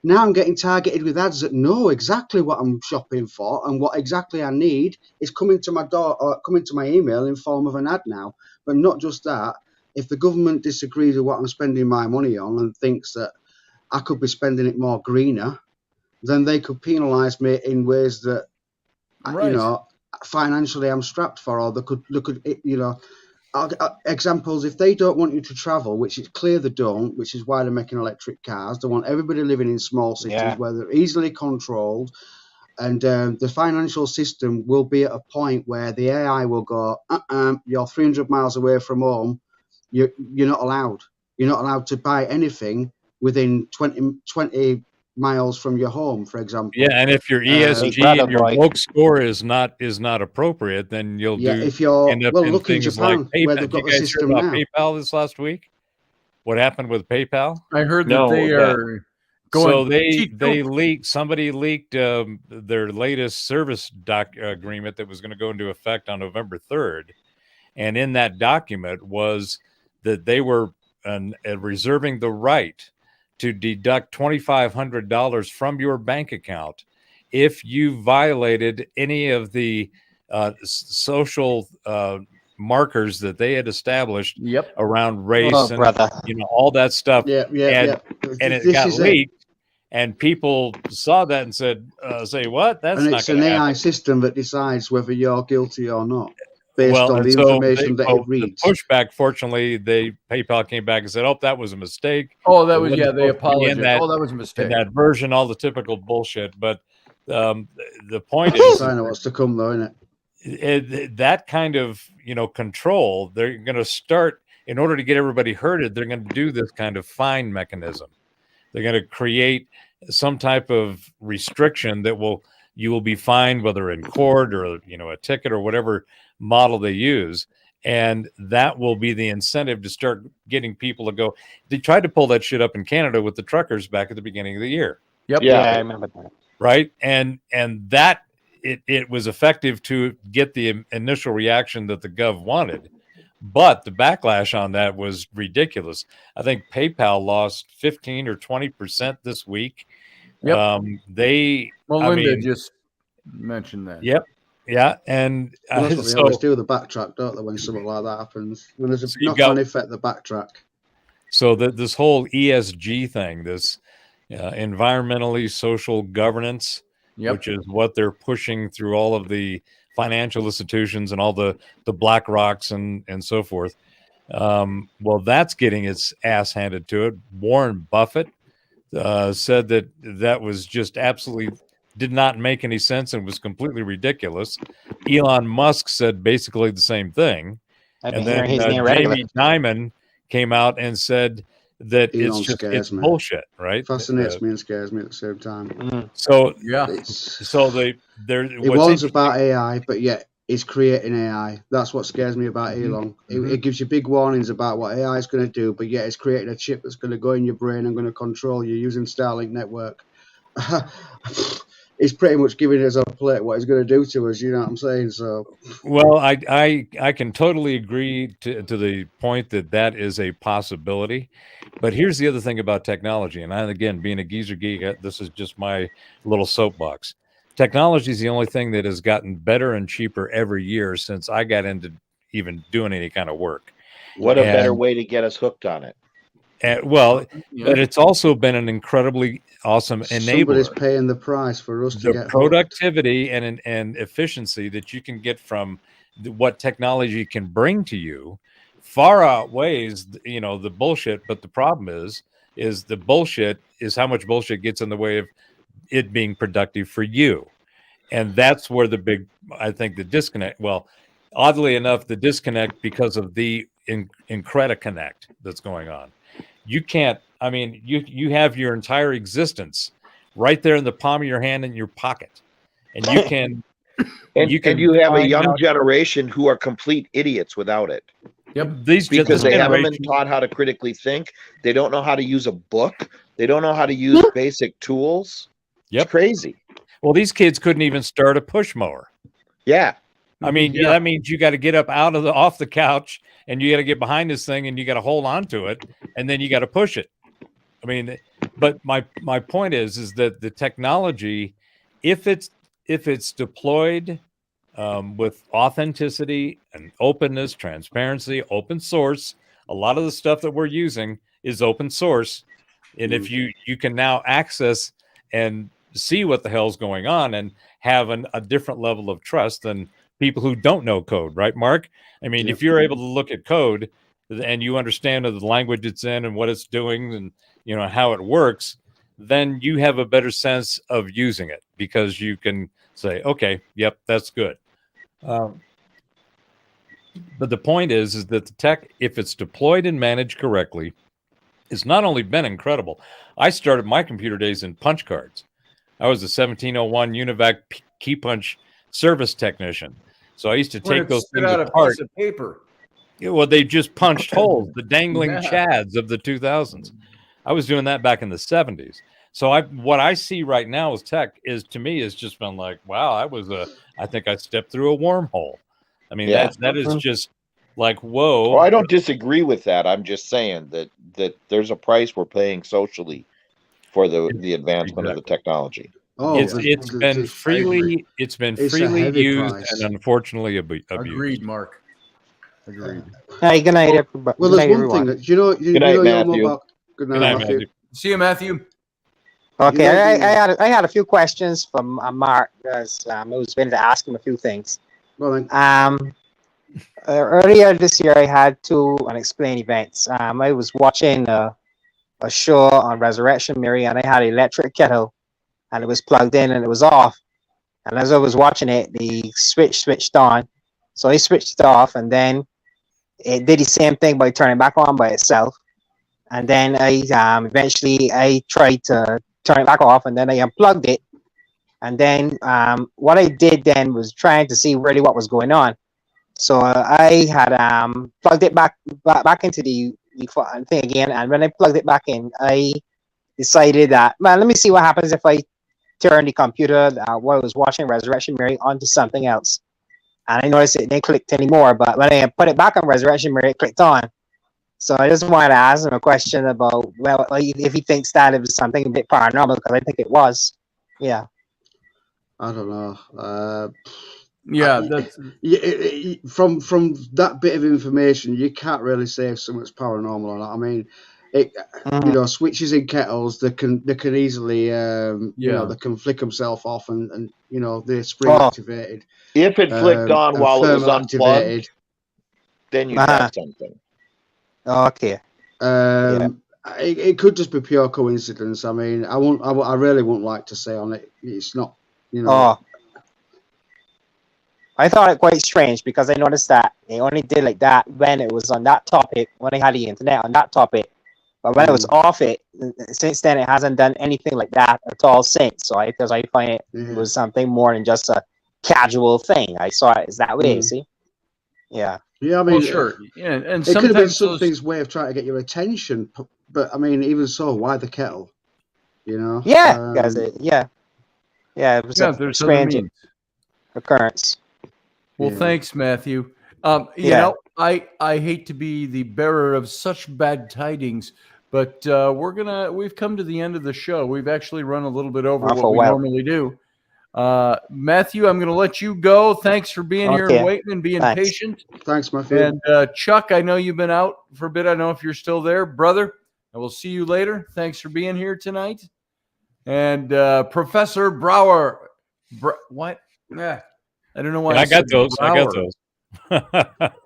I'm getting targeted with ads that know exactly what I'm shopping for, and what exactly I need is coming to my door or coming to my email in form of an ad now. But not just that. If the government disagrees with what I'm spending my money on and thinks that I could be spending it more greener, then they could penalise me in ways that financially I'm strapped for, or they could examples, if they don't want you to travel, which it's clear they don't, which is why they're making electric cars. They want everybody living in small cities where they're easily controlled, and the financial system will be at a point where the AI will go, you're 300 miles away from home, you're not allowed to buy anything within 20 miles from your home, for example. Yeah, and if your ESG and your woke score is not appropriate, then you'll end up in things Japan, like PayPal. where they've got Did you guys hear about PayPal this last week? What happened with PayPal? I heard that they are going. So they leaked. Somebody leaked their latest service agreement that was going to go into effect on November 3rd, and in that document was that they were reserving the right to deduct $2,500 from your bank account if you violated any of the social markers that they had established around race and all that stuff. And it got leaked, and people saw that and said, "Say what? That's not." And it's an AI system that decides whether you're guilty or not. based on the information that it the reads. pushback, fortunately, PayPal came back and said, "Oh, that was a mistake." Oh, that It was wasn't they supposed to be in apologized. Oh, that was a in mistake. that version, all the typical bullshit. But the point That's a is sign of what's to come, though, isn't it? that kind of control. They're going to start, in order to get everybody herded. They're going to do this kind of fine mechanism. They're going to create some type of restriction that you will be fined, whether in court or a ticket or whatever model they use, and that will be the incentive to start getting people to go. They tried to pull that shit up in Canada with the truckers back at the beginning of the year. Yep. Yeah, I remember that. Right, and that it was effective to get the initial reaction that the Gov wanted. But the backlash on that was ridiculous. I think PayPal lost 15 or 20% this week. Yep. Linda just mentioned that. Yep. Yeah. And Well, that's what they always do, the backtrack, don't they, when something like that happens. When there's a knock-on effect, the backtrack. So this whole ESG thing, this environmentally social governance, which is what they're pushing through all of the financial institutions and all the Black Rocks and so forth. Well, that's getting its ass handed to it. Warren Buffett said that was just absolutely did not make any sense and was completely ridiculous. Elon Musk said basically the same thing. And then Jamie Dimon came out and said that it's bullshit, right? Fascinates me and scares me at the same time. So It warns about AI, but yet it's creating AI. That's what scares me about Elon. It gives you big warnings about what AI is going to do, but yet it's creating a chip that's going to go in your brain and going to control you using Starlink network. It's pretty much giving us a plate what it's going to do to us. You know what I'm saying? So, well, I can totally agree to the point that is a possibility. But here's the other thing about technology, and again, being a geezer geek, this is just my little soapbox. Technology is the only thing that has gotten better and cheaper every year since I got into even doing any kind of work. What a better way to get us hooked on it. But it's also been an incredibly awesome enabler. Somebody's paying the price for us to get productivity and efficiency that you can get from what technology can bring to you far outweighs the bullshit. But the problem is the bullshit is how much bullshit gets in the way of it being productive for you, and that's where the disconnect. Well, oddly enough, the disconnect because of the Incrediconnect that's going on. You can't, you have your entire existence right there in the palm of your hand in your pocket. And you can you have a young generation who are complete idiots without it. Yep. Because they haven't been taught how to critically think. They don't know how to use a book. They don't know how to use basic tools. Yep. It's crazy. Well, these kids couldn't even start a push mower. Yeah. That means you got to get up off the couch and you got to get behind this thing and you got to hold on to it and then you got to push it. But my point is that the technology, if it's deployed with authenticity and openness, transparency, open source, a lot of the stuff that we're using is open source. And if you can now access and see what the hell's going on and have a different level of trust than people who don't know code, right, Mark? If you're able to look at code and you understand the language it's in and what it's doing and how it works, then you have a better sense of using it because you can say, okay, yep, that's good. But the point is that the tech, if it's deployed and managed correctly, it's not only been incredible. I started my computer days in punch cards. I was a 1701 UNIVAC key punch service technician. So I used to take those things apart. Piece of paper. Well, they just punched holes, the dangling chads of the 2000s. I was doing that back in the 70s. So what I see right now as tech is, to me, has just been like, wow, I think I stepped through a wormhole. That is just like, whoa. Well, I don't disagree with that. I'm just saying that there's a price we're paying socially for the advancement of the technology. It's been freely used and unfortunately abused. Agreed, Mark. Agreed. Hey, good night, everybody. Well, there's one thing that Good night, Matthew. Good night, Matthew. See you, Matthew. Okay, I had a few questions from Mark because I was ready to ask him a few things. Well, then. Earlier this year, I had two unexplained events. I was watching a show on Resurrection Mary, and I had an electric kettle, and it was plugged in and it was off. And as I was watching it, the switch switched on. So I switched it off, and then it did the same thing by turning back on by itself. And then I eventually I tried to turn it back off, and then I unplugged it. And then what I did then was trying to see really what was going on. So I had plugged it back into the thing again, and when I plugged it back in, I decided that, man, let me see what happens if I turn the computer while I was watching Resurrection Mary onto something else. And I noticed it didn't click anymore, but when I put it back on Resurrection Mary, it clicked on. So I just wanted to ask him a question about, well, if he thinks that it was something a bit paranormal, because I think it was. Yeah. I don't know. Yeah, that's from that bit of information, you can't really say if something's paranormal or not. I mean, switches in kettles, they can easily, they can flick themselves off, and they're spring activated. If it flicked on while it was unplugged, then you have something. Okay. It could just be pure coincidence. I mean, I really wouldn't like to say on it. It's not, I thought it quite strange because I noticed that they only did like that when it was on that topic, when I had the internet on that topic. But when it was off it, since then it hasn't done anything like that at all since. So I find it was something more than just a casual thing. I saw it as that way, you see? Yeah. Yeah, I mean, well, sure. Yeah, and it could have been something's way of trying to get your attention. But I mean, even so, why the kettle? Yeah, because it was a strange occurrence. Well, thanks, Matthew. You know, I hate to be the bearer of such bad tidings, but we've come to the end of the show. We've actually run a little bit over what we normally do. Matthew, I'm going to let you go. Thanks for being here and waiting and being patient. Thanks, Matthew. And Chuck, I know you've been out for a bit. I don't know if you're still there, brother. I will see you later. Thanks for being here tonight. And Professor Brower, what? Yeah. I don't know why. I got those.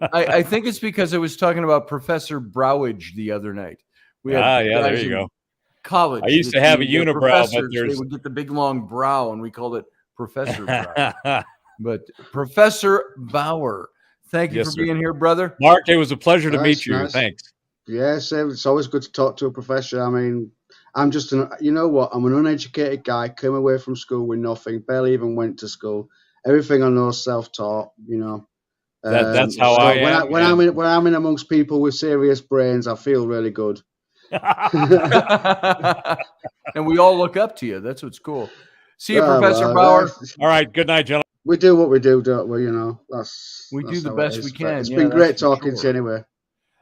I think it's because I was talking about Professor Browage the other night. There you go. College. I used to have a unibrow, but they would get the big long brow, and we called it Professor Brow. But Professor Bauer, thank you for being here, brother. Mark, it was a pleasure to meet you. Nice. Thanks. Yes, it's always good to talk to a professor. I mean, I'm just I'm an uneducated guy, came away from school with nothing, barely even went to school. Everything I know is self-taught, That's how I am. When I'm in amongst people with serious brains, I feel really good. And we all look up to you. That's what's cool. See you, Professor Bauer. All right. Good night, gentlemen. We do what we do, don't we? That's do the best we can. It's been great talking to you anyway.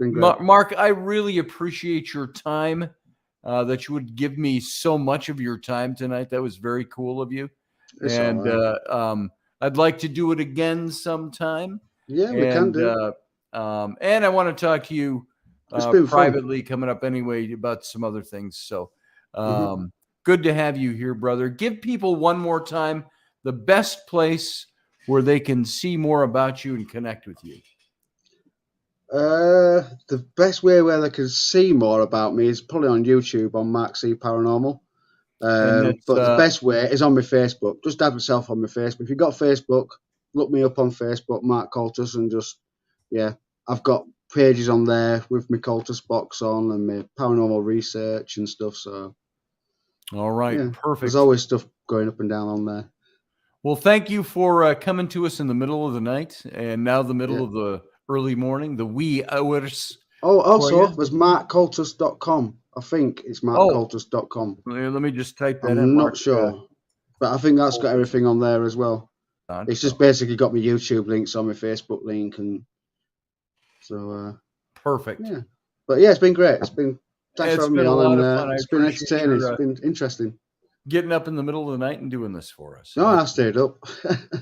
Mark, I really appreciate your time, that you would give me so much of your time tonight. That was very cool of you. It's and I'd like to do it again sometime. Yeah, we can do. And I want to talk to you privately coming up anyway about some other things. So good to have you here, brother. Give people one more time the best place where they can see more about you and connect with you. The best way where they can see more about me is probably on YouTube on Mark C Paranormal. But the best way is on my Facebook. Just add myself on my Facebook. If you've got Facebook, look me up on Facebook, Mark Coultous, and I've got pages on there with my Coultous box on and my paranormal research and stuff. So, all right, perfect. There's always stuff going up and down on there. Well, thank you for coming to us in the middle of the night and now the middle of the early morning, the wee hours. Oh, also, there's markcoultous.com. I think it's markcoultous.com. Let me just type that in. I'm not sure. But I think that's got everything on there as well. It's just basically got my YouTube links on my Facebook link. And so. Perfect. Yeah. But it's been great. Thanks for having me on. And it's been entertaining. It's been interesting. Getting up in the middle of the night and doing this for us. No, I stayed up.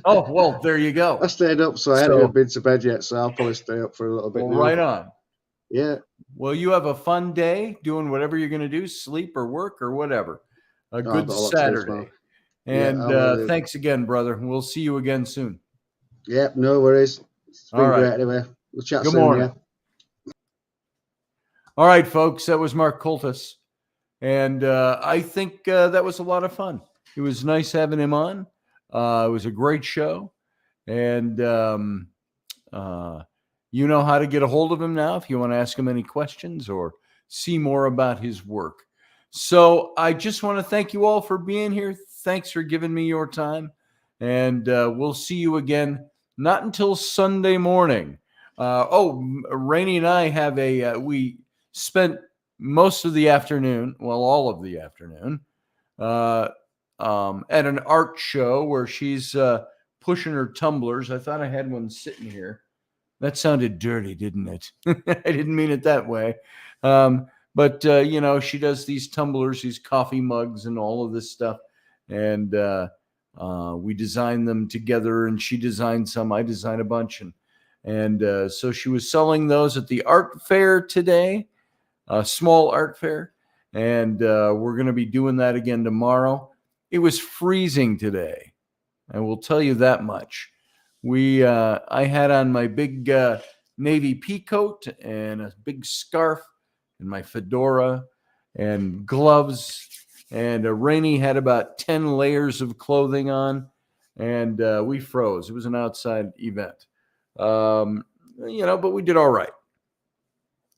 Oh, well, there you go. I stayed up, so I hadn't been to bed yet, so I'll probably stay up for a little bit now. Right on. Yeah. Well, you have a fun day doing whatever you're going to do, sleep or work or whatever. A good Saturday. And thanks again, brother. We'll see you again soon. Yep, no worries. It's been great anyway. We'll chat Good soon. morning. Yeah. All right, folks, that was Mark Coultous. And I think that was a lot of fun. It was nice having him on. It was a great show. And you know how to get a hold of him now if you want to ask him any questions or see more about his work. So I just want to thank you all for being here. Thanks for giving me your time. And we'll see you again, not until Sunday morning. Rainey and I have we spent most of the afternoon, well, all of the afternoon, at an art show where she's pushing her tumblers. I thought I had one sitting here. That sounded dirty, didn't it? I didn't mean it that way. But she does these tumblers, these coffee mugs and all of this stuff. And we designed them together, and she designed some. I designed a bunch. And so she was selling those at the art fair today, a small art fair. And we're going to be doing that again tomorrow. It was freezing today. I will tell you that much. I had on my big navy pea coat and a big scarf and my fedora and gloves. And Rainey had about 10 layers of clothing on, and we froze. It was an outside event. But we did all right.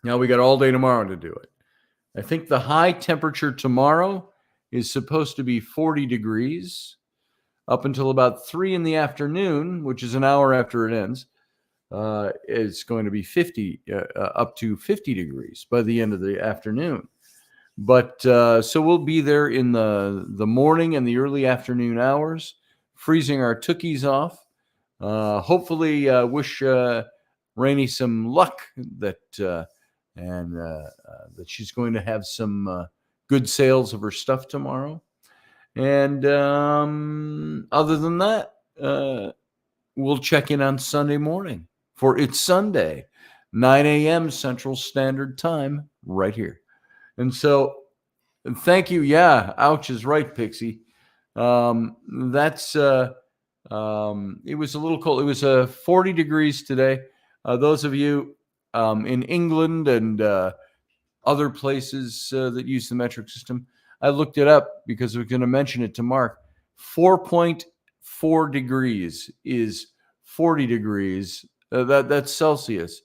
Now we got all day tomorrow to do it. I think the high temperature tomorrow is supposed to be 40 degrees up until about 3 in the afternoon, which is an hour after it ends. It's going to be up to 50 degrees by the end of the afternoon. But so we'll be there in the morning and the early afternoon hours, freezing our tookies off. Hopefully, wish Rainey some luck that she's going to have some good sales of her stuff tomorrow. And other than that, we'll check in on Sunday morning for It's Sunday, 9 a.m. Central Standard Time, right here. And so, thank you. Yeah, ouch is right, Pixie. It was a little cold. It was 40 degrees today. Those of you in England and other places that use the metric system, I looked it up because we're going to mention it to Mark. 4.4 degrees is 40 degrees. That's Celsius.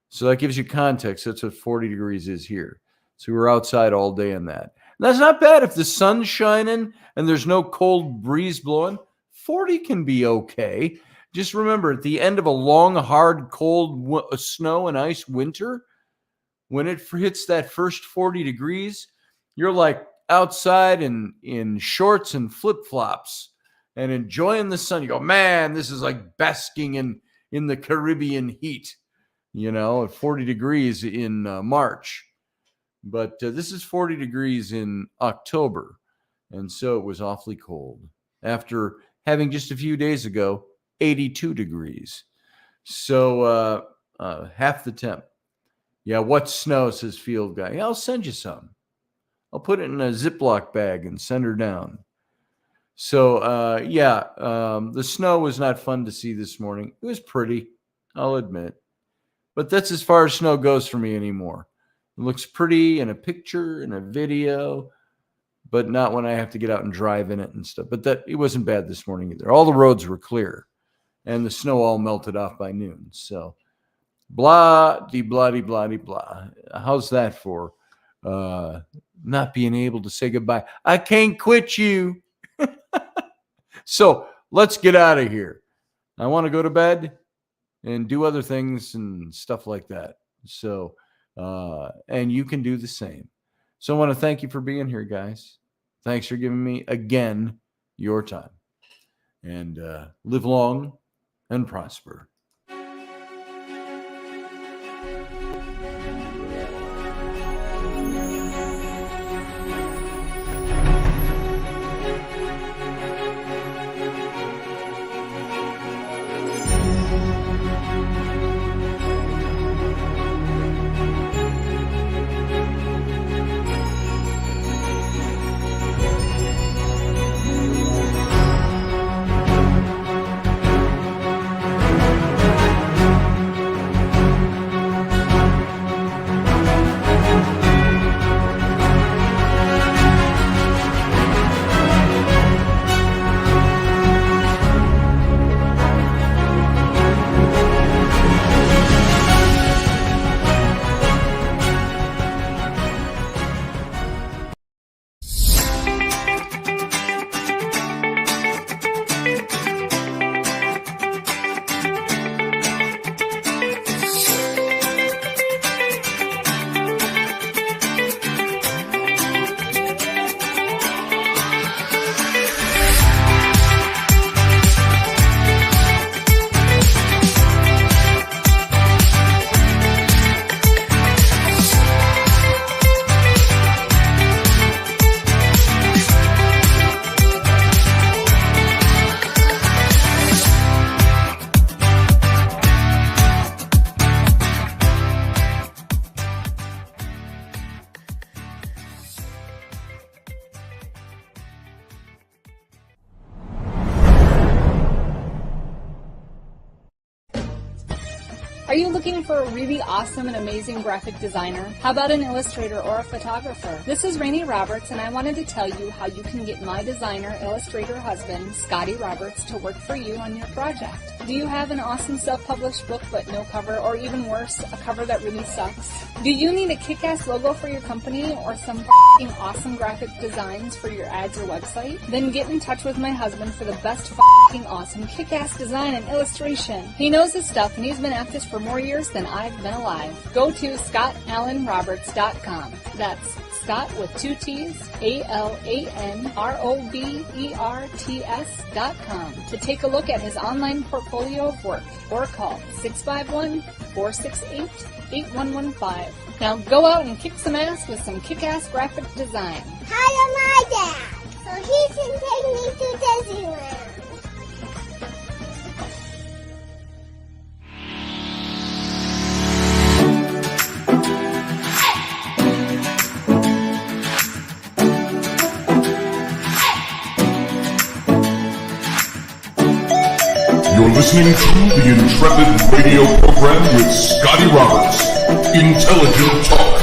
So that gives you context. That's what 40 degrees is here. So we were outside all day in that. And that's not bad. If the sun's shining and there's no cold breeze blowing, 40 can be okay. Just remember, at the end of a long, hard, cold snow and ice winter, when it hits that first 40 degrees, you're like outside in shorts and flip-flops and enjoying the sun. You go, man, this is like basking in the Caribbean heat, at 40 degrees in March. But this is 40 degrees in October. And so it was awfully cold after having just a few days ago 82 degrees. So half the temp. Yeah, what snow, says Field Guy. Yeah, I'll send you some. I'll put it in a Ziploc bag and send her down. So, the snow was not fun to see this morning. It was pretty, I'll admit. But that's as far as snow goes for me anymore. It looks pretty in a picture, in a video, but not when I have to get out and drive in it and stuff. But it wasn't bad this morning either. All the roads were clear, and the snow all melted off by noon. So, blah. How's that for not being able to say goodbye? I can't quit you. So let's get out of here. I want to go to bed and do other things and stuff like that. So, and you can do the same. So I want to thank you for being here, guys. Thanks for giving me again your time, and live long and prosper. Are you looking for a really awesome and amazing graphic designer? How about an illustrator or a photographer? This is Rainey Roberts, and I wanted to tell you how you can get my designer, illustrator husband, Scotty Roberts, to work for you on your project. Do you have an awesome self-published book but no cover, or even worse, a cover that really sucks? Do you need a kick-ass logo for your company or some f***ing awesome graphic designs for your ads or website? Then get in touch with my husband for the best f***ing awesome kick-ass design and illustration. He knows his stuff and he's been at this for more years than I've been alive. Go to ScottAllenRoberts.com. That's Scott with 2 T's, ALANROBERTS.com to take a look at his online portfolio of work, or call 651-468-8115. Now go out and kick some ass with some kick-ass graphic design. Hire my dad so he can take me to Disneyland. You're listening to the Intrepid radio program with Scotty Roberts. Intelligent talk.